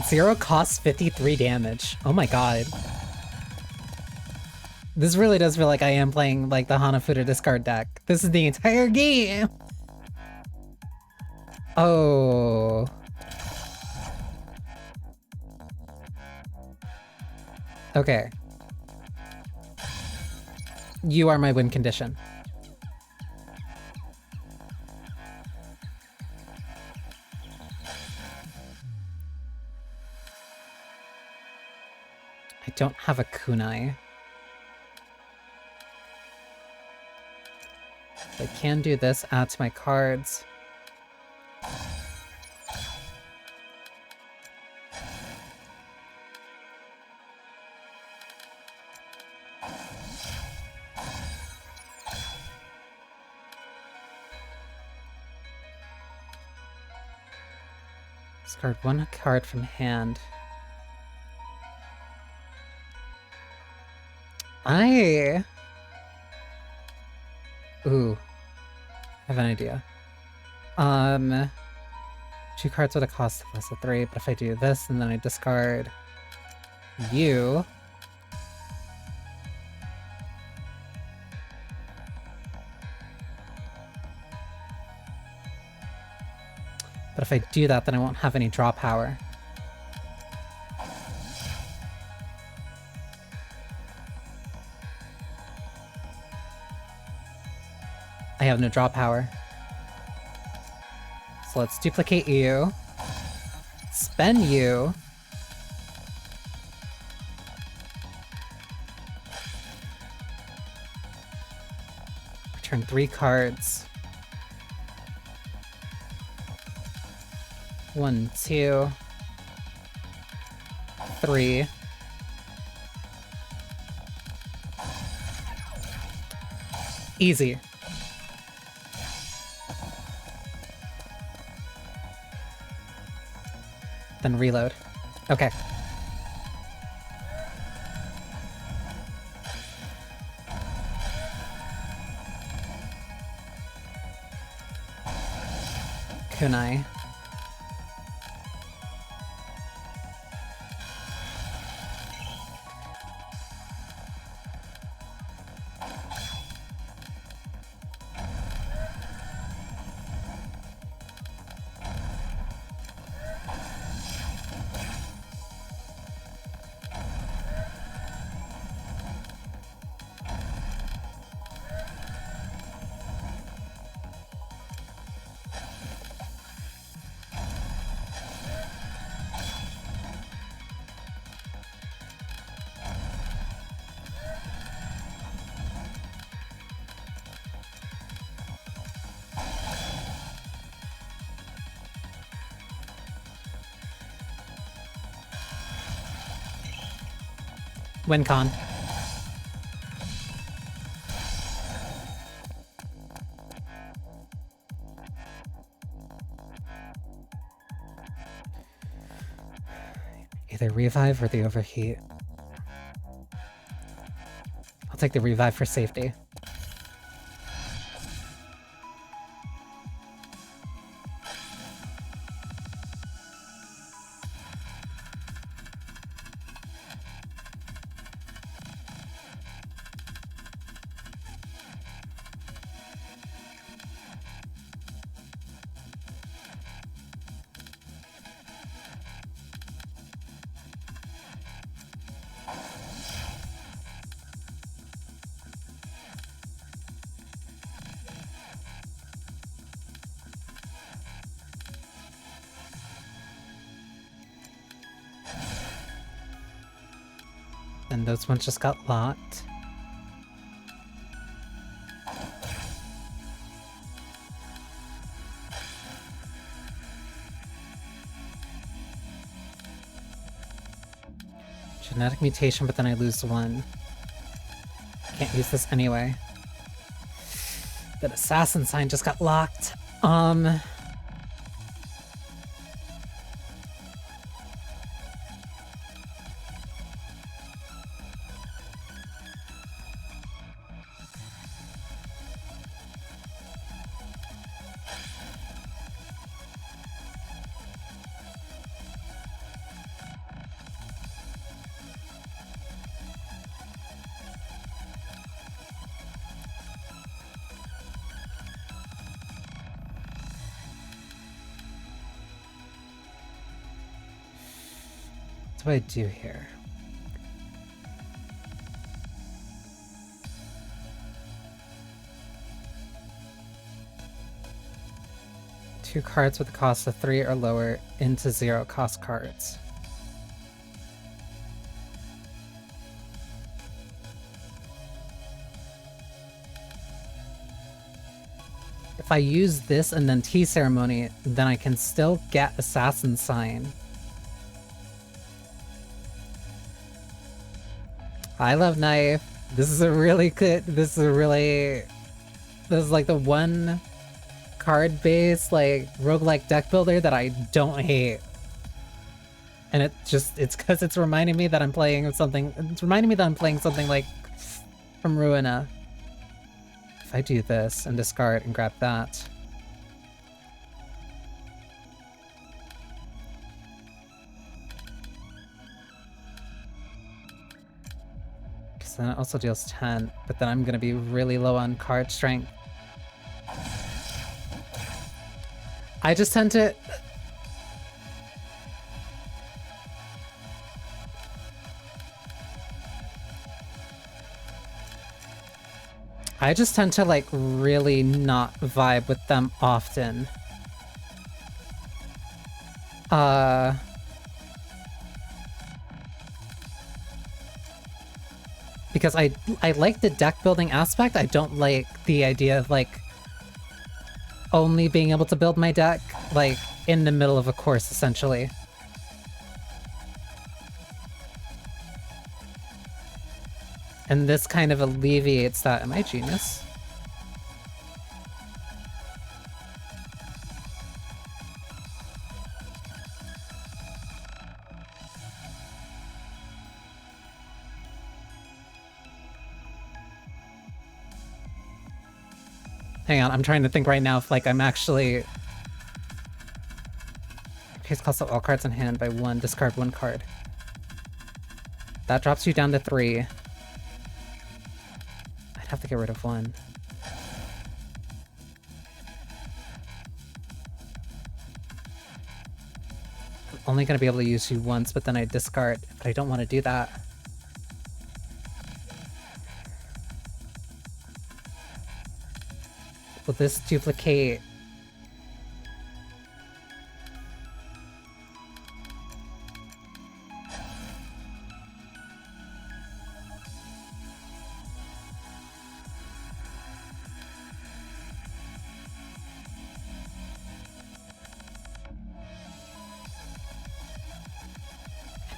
Zero costs 53 damage. Oh my god. This really does feel like I am playing like the Hanafuda discard deck. This is the entire game! Oh. Okay. You are my win condition. I don't have a kunai. I can do this, add to my cards. Discard 1 card from hand. Ooh. I have an idea. 2 cards with a cost of less than 3, but if I do this and then I discard you... But if I do that, then I won't have any draw power. I have no draw power. So let's duplicate you. Spend you. Return 3 cards. 1, 2, 3. Easy. Then reload. Okay. Kunai. WinCon. Either revive or the overheat. I'll take the revive for safety. And those ones just got locked. Genetic mutation, but then I lose one. Can't use this anyway. That assassin sign just got locked. What do I do here? Two cards with a cost of 3 or lower into 0 cost cards. If I use this and then Tea Ceremony, then I can still get Assassin Sign. I love Knife. This is a really good, this is like the one card base, like, roguelike deck builder that I don't hate. And it's because it's reminding me that I'm playing something, like from Ruina. If I do this and discard and grab that. Then it also deals 10, but then I'm gonna be really low on card strength. I just tend to... like really not vibe with them often. Because I like the deck building aspect. I don't like the idea of like only being able to build my deck like in the middle of a course, essentially. And this kind of alleviates that. Am I a genius? Hang on, I'm trying to think right now if, like, I'm actually... Increase cost of all cards in hand by 1, discard 1 card. That drops you down to 3. I'd have to get rid of 1. I'm only gonna be able to use you once, but then I discard. But I don't want to do that. Will this duplicate?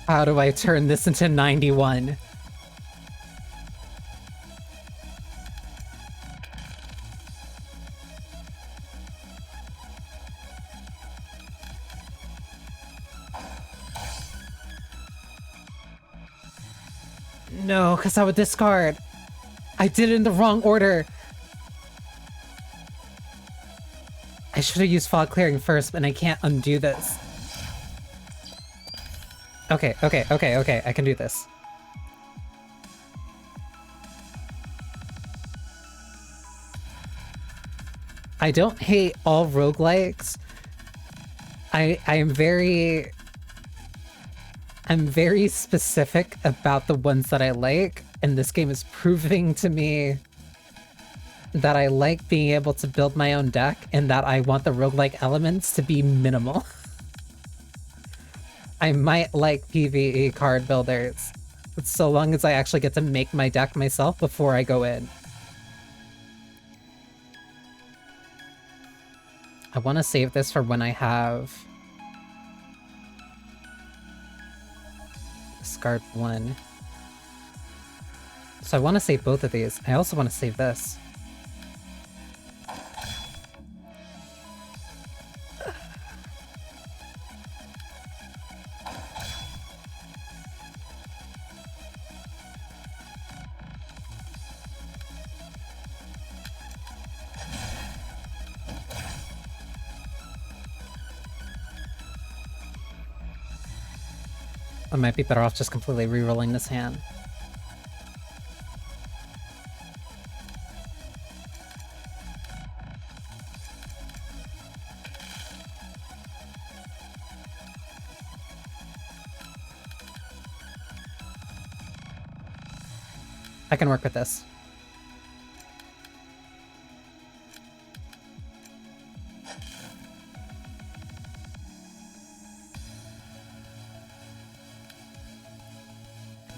How do I turn this into 91? No, because I would discard. I did it in the wrong order. I should have used fog clearing first, and I can't undo this. Okay. I can do this. I don't hate all roguelikes. I'm very specific about the ones that I like, and this game is proving to me that I like being able to build my own deck and that I want the roguelike elements to be minimal. I might like PvE card builders, but so long as I actually get to make my deck myself before I go in. I want to save this for when I have discard 1. So I want to save both of these. I also want to save this. I might be better off just completely re-rolling this hand. I can work with this.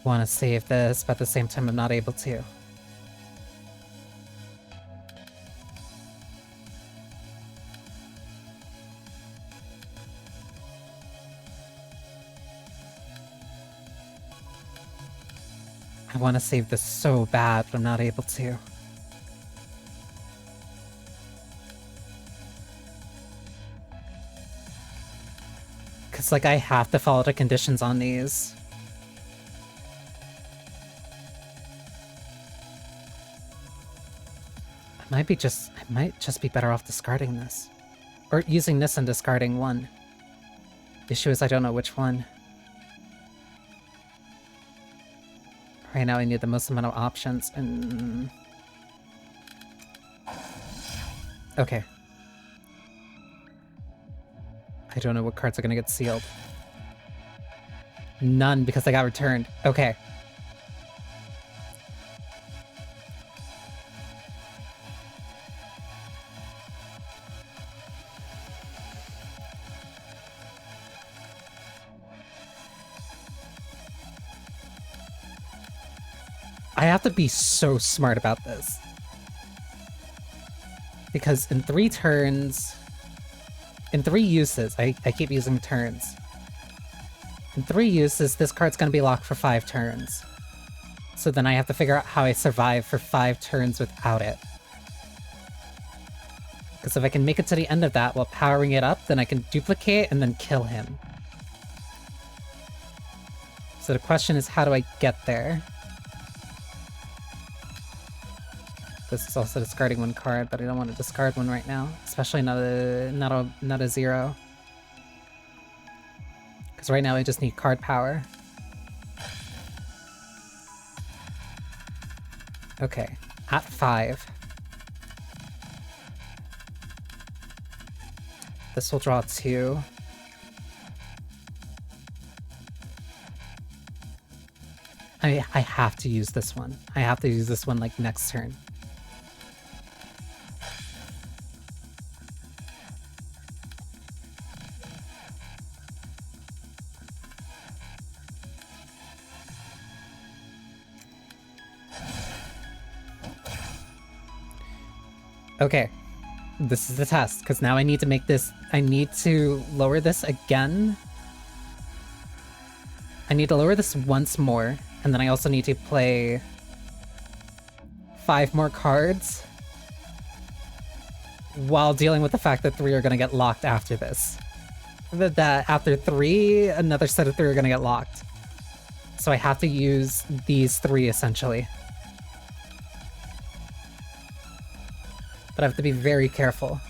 Want to save this, but at the same time I'm not able to. I want to save this so bad, but I'm not able to. Because, like, I have to follow the conditions on these. I might just be better off discarding this. Or using this and discarding 1. The issue is I don't know which one. Right now I need the most amount of options and... Okay. I don't know what cards are gonna get sealed. None, because they got returned. Okay. I have to be so smart about this. Because in 3 turns... In 3 uses, I keep using turns. In 3 uses, this card's gonna be locked for 5 turns. So then I have to figure out how I survive for 5 turns without it. Because if I can make it to the end of that while powering it up, then I can duplicate and then kill him. So the question is, how do I get there? This is also discarding 1 card, but I don't want to discard 1 right now, especially not a 0. Because right now I just need card power. Okay, at 5. This will draw 2. I have to use this one. I have to use this one like next turn. Okay, this is the test, because now I need to make this... I need to lower this again. I need to lower this once more, and then I also need to play 5 more cards while dealing with the fact that 3 are going to get locked after this. That after 3, another set of 3 are going to get locked. So I have to use these 3 essentially. But I have to be very careful.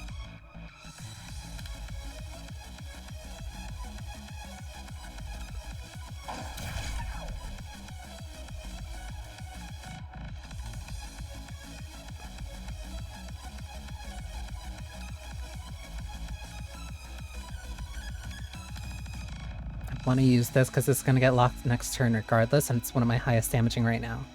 I want to use this because it's going to get locked next turn regardless, and it's one of my highest damaging right now.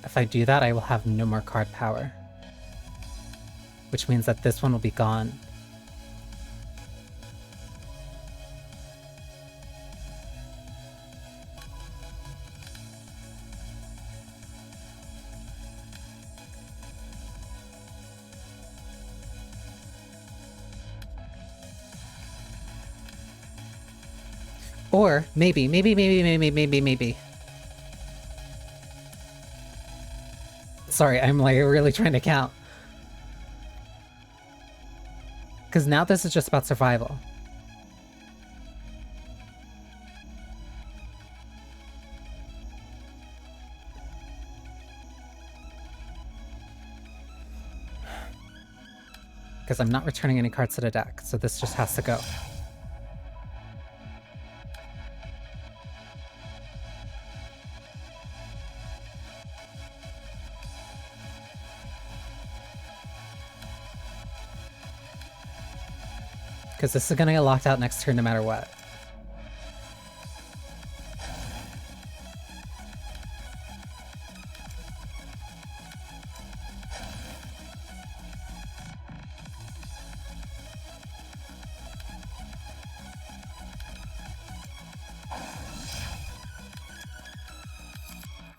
If I do that, I will have no more card power. Which means that this one will be gone. Or maybe. Sorry, I'm like really trying to count. Because now this is just about survival. Because I'm not returning any cards to the deck, so this just has to go. Because this is going to get locked out next turn no matter what.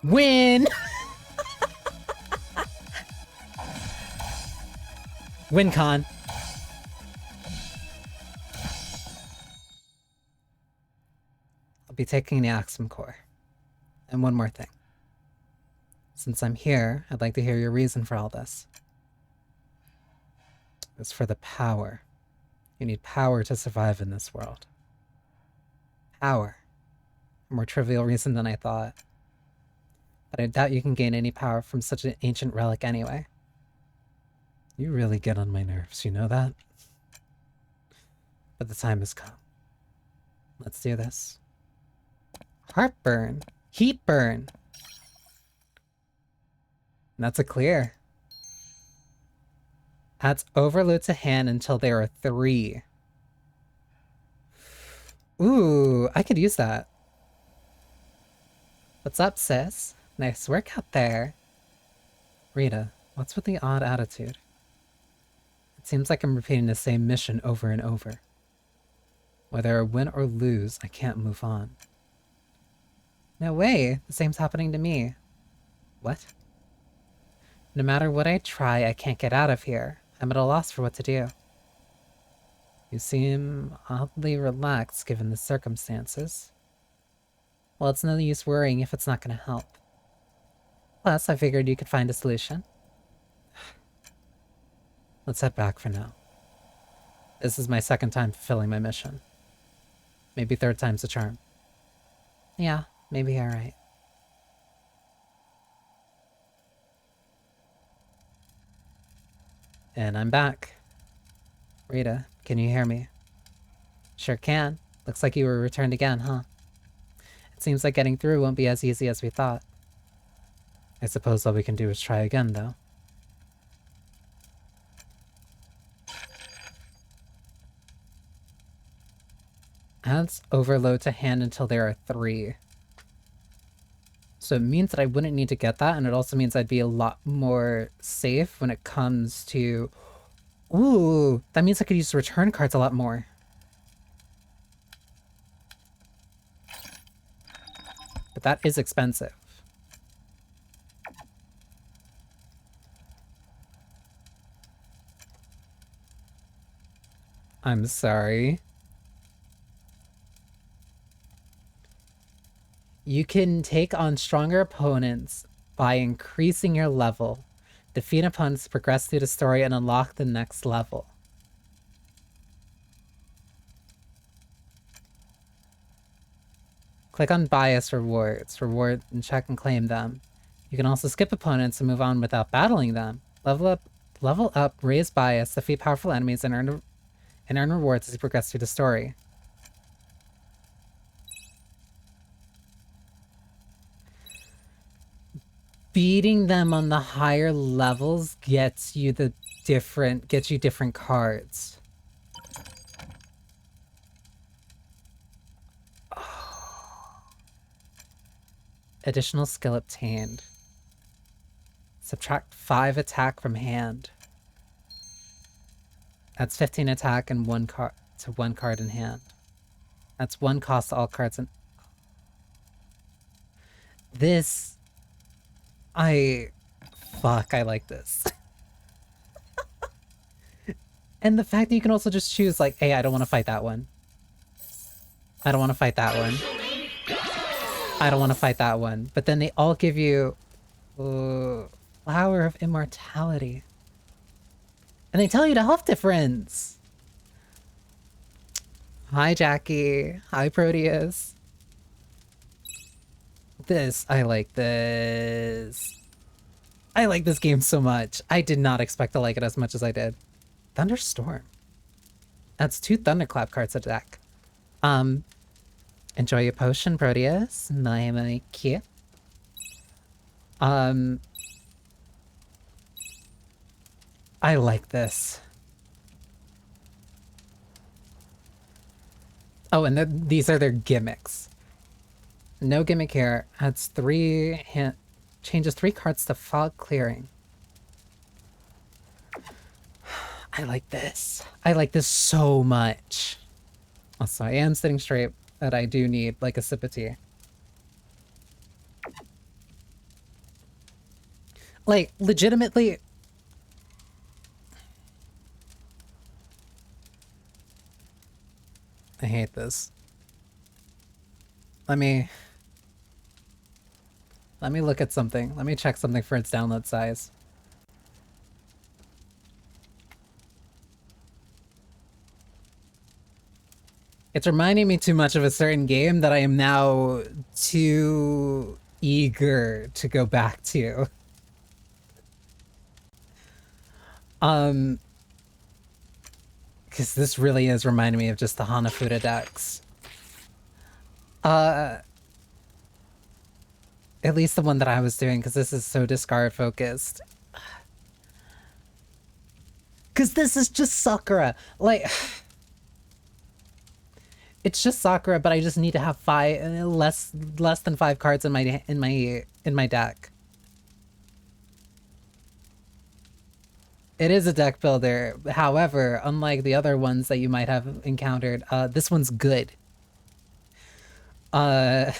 Win! Win con. I'll be taking the Axum Core. And one more thing. Since I'm here, I'd like to hear your reason for all this. It's for the power. You need power to survive in this world. Power. A more trivial reason than I thought. But I doubt you can gain any power from such an ancient relic anyway. You really get on my nerves, you know that? But the time has come. Let's do this. Heartburn. Heat burn. And that's a clear. Adds overload to hand until there are 3. Ooh, I could use that. What's up, sis? Nice work out there. Rita, what's with the odd attitude? It seems like I'm repeating the same mission over and over. Whether I win or lose, I can't move on. No way, the same's happening to me. What? No matter what I try, I can't get out of here. I'm at a loss for what to do. You seem oddly relaxed given the circumstances. Well, it's no use worrying if it's not going to help. Plus, I figured you could find a solution. Let's head back for now. This is my 2nd time fulfilling my mission. Maybe 3rd time's the charm. Yeah, maybe you're right. And I'm back. Rita, can you hear me? Sure can. Looks like you were returned again, huh? It seems like getting through won't be as easy as we thought. I suppose all we can do is try again, though. Adds overload to hand until there are 3. So it means that I wouldn't need to get that, and it also means I'd be a lot more safe when it comes to... Ooh, that means I could use return cards a lot more. But that is expensive. I'm sorry. You can take on stronger opponents by increasing your level. Defeat opponents to progress through the story and unlock the next level. Click on bias rewards. Reward and check and claim them. You can also skip opponents and move on without battling them. Level up, raise bias, defeat powerful enemies, and earn rewards as you progress through the story. Beating them on the higher levels gets you different cards. Oh. Additional skill obtained. Subtract 5 attack from hand. That's 15 attack and 1 card in hand. That's 1 cost to all cards in. This. Fuck, I like this. And the fact that you can also just choose, like, hey, I don't want to fight that one. I don't want to fight that one. I don't want to fight that one. But then they all give you Flower of Immortality. And they tell you the health difference. Hi, Jackie. Hi, Proteus. I like this. I like this game so much. I did not expect to like it as much as I did. Thunderstorm. That's 2 Thunderclap cards to deck. Enjoy your potion, Proteus. My cute. I like this. Oh, and these are their gimmicks. No gimmick here. Adds 3 changes 3 cards to Fog Clearing. I like this. I like this so much. Also, I am sitting straight, but I do need like a sip of tea. Like, legitimately. I hate this. Let me look at something. Let me check something for its download size. It's reminding me too much of a certain game that I am now too eager to go back to. Because this really is reminding me of just the Hanafuda decks. At least the one that I was doing, because this is so discard focused. Because this is just Sakura. Like, it's just Sakura, but I just need to have less than 5 cards in my deck. It is a deck builder. However, unlike the other ones that you might have encountered, this one's good. I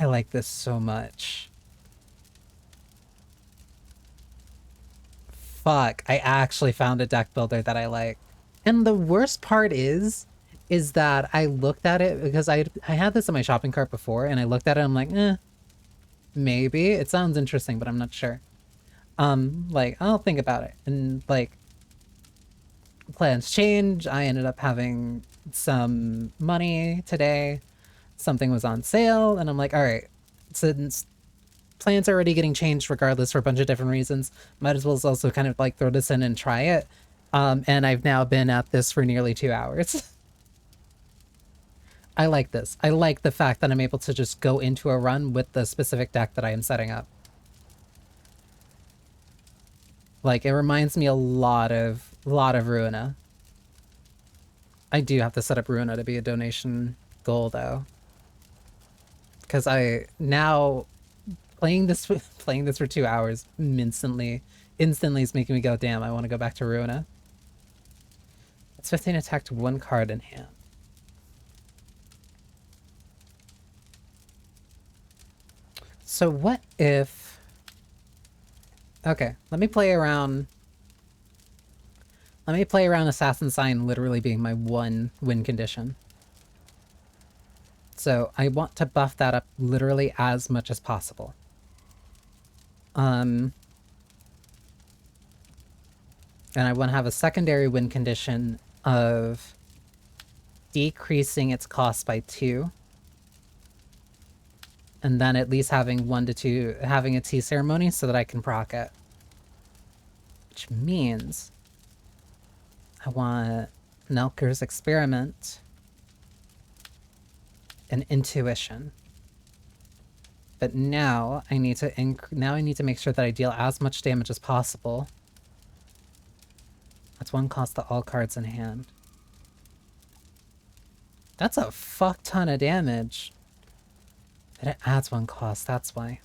like this so much. Fuck, I actually found a deck builder that I like. And the worst part is that I looked at it because I had this in my shopping cart before, and I looked at it and I'm like, maybe. It sounds interesting, but I'm not sure. Like, I'll think about it. And, like, plans change. I ended up having some money today. Something was on sale, and I'm like, all right, since plans are already getting changed regardless for a bunch of different reasons, might as well also kind of like throw this in and try it. And I've now been at this for nearly 2 hours. I like this. I like the fact that I'm able to just go into a run with the specific deck that I am setting up. Like, it reminds me a lot of Ruina. I do have to set up Ruina to be a donation goal, though. Because now playing this for 2 hours instantly is making me go, damn, I want to go back to Ruina. It's 15 attack to 1 card in hand. So what if... Okay, let me play around Let me play around Assassin Sign literally being my one win condition. So I want to buff that up literally as much as possible. And I want to have a secondary win condition of decreasing its cost by 2. And then at least having 1 to 2, having a tea ceremony so that I can proc it. Which means I want Nelker's Experiment and Intuition. But now I need to make sure that I deal as much damage as possible. That's 1 cost to all cards in hand. That's a fuck ton of damage. But it adds 1 cost, that's why.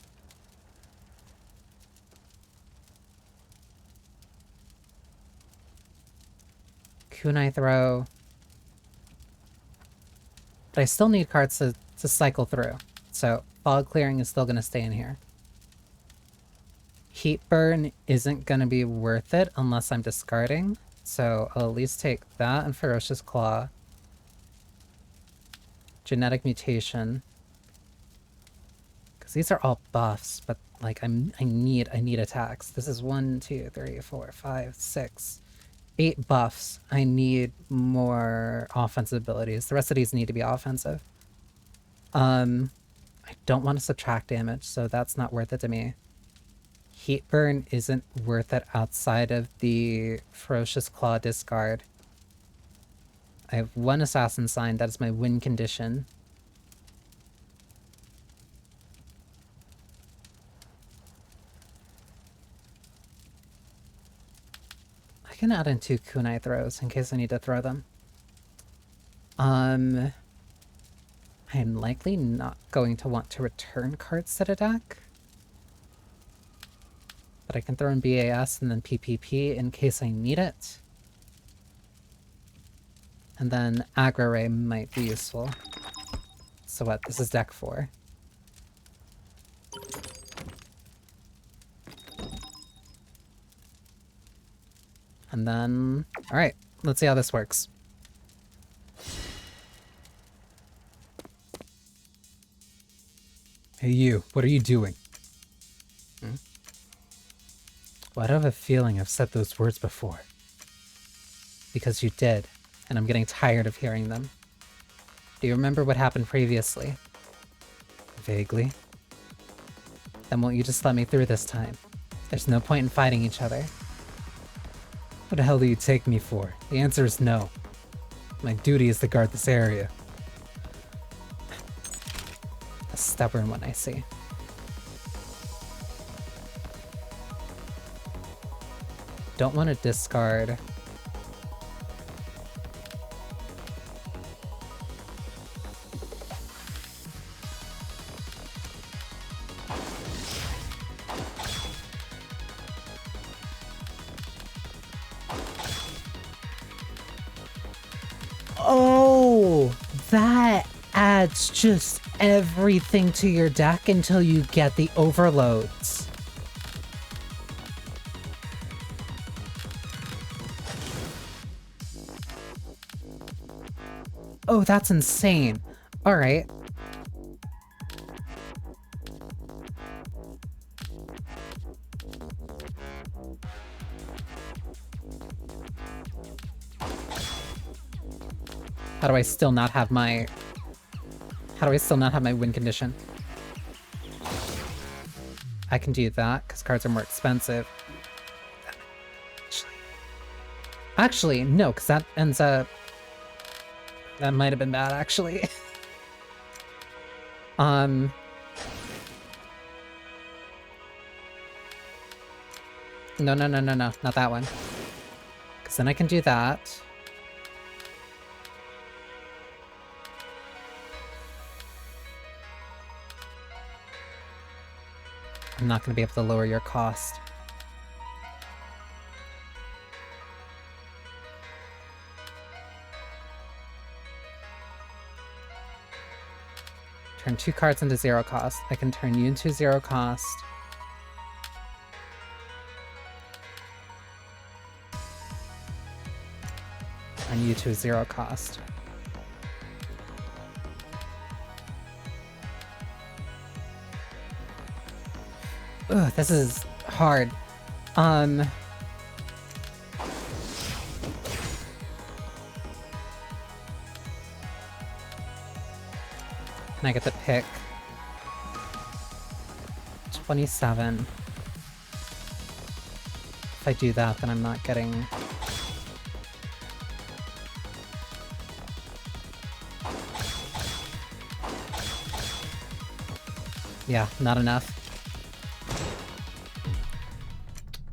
Kunai Throw. But I still need cards to cycle through. So Fog Clearing is still going to stay in here. Heat Burn isn't going to be worth it unless I'm discarding. So I'll at least take that and Ferocious Claw. Genetic Mutation. Because these are all buffs, but like I need attacks. This is 1, 2, 3, 4, 5, 6, 8 buffs. I need more offensive abilities. The rest of these need to be offensive. I don't want to subtract damage, so that's not worth it to me. Heat Burn isn't worth it outside of the Ferocious Claw discard. I have 1 Assassin Sign, that is my win condition. I can add in 2 Kunai Throws in case I need to throw them. I'm likely not going to want to return cards to the deck. But I can throw in BAS and then PPP in case I need it. And then Aggro Ray might be useful. So what? This is deck 4. And then... Alright, let's see how this works. Hey you, what are you doing? Well, I have a feeling I've said those words before. Because you did, and I'm getting tired of hearing them. Do you remember what happened previously? Vaguely. Then won't you just let me through this time? There's no point in fighting each other. What the hell do you take me for? The answer is no. My duty is to guard this area. A stubborn one, I see. Don't want to discard. Oh, that adds just everything to your deck until you get the overloads. Oh, that's insane. Alright. How do I still not have my... How do I still not have my win condition? I can do that, because cards are more expensive. Actually, no, because that ends up... That might have been bad, actually. No, not that one. Because then I can do that. I'm not going to be able to lower your cost. Turn 2 cards into 0 cost. I can turn you into 0 cost. on you to 0 cost. Ugh, this is hard. Can I get the pick? 27. If I do that, then I'm not getting... Yeah, not enough.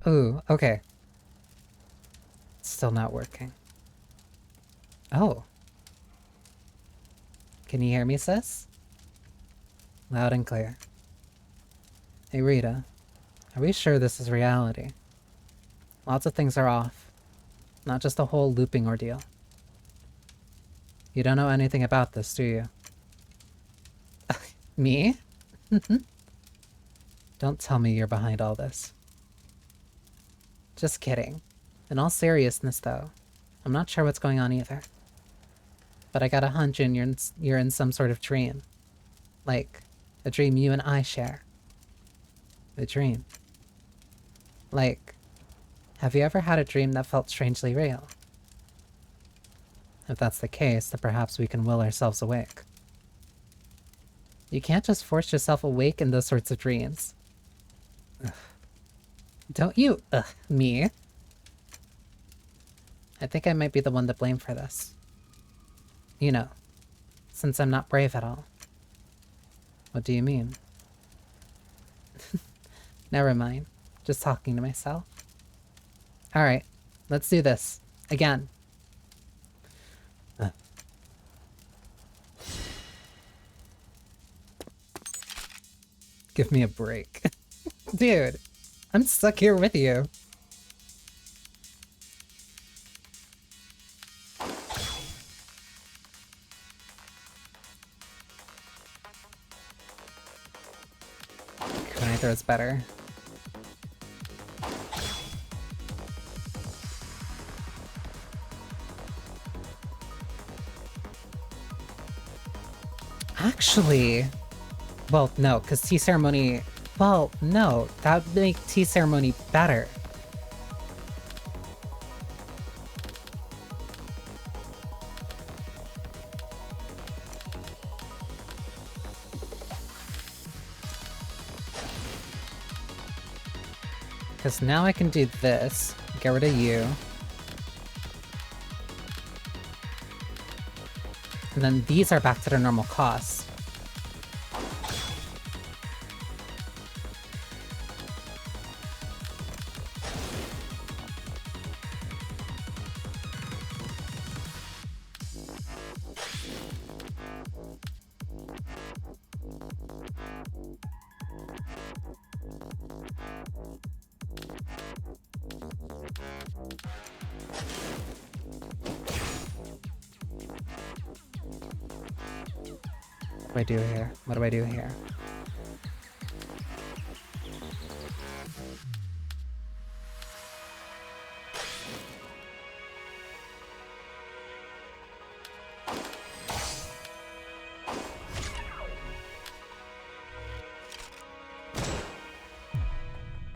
Ooh, okay. Still not working. Oh. Can you hear me, sis? Loud and clear. Hey, Rita. Are we sure this is reality? Lots of things are off. Not just the whole looping ordeal. You don't know anything about this, do you? Me? Don't tell me you're behind all this. Just kidding. In all seriousness, though, I'm not sure what's going on either. But I got a hunch you're in some sort of dream. Like, a dream you and I share. A dream. Like, have you ever had a dream that felt strangely real? If that's the case, then perhaps we can will ourselves awake. You can't just force yourself awake in those sorts of dreams. Ugh. Don't you me. I think I might be the one to blame for this. You know, since I'm not brave at all. What do you mean? Never mind. Just talking to myself. Alright, let's do this. Again. Give me a break. Dude, I'm stuck here with you. Neither is better. Actually, well, no, because tea ceremony... Well, no, that would make tea ceremony better. Because now I can do this, get rid of you. And then these are back to their normal costs. What do I do here? What do I do here?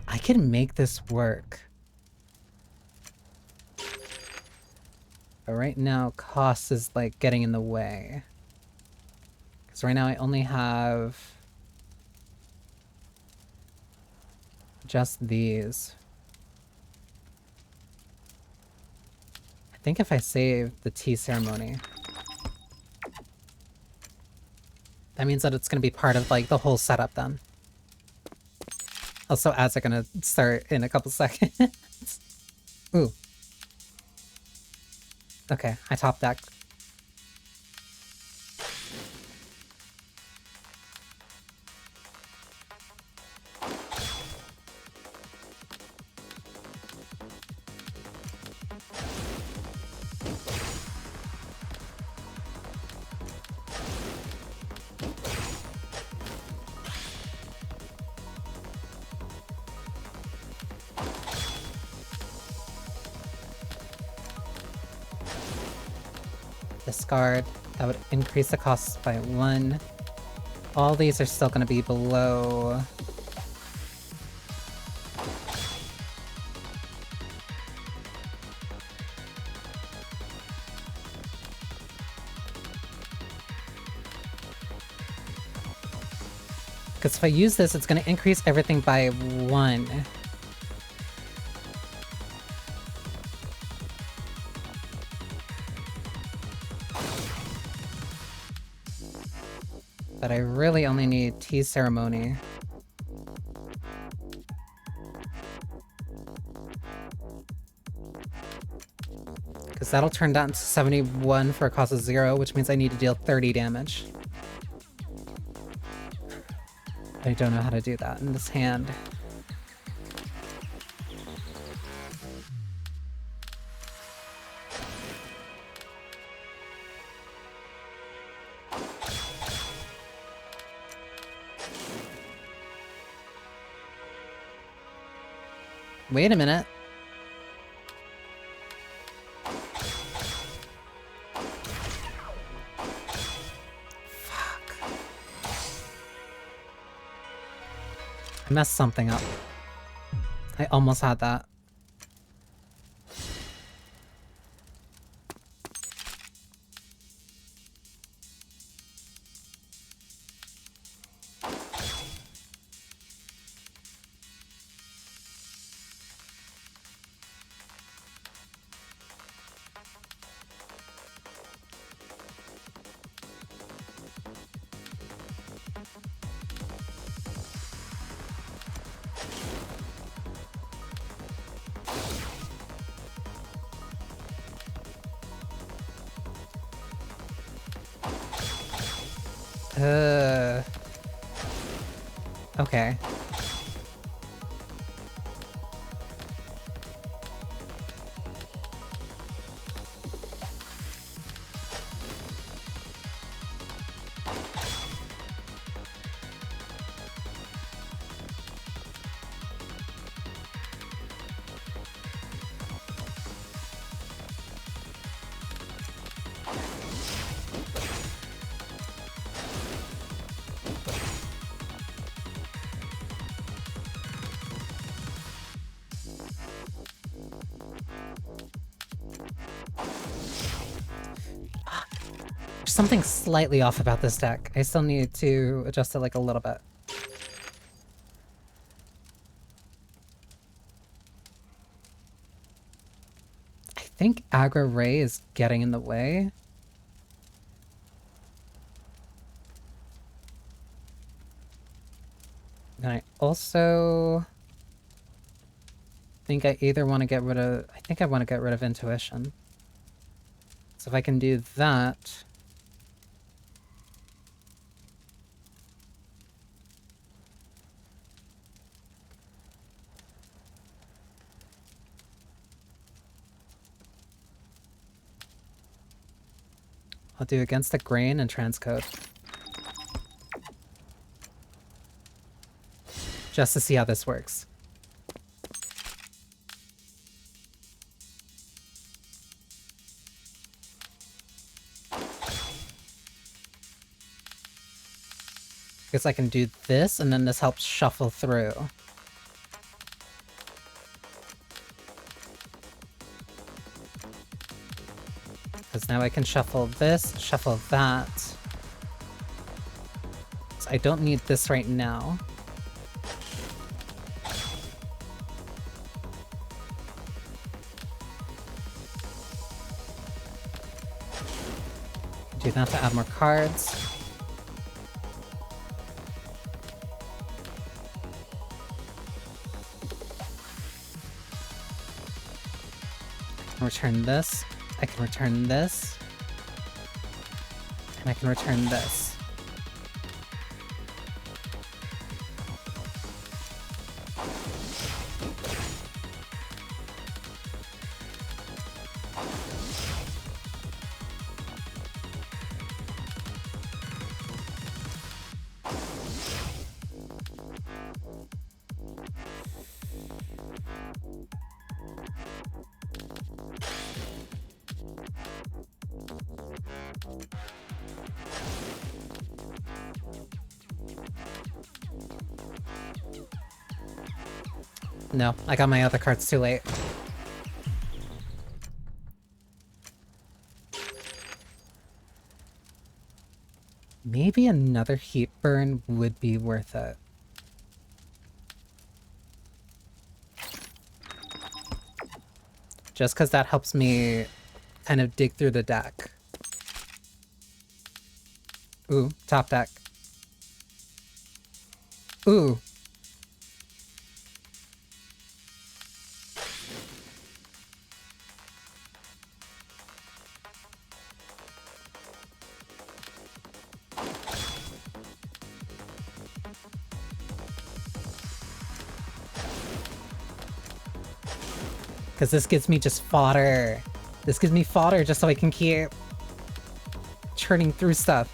I can make this work. But right now, cost is like getting in the way. So right now I only have just these. I think if I save the tea ceremony, that means that it's going to be part of like the whole setup then. Also, ads are going to start in a couple seconds. Ooh. Okay, I top deck. discard. That would increase the cost by 1. All these are still going to be below. Because if I use this, it's going to increase everything by 1. But I really only need Tea Ceremony. Because that'll turn down to 71 for a cost of 0, which means I need to deal 30 damage. I don't know how to do that in this hand. Wait a minute. Fuck. I messed something up. I almost had that. Okay. Something slightly off about this deck. I still need to adjust it like a little bit. I think Aggro Ray is getting in the way. And I also think I either want to get rid of... I think I want to get rid of Intuition. So if I can do that... I'll do Against the Grain and Transcode. Just to see how this works. Because I can do this, and then this helps shuffle through. Because now I can shuffle this, shuffle that. So I don't need this right now. Do that to add more cards. I can return this. I can return this. And I can return this. No, I got my other cards too late. Maybe another heat burn would be worth it. Just because that helps me kind of dig through the deck. Ooh, top deck. Ooh. Because this gives me just fodder. This gives me fodder just so I can keep churning through stuff.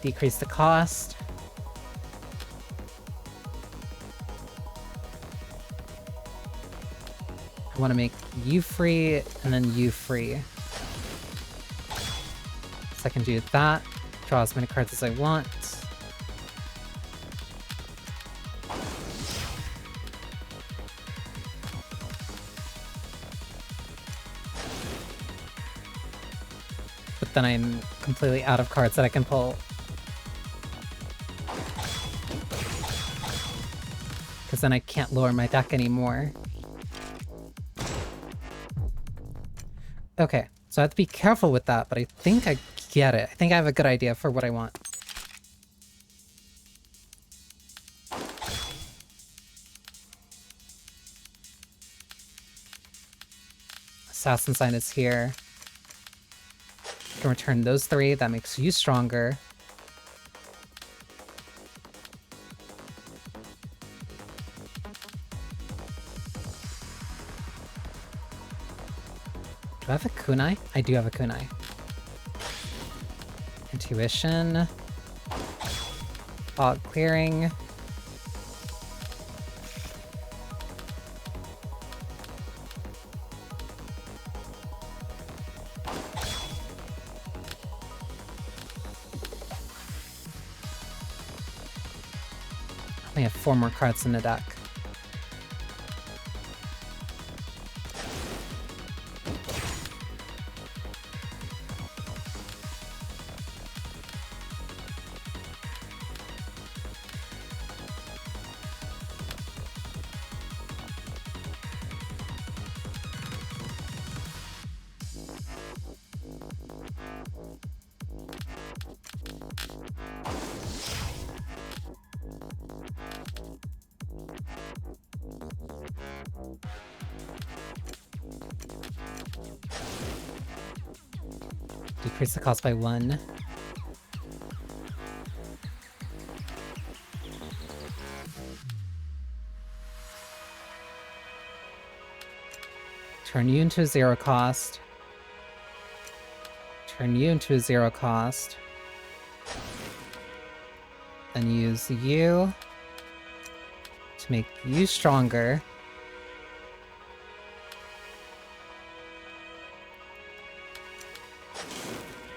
Decrease the cost. I want to make you free and then you free. So I can do that. Draw as many cards as I want. But then I'm completely out of cards that I can pull. Because then I can't lower my deck anymore. Okay, so I have to be careful with that, but I think I get it. I think I have a good idea for what I want. Assassin Sign is here. I can return those 3. That makes you stronger. Do I have a kunai? I do have a kunai. Intuition. Fog clearing. I have 4 more cards in the deck. Decrease the cost by 1. Turn you into a 0 cost. Turn you into a 0 cost. Then use you to make you stronger.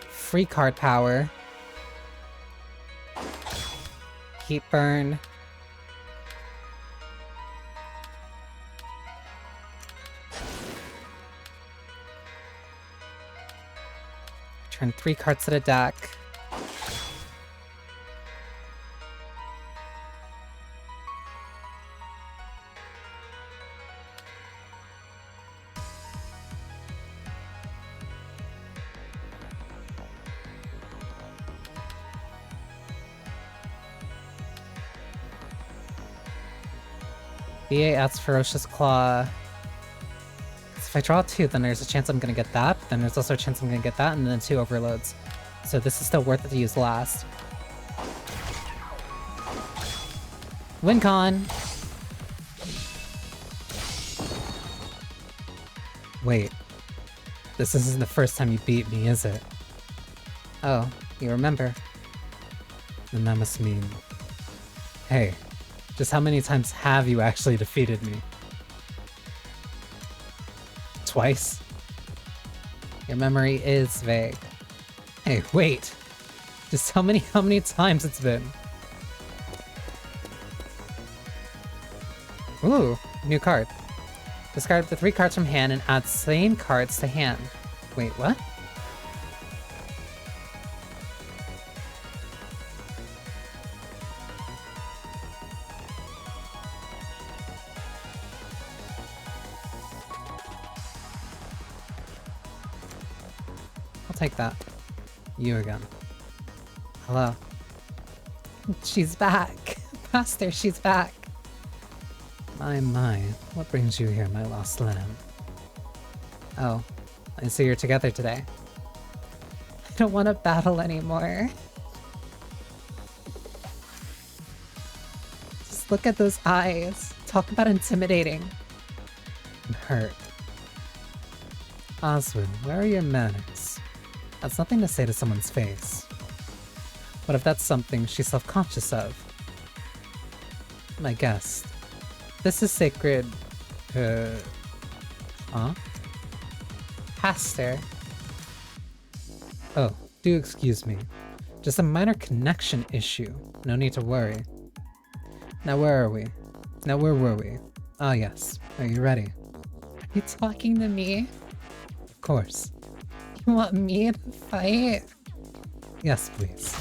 Free card power. Heat burn. Turn 3 cards to the deck. VA adds Ferocious Claw. If I draw 2, then there's a chance I'm gonna get that, then there's also a chance I'm gonna get that, and then 2 overloads. So this is still worth it to use last. WinCon! Wait. This isn't the first time you beat me, is it? Oh, you remember. Then that must mean... Hey, just how many times have you actually defeated me? Twice? Your memory is vague. Hey, wait! Just how many times it's been? Ooh, new card. Discard up to 3 cards from hand and add same cards to hand. Wait, what? I'll take that. You again. Hello. She's back. Master, she's back. My, what brings you here, my lost lamb? Oh, I see you're together today. I don't want to battle anymore. Just look at those eyes. Talk about intimidating. I'm hurt. Oswin, where are your manners? That's nothing to say to someone's face. What if that's something she's self-conscious of? My guest. This is sacred... huh? Pastor. Oh, do excuse me. Just a minor connection issue. No need to worry. Now where are we? Now where were we? Ah yes. Are you ready? Are you talking to me? Of course. You want me to fight? Yes, please.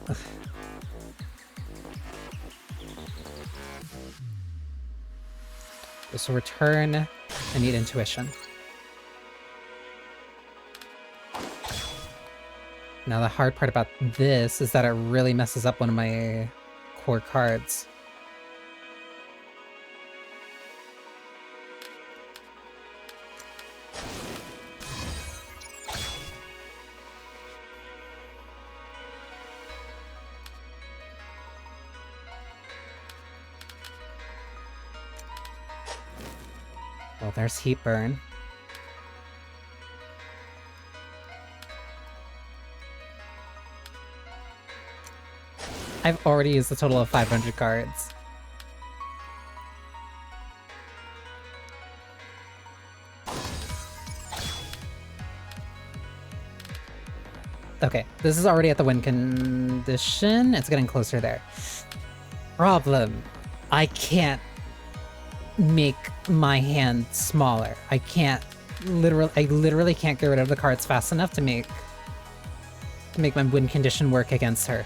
Ugh. So return, I need intuition. Now the hard part about this is that it really messes up one of my core cards. Well, there's heat burn. I've already used a total of 500 cards. Okay, this is already at the win condition. It's getting closer there. Problem. I can't make my hand smaller. I literally can't get rid of the cards fast enough to make my win condition work against her.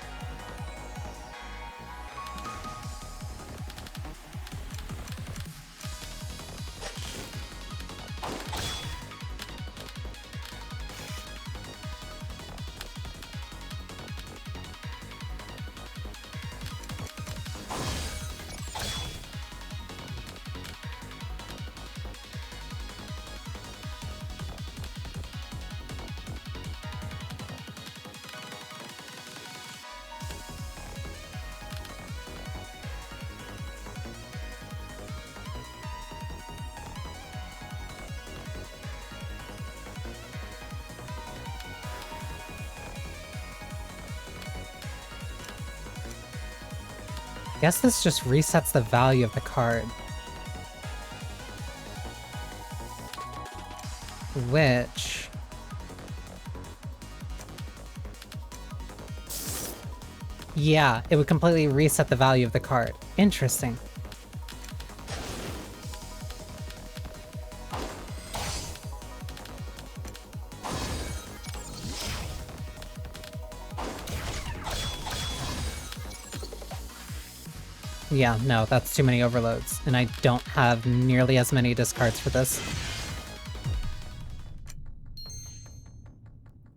I guess this just resets the value of the card. Which... yeah, it would completely reset the value of the card. Interesting. Yeah, no, that's too many overloads, and I don't have nearly as many discards for this.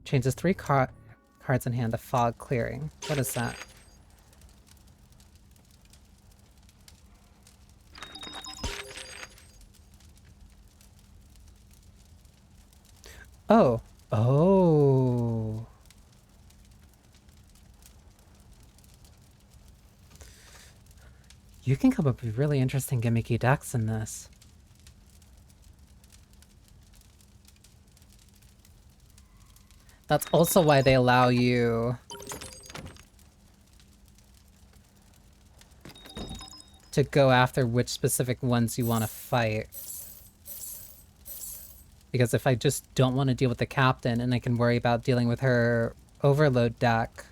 Changes 3 cards in hand to fog clearing. What is that? Oh. Oh. You can come up with really interesting gimmicky decks in this. That's also why they allow you to go after which specific ones you want to fight. Because if I just don't want to deal with the captain and I can worry about dealing with her overload deck,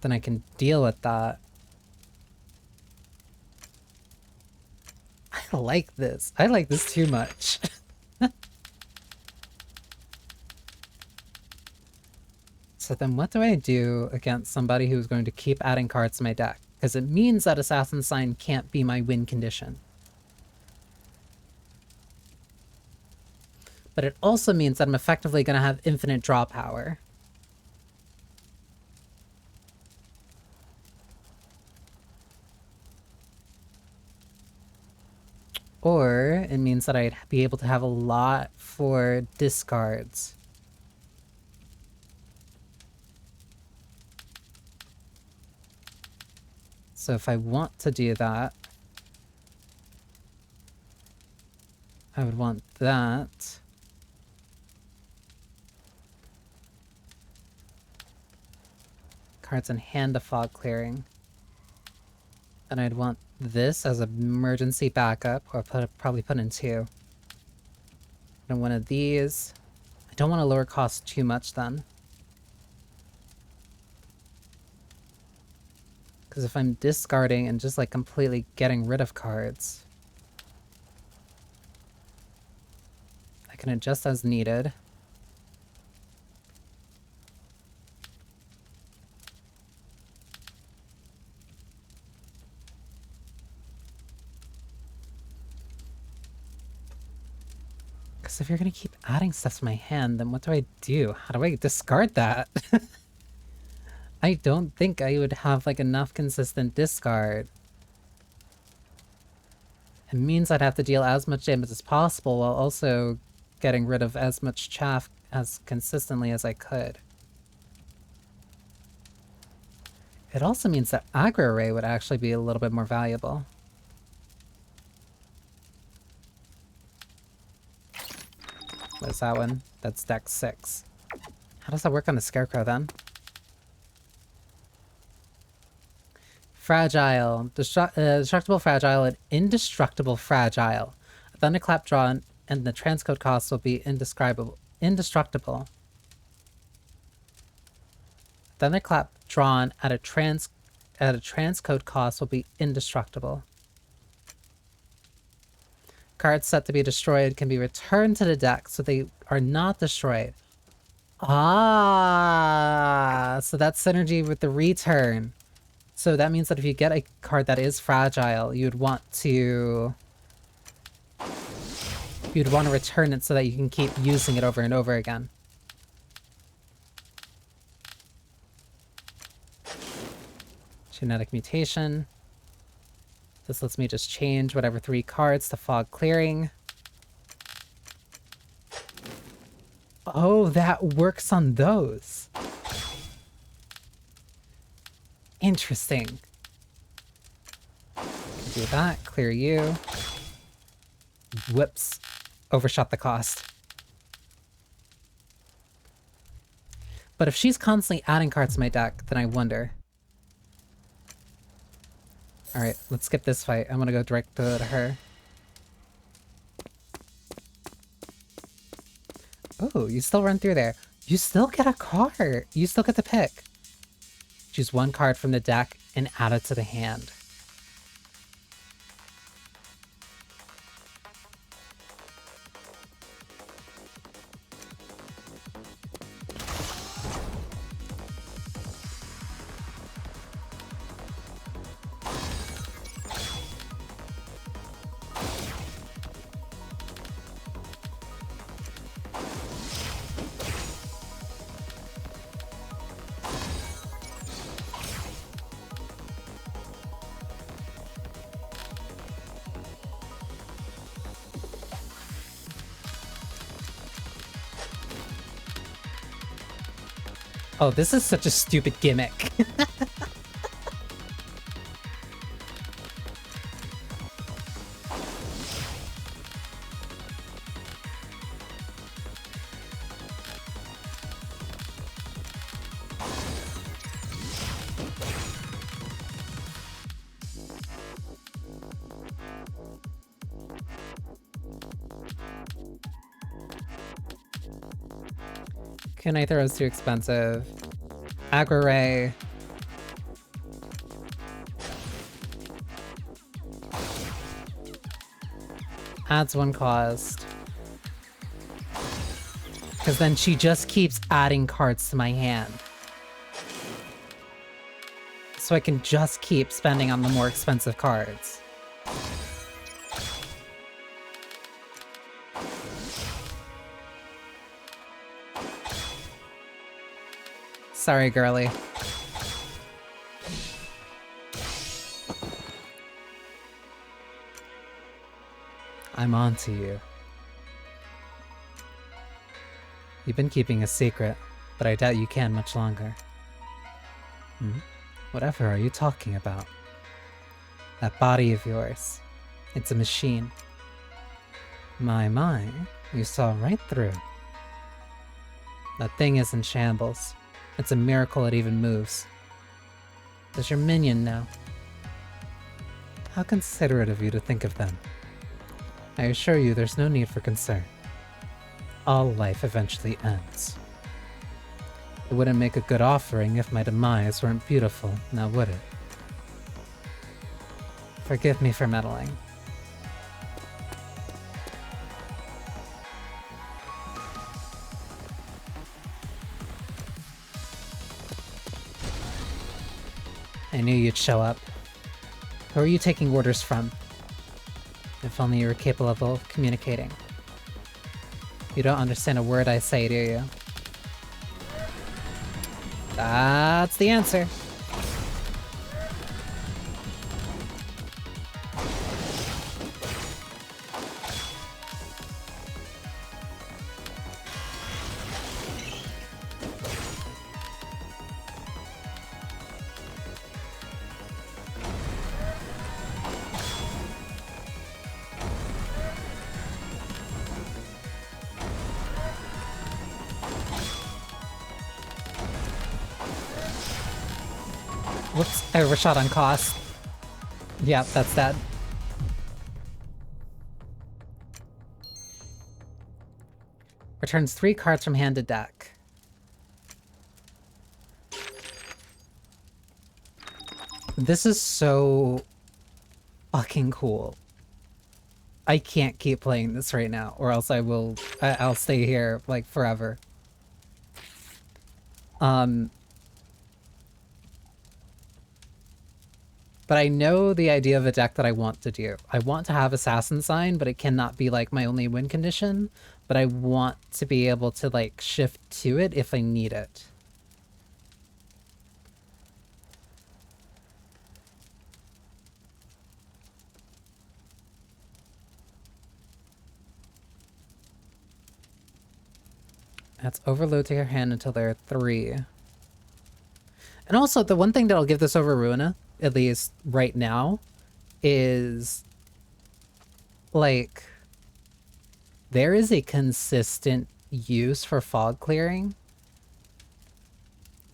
then I can deal with that. I like this. I like this too much. So then what do I do against somebody who's going to keep adding cards to my deck? Because it means that Assassin's Sign can't be my win condition. But it also means that I'm effectively going to have infinite draw power. Or it means that I'd be able to have a lot for discards. So if I want to do that, I would want that. Cards in hand to fog clearing. And I'd want this as an emergency backup, or probably put in two. And one of these. I don't want to lower cost too much then. Because if I'm discarding and just like completely getting rid of cards, I can adjust as needed. Because if you're going to keep adding stuff to my hand, then what do I do? How do I discard that? I don't think I would have like enough consistent discard. It means I'd have to deal as much damage as possible while also getting rid of as much chaff as consistently as I could. It also means that Aggro Array would actually be a little bit more valuable. What's that one? That's deck 6. How does that work on the Scarecrow then? Fragile. Destructible Fragile and Indestructible Fragile. A Thunderclap drawn and the transcode cost will be indestructible. Thunderclap drawn at a transcode cost will be indestructible. Cards set to be destroyed can be returned to the deck so they are not destroyed. Ah, so that's synergy with the return. So that means that if you get a card that is fragile, you'd want to return it so that you can keep using it over and over again. Genetic mutation. This lets me just change whatever 3 cards to fog clearing. Oh, that works on those. Interesting. Do that, clear you. Whoops. Overshot the cost. But if she's constantly adding cards to my deck, then I wonder. Alright, let's skip this fight. I'm gonna go direct to her. Oh, you still run through there. You still get a card. You still get to pick. Choose 1 card from the deck and add it to the hand. Oh, this is such a stupid gimmick. Kunai Throw is too expensive. Aggro Ray. Adds 1 cost. Because then she just keeps adding cards to my hand. So I can just keep spending on the more expensive cards. Sorry, girly. I'm on to you. You've been keeping a secret, but I doubt you can much longer. Whatever are you talking about? That body of yours. It's a machine. My, you saw right through. That thing is in shambles. It's a miracle it even moves. Does your minion know? How considerate of you to think of them. I assure you there's no need for concern. All life eventually ends. It wouldn't make a good offering if my demise weren't beautiful, now would it? Forgive me for meddling. I knew you'd show up. Who are you taking orders from? If only you were capable of communicating. You don't understand a word I say, do you? That's the answer. Whoops, I overshot on cost. Yep, that's that. Returns 3 cards from hand to deck. This is so fucking cool. I can't keep playing this right now, or else I'll stay here like forever. But I know the idea of a deck that I want to do. I want to have Assassin Sign, but it cannot be like my only win condition. But I want to be able to like shift to it if I need it. That's overload to your hand until there are 3. And also, the one thing that'll give this over Ruina, at least right now, is like there is a consistent use for fog clearing.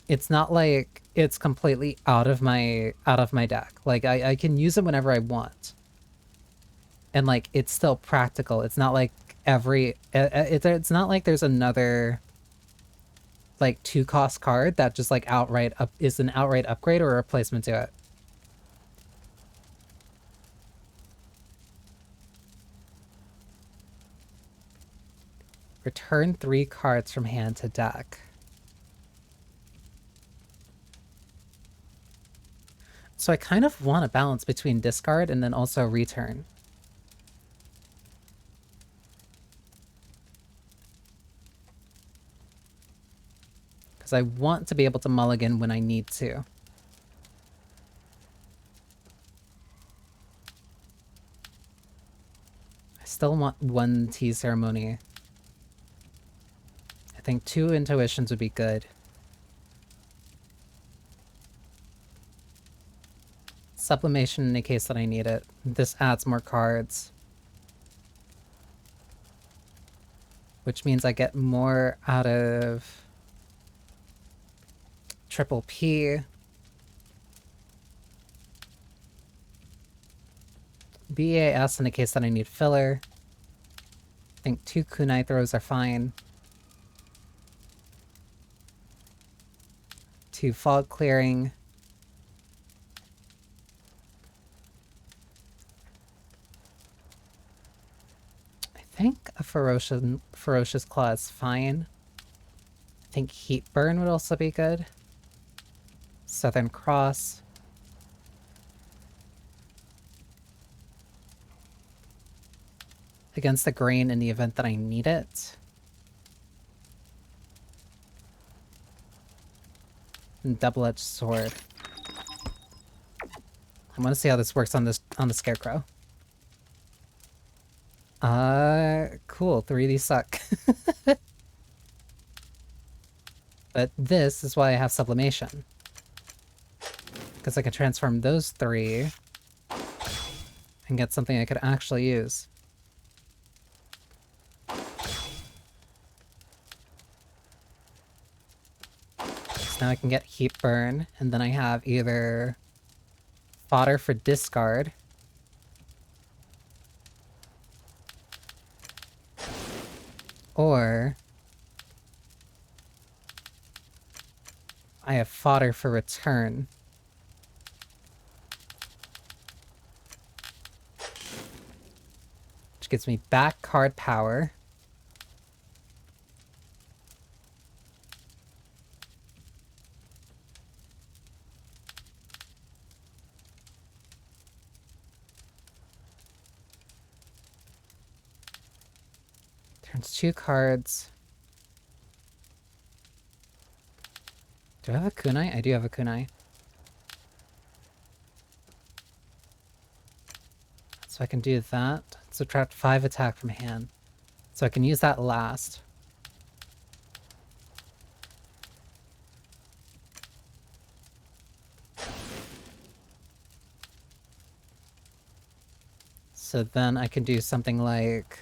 It's not like it's completely out of my deck. Like I can use it whenever I want. And like it's still practical. It's not like it's not like there's another like 2-cost card that just like is an outright upgrade or a replacement to it. Return 3 cards from hand to deck. So I kind of want a balance between discard and then also return. Because I want to be able to mulligan when I need to. I still want 1 tea ceremony. I think 2 intuitions would be good. Sublimation in the case that I need it. This adds more cards. Which means I get more out of Triple P. BAS in the case that I need filler. I think 2 kunai throws are fine. 2 fog clearing. think a ferocious claw is fine. I think heat burn would also be good. Southern Cross. Against the grain in the event that I need it. And double-edged sword. I want to see how this works on the scarecrow. Cool. 3D suck. But this is why I have sublimation. Because I can transform those 3 and get something I could actually use. So now I can get heat burn, and then I have either fodder for discard, or I have fodder for return. Which gives me back card power. Turns 2 cards. Do I have a kunai? I do have a kunai. So I can do that. Subtract 5 attack from hand. So I can use that last. So then I can do something like...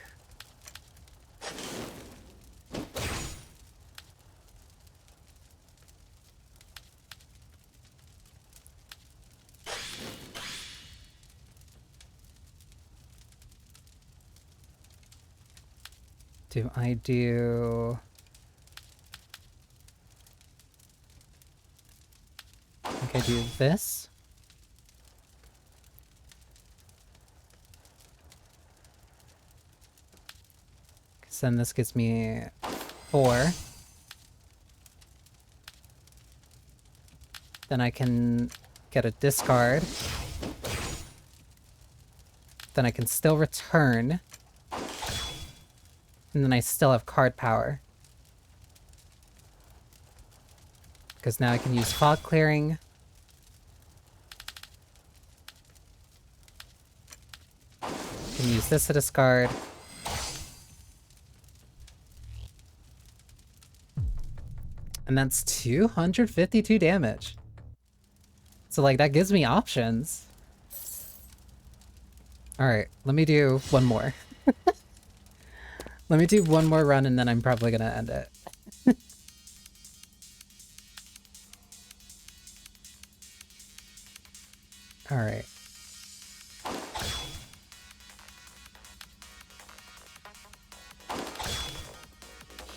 Do I do... I think I do this. Because then this gives me 4. Then I can get a discard. Then I can still return. And then I still have card power. Because now I can use fog clearing. I can use this to discard. And that's 252 damage. So like that gives me options. Alright, let me do one more. Let me do one more run and then I'm probably gonna end it. Alright.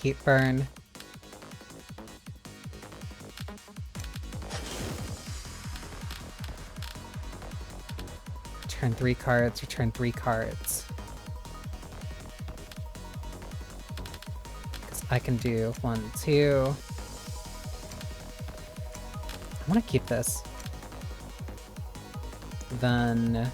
Heat burn. Return 3 cards, return 3 cards. I can do 1, 2. I want to keep this. Then...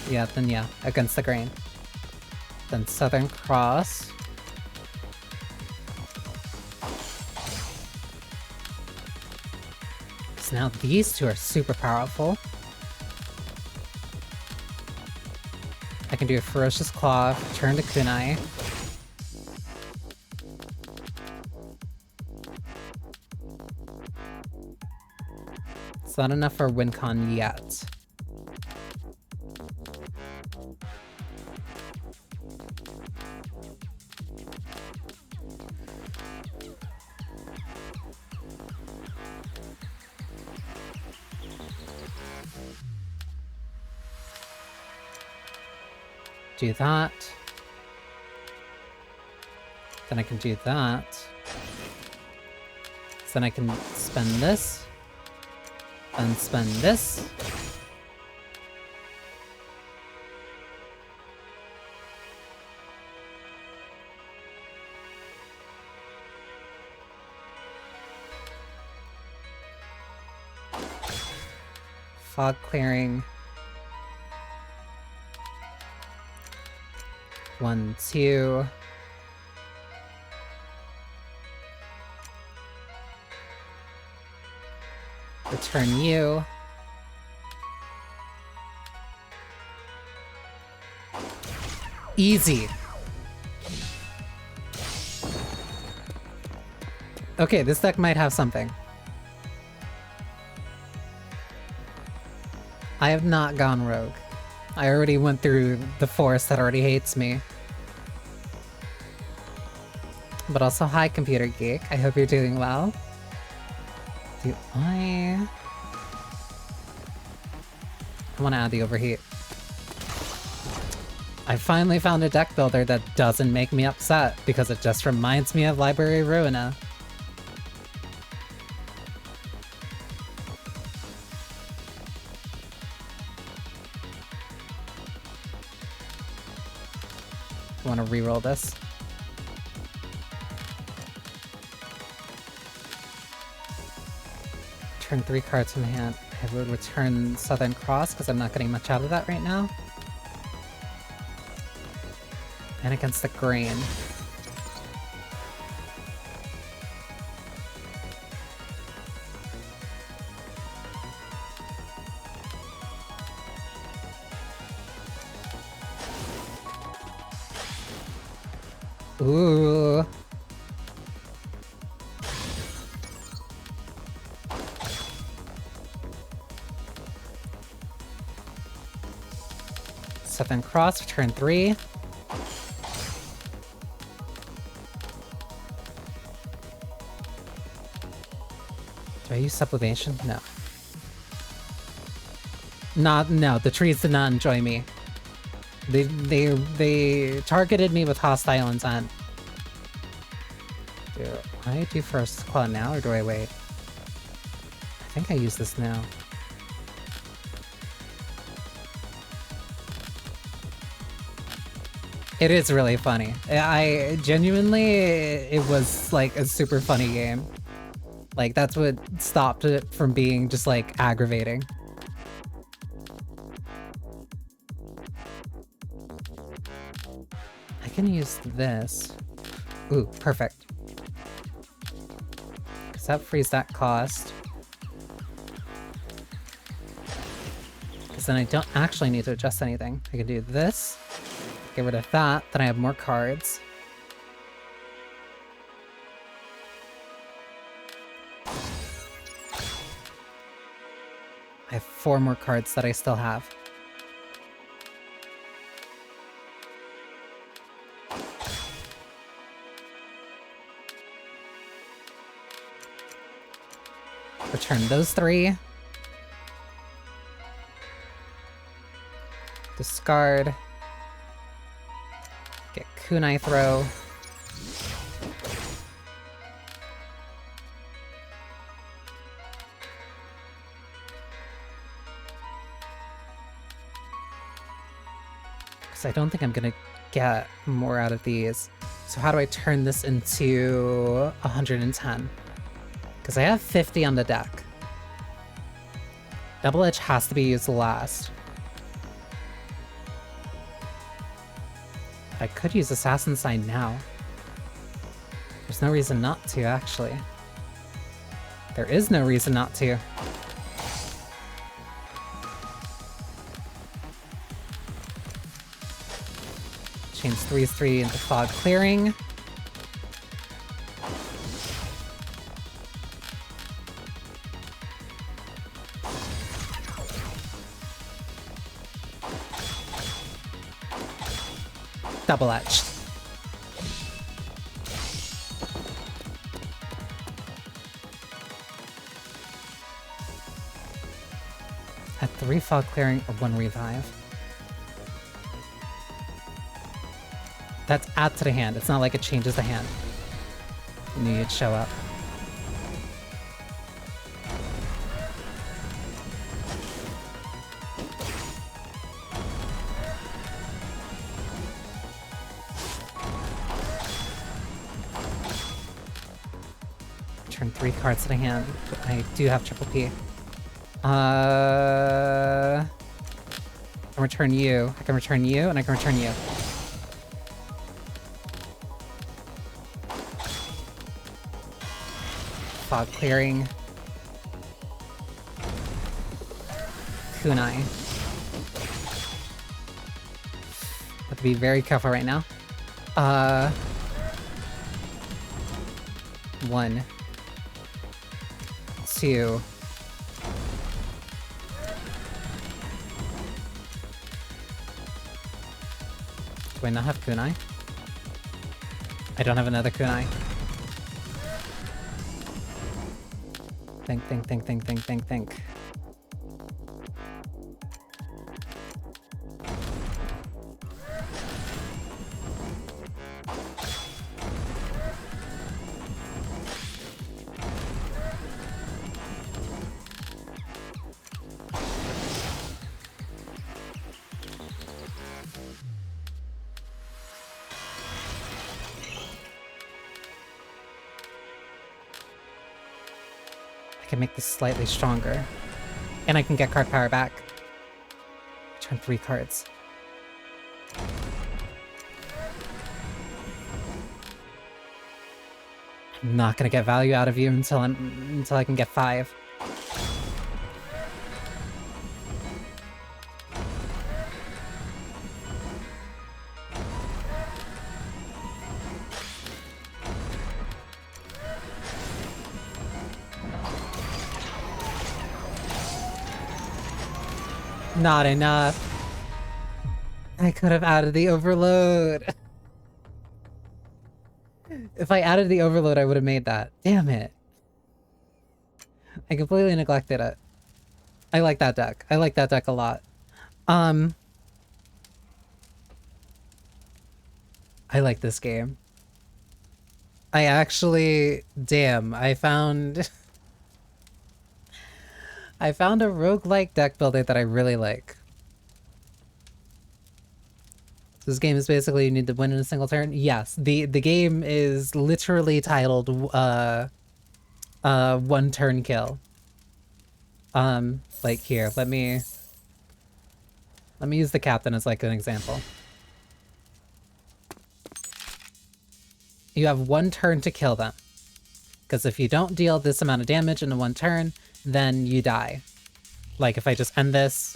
yeah, against the grain. Then Southern Cross. So now these 2 are super powerful. I can do a Ferocious Claw, turn to Kunai. It's not enough for WinCon yet. Do that. Then I can do that. So then I can spend this. And spend this. Fog clearing. 1, 2. Return you. Easy. Okay, this deck might have something. I have not gone rogue. I already went through the forest that already hates me. But also, hi, Computer Geek. I hope you're doing well. Do I want to add the overheat. I finally found a deck builder that doesn't make me upset because it just reminds me of Library Ruina. I want to reroll this. Turn 3 cards from hand. I would return Southern Cross because I'm not getting much out of that right now. And against the grain. Ooh. Southern Cross, return 3. Do I use Sublimation? No. No, the trees did not enjoy me. They targeted me with hostile intent. Do I do first claw now or do I wait? I think I use this now. It is really funny. I genuinely, it was like a super funny game. Like that's what stopped it from being just like aggravating. I can use this. Ooh, perfect. Because that frees that cost. Because then I don't actually need to adjust anything. I can do this. Get rid of that, then I have more cards. I have 4 more cards that I still have. Return those 3. Discard. Get Kunai Throw. Because I don't think I'm gonna get more out of these. So how do I turn this into 110? Because I have 50 on the deck. Double Edge has to be used last. I could use Assassin's Sign now. There's no reason not to, actually. There is no reason not to. Change 3/3 into Fog Clearing. Double-edged. At 3 Fog Clearing or 1 Revive. That's add to the hand. It's not like it changes the hand. You knew you'd show up. Turn 3 cards to the hand. I do have triple P. I can return you. I can return you, and I can return you. Fog clearing. Kunai. Have to be very careful right now. 1, 2. Do I not have kunai? I don't have another kunai. Think. I can make this slightly stronger. And I can get card power back. Turn 3 cards. I'm not gonna get value out of you until I can get 5. Not enough. I could have added the overload. If I added the overload, I would have made that. Damn it. I completely neglected it. I like that deck. I like that deck a lot. I like this game. I actually... Damn, I found... I found a roguelike deck builder that I really like. This game is basically you need to win in a single turn. Yes, the game is literally titled one turn kill. Like here, let me use the captain as like an example. You have 1 turn to kill them. Because if you don't deal this amount of damage in 1 turn, then you die. Like if I just end this,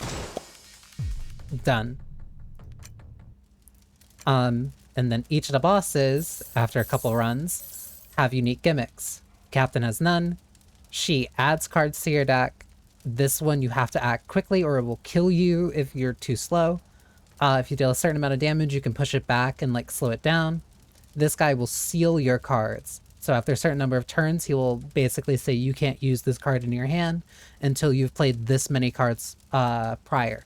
done. And then each of the bosses, after a couple runs, have unique gimmicks. Captain has none. She adds cards to your deck. This one you have to act quickly or it will kill you if you're too slow. If you deal a certain amount of damage, you can push it back and like slow it down. This guy will seal your cards. So after a certain number of turns, he will basically say you can't use this card in your hand until you've played this many cards prior.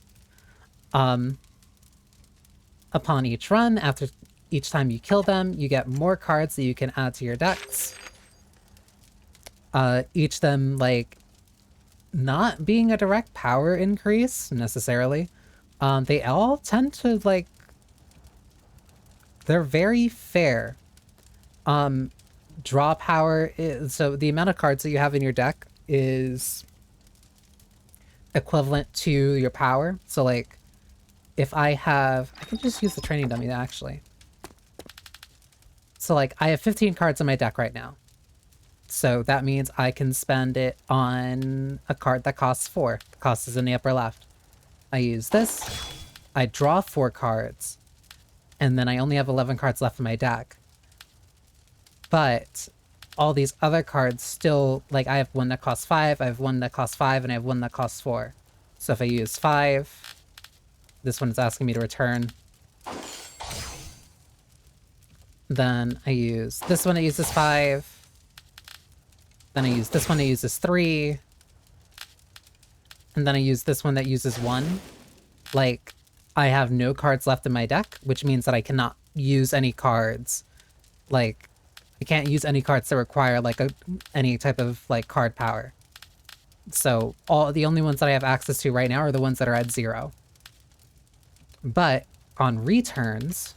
Upon each run, after each time you kill them, you get more cards that you can add to your decks. Each of them, like, not being a direct power increase, necessarily. They all tend to, like... They're very fair. Draw power is... So the amount of cards that you have in your deck is equivalent to your power. So, like, if I have... I can just use the training dummy, actually. So, like, I have 15 cards in my deck right now. So that means I can spend it on a card that costs 4. The cost is in the upper left. I use this. I draw 4 cards. And then I only have 11 cards left in my deck. But all these other cards still... Like, I have one that costs 5, I have one that costs 5, and I have one that costs 4. So if I use 5... This one is asking me to return. Then I use this one that uses 5. Then I use this one that uses 3. And then I use this one that uses 1. Like, I have no cards left in my deck, which means that I cannot use any cards. Like, I can't use any cards that require, like, any type of, like, card power. So, the only ones that I have access to right now are the ones that are at 0. But, on returns...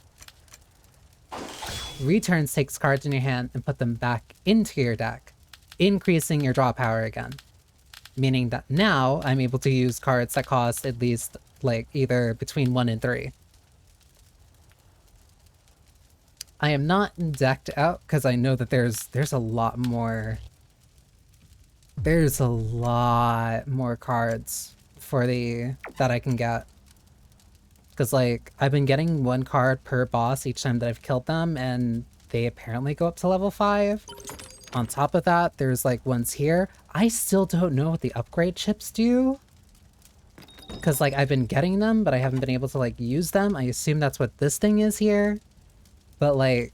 Returns takes cards in your hand and put them back into your deck. increasing your draw power again. Meaning that now I'm able to use cards that cost at least, like, either between 1 and 3. I am not decked out because I know that there's a lot more... There's a lot more cards for that I can get. Because, like, I've been getting 1 card per boss each time that I've killed them, and they apparently go up to level 5. On top of that, there's, like, ones here. I still don't know what the upgrade chips do. Because, like, I've been getting them, but I haven't been able to, like, use them. I assume that's what this thing is here. But, like...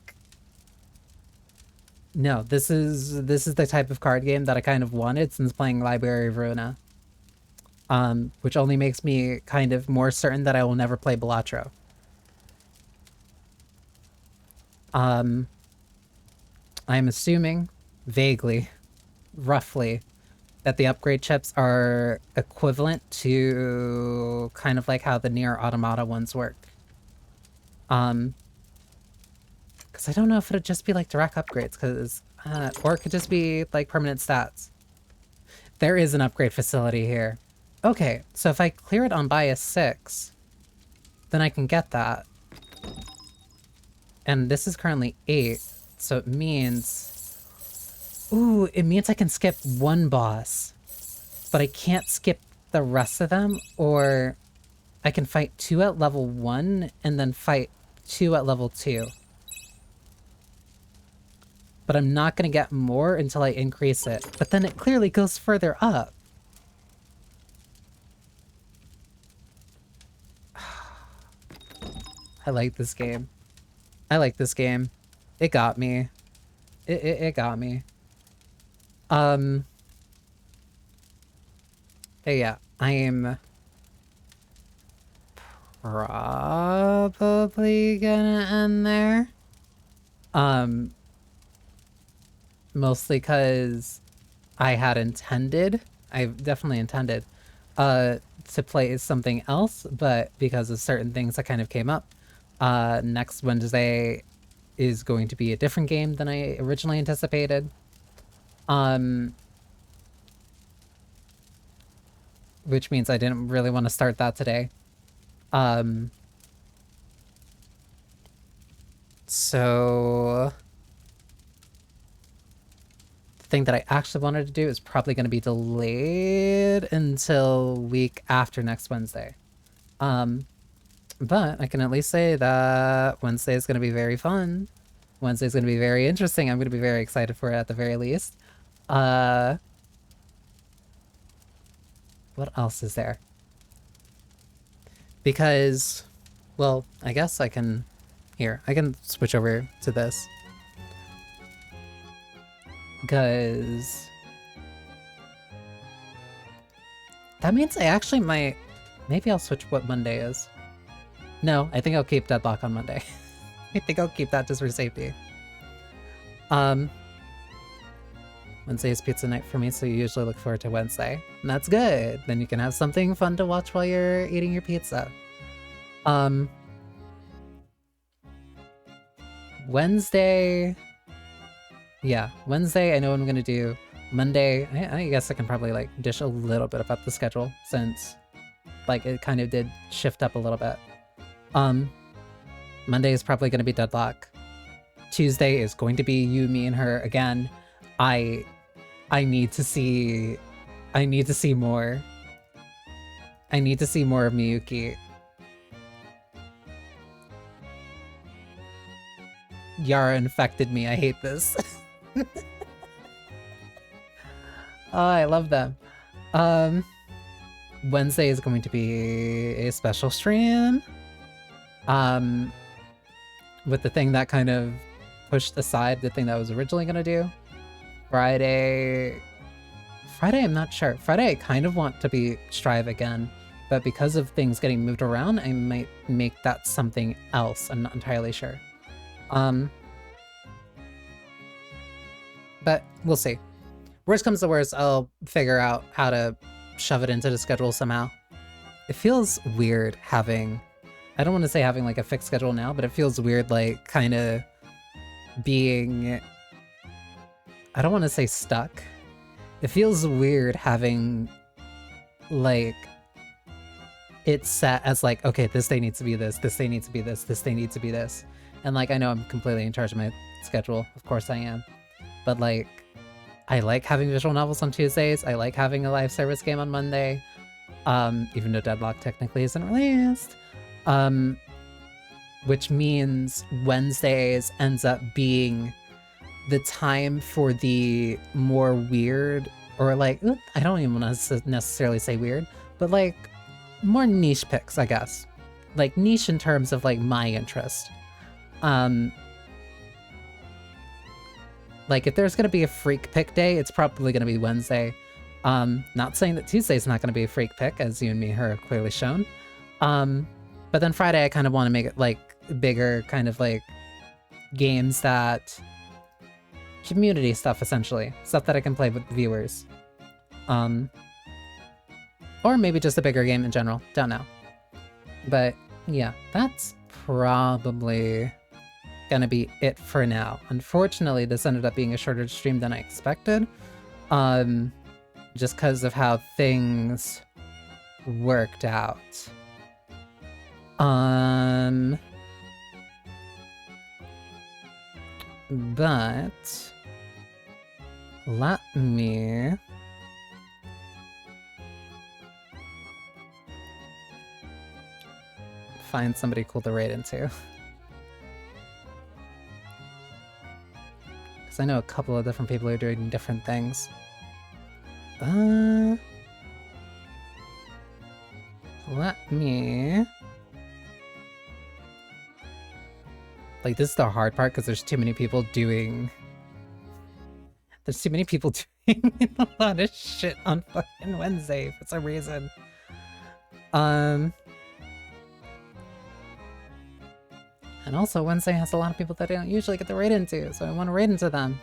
No, this is the type of card game that I kind of wanted since playing Library of Ruina. Which only makes me kind of more certain that I will never play Balatro. I'm assuming, vaguely, roughly, that the upgrade chips are equivalent to kind of like how the Nier Automata ones work. Because I don't know if it'd just be like direct upgrades, or it could just be like permanent stats. There is an upgrade facility here. Okay, so if I clear it on bias 6, then I can get that. And this is currently 8, so it means... Ooh, it means I can skip 1 boss. But I can't skip the rest of them, or I can fight 2 at level 1 and then fight 2 at level 2. But I'm not gonna get more until I increase it. But then it clearly goes further up. I like this game. I like this game. It got me. It got me. Yeah, I am probably gonna end there. Mostly because I've definitely intended, to play something else, but because of certain things that kind of came up, next Wednesday is going to be a different game than I originally anticipated. Which means I didn't really want to start that today. So the thing that I actually wanted to do is probably going to be delayed until week after next Wednesday. But I can at least say that Wednesday is going to be very fun. Wednesday is going to be very interesting. I'm going to be very excited for it at the very least. What else is there? Because, well, I guess I can... Here, I can switch over to this. Because... that means I actually might... Maybe I'll switch what Monday is. No, I think I'll keep Deadlock on Monday. I think I'll keep that just for safety. Wednesday is pizza night for me, so you usually look forward to Wednesday. And that's good. Then you can have something fun to watch while you're eating your pizza. Wednesday... Yeah, Wednesday I know what I'm gonna do. Monday, I guess I can probably like dish a little bit about the schedule since like it kind of did shift up a little bit. Monday is probably gonna be Deadlock. Tuesday is going to be you, me, and her again. I need to see more. I need to see more of Miyuki. Yara infected me. I hate this. Oh, I love them. Wednesday is going to be a special stream. With the thing that kind of pushed aside the thing that I was originally gonna do. Friday, I'm not sure. Friday, I kind of want to be Strive again, but because of things getting moved around, I might make that something else. I'm not entirely sure. But we'll see. Worst comes to worst, I'll figure out how to shove it into the schedule somehow. It feels weird having... I don't want to say having like a fixed schedule now, but it feels weird like kind of being I don't want to say stuck. It feels weird having, like, it's set as like, okay, this day needs to be this day needs to be this day needs to be this. And like, I know I'm completely in charge of my schedule. Of course I am. But like, I like having visual novels on Tuesdays. I like having a live service game on Monday. Even though Deadlock technically isn't released. Which means Wednesdays ends up being the time for the more weird, or like, I don't even want to necessarily say weird, but like more niche picks, I guess. Like niche in terms of like my interest. Like if there's gonna be a freak pick day, it's probably gonna be Wednesday. Not saying that Tuesday's not gonna be a freak pick, as you and me have clearly shown. But then Friday I kind of want to make it like bigger, kind of like games that community stuff, essentially. Stuff that I can play with viewers. Or maybe just a bigger game in general. Don't know. But yeah, that's probably gonna be it for now. Unfortunately, this ended up being a shorter stream than I expected. Just because of how things worked out. But let me find somebody cool to raid into. Because I know a couple of different people are doing different things. Let me... Like, this is the hard part because there's too many people doing... There's too many people doing a lot of shit on fucking Wednesday for some reason. And also Wednesday has a lot of people that I don't usually get to raid into, so I want to raid into them.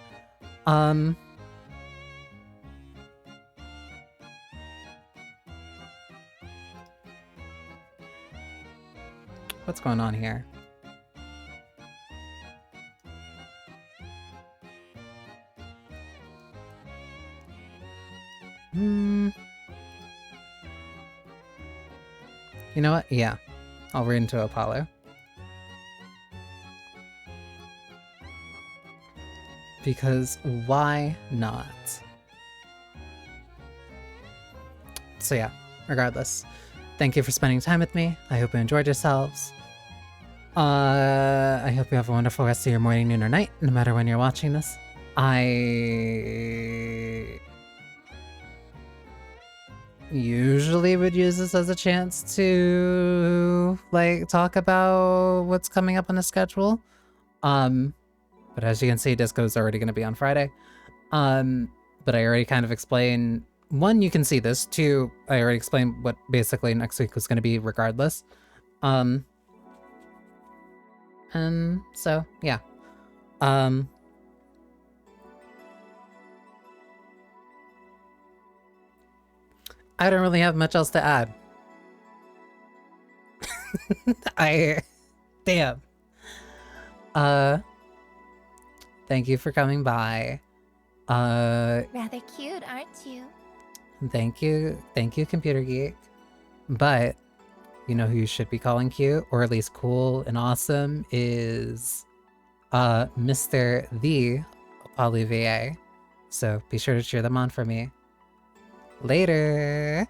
What's going on here? You know what? Yeah. I'll raid into Apollo. Because why not? So yeah, regardless. Thank you for spending time with me. I hope you enjoyed yourselves. I hope you have a wonderful rest of your morning, noon, or night, no matter when you're watching this. I usually would use this as a chance to like talk about what's coming up on the schedule. But as you can see, Disco is already going to be on Friday. But I already kind of explained, one, you can see this, two, I already explained what basically next week was going to be regardless. And so, yeah. I don't really have much else to add. Damn. Thank you for coming by. Rather cute, aren't you? Thank you, Computer Geek. But, you know who you should be calling cute, or at least cool and awesome, is, Mr. The Polyva. So be sure to cheer them on for me. Later!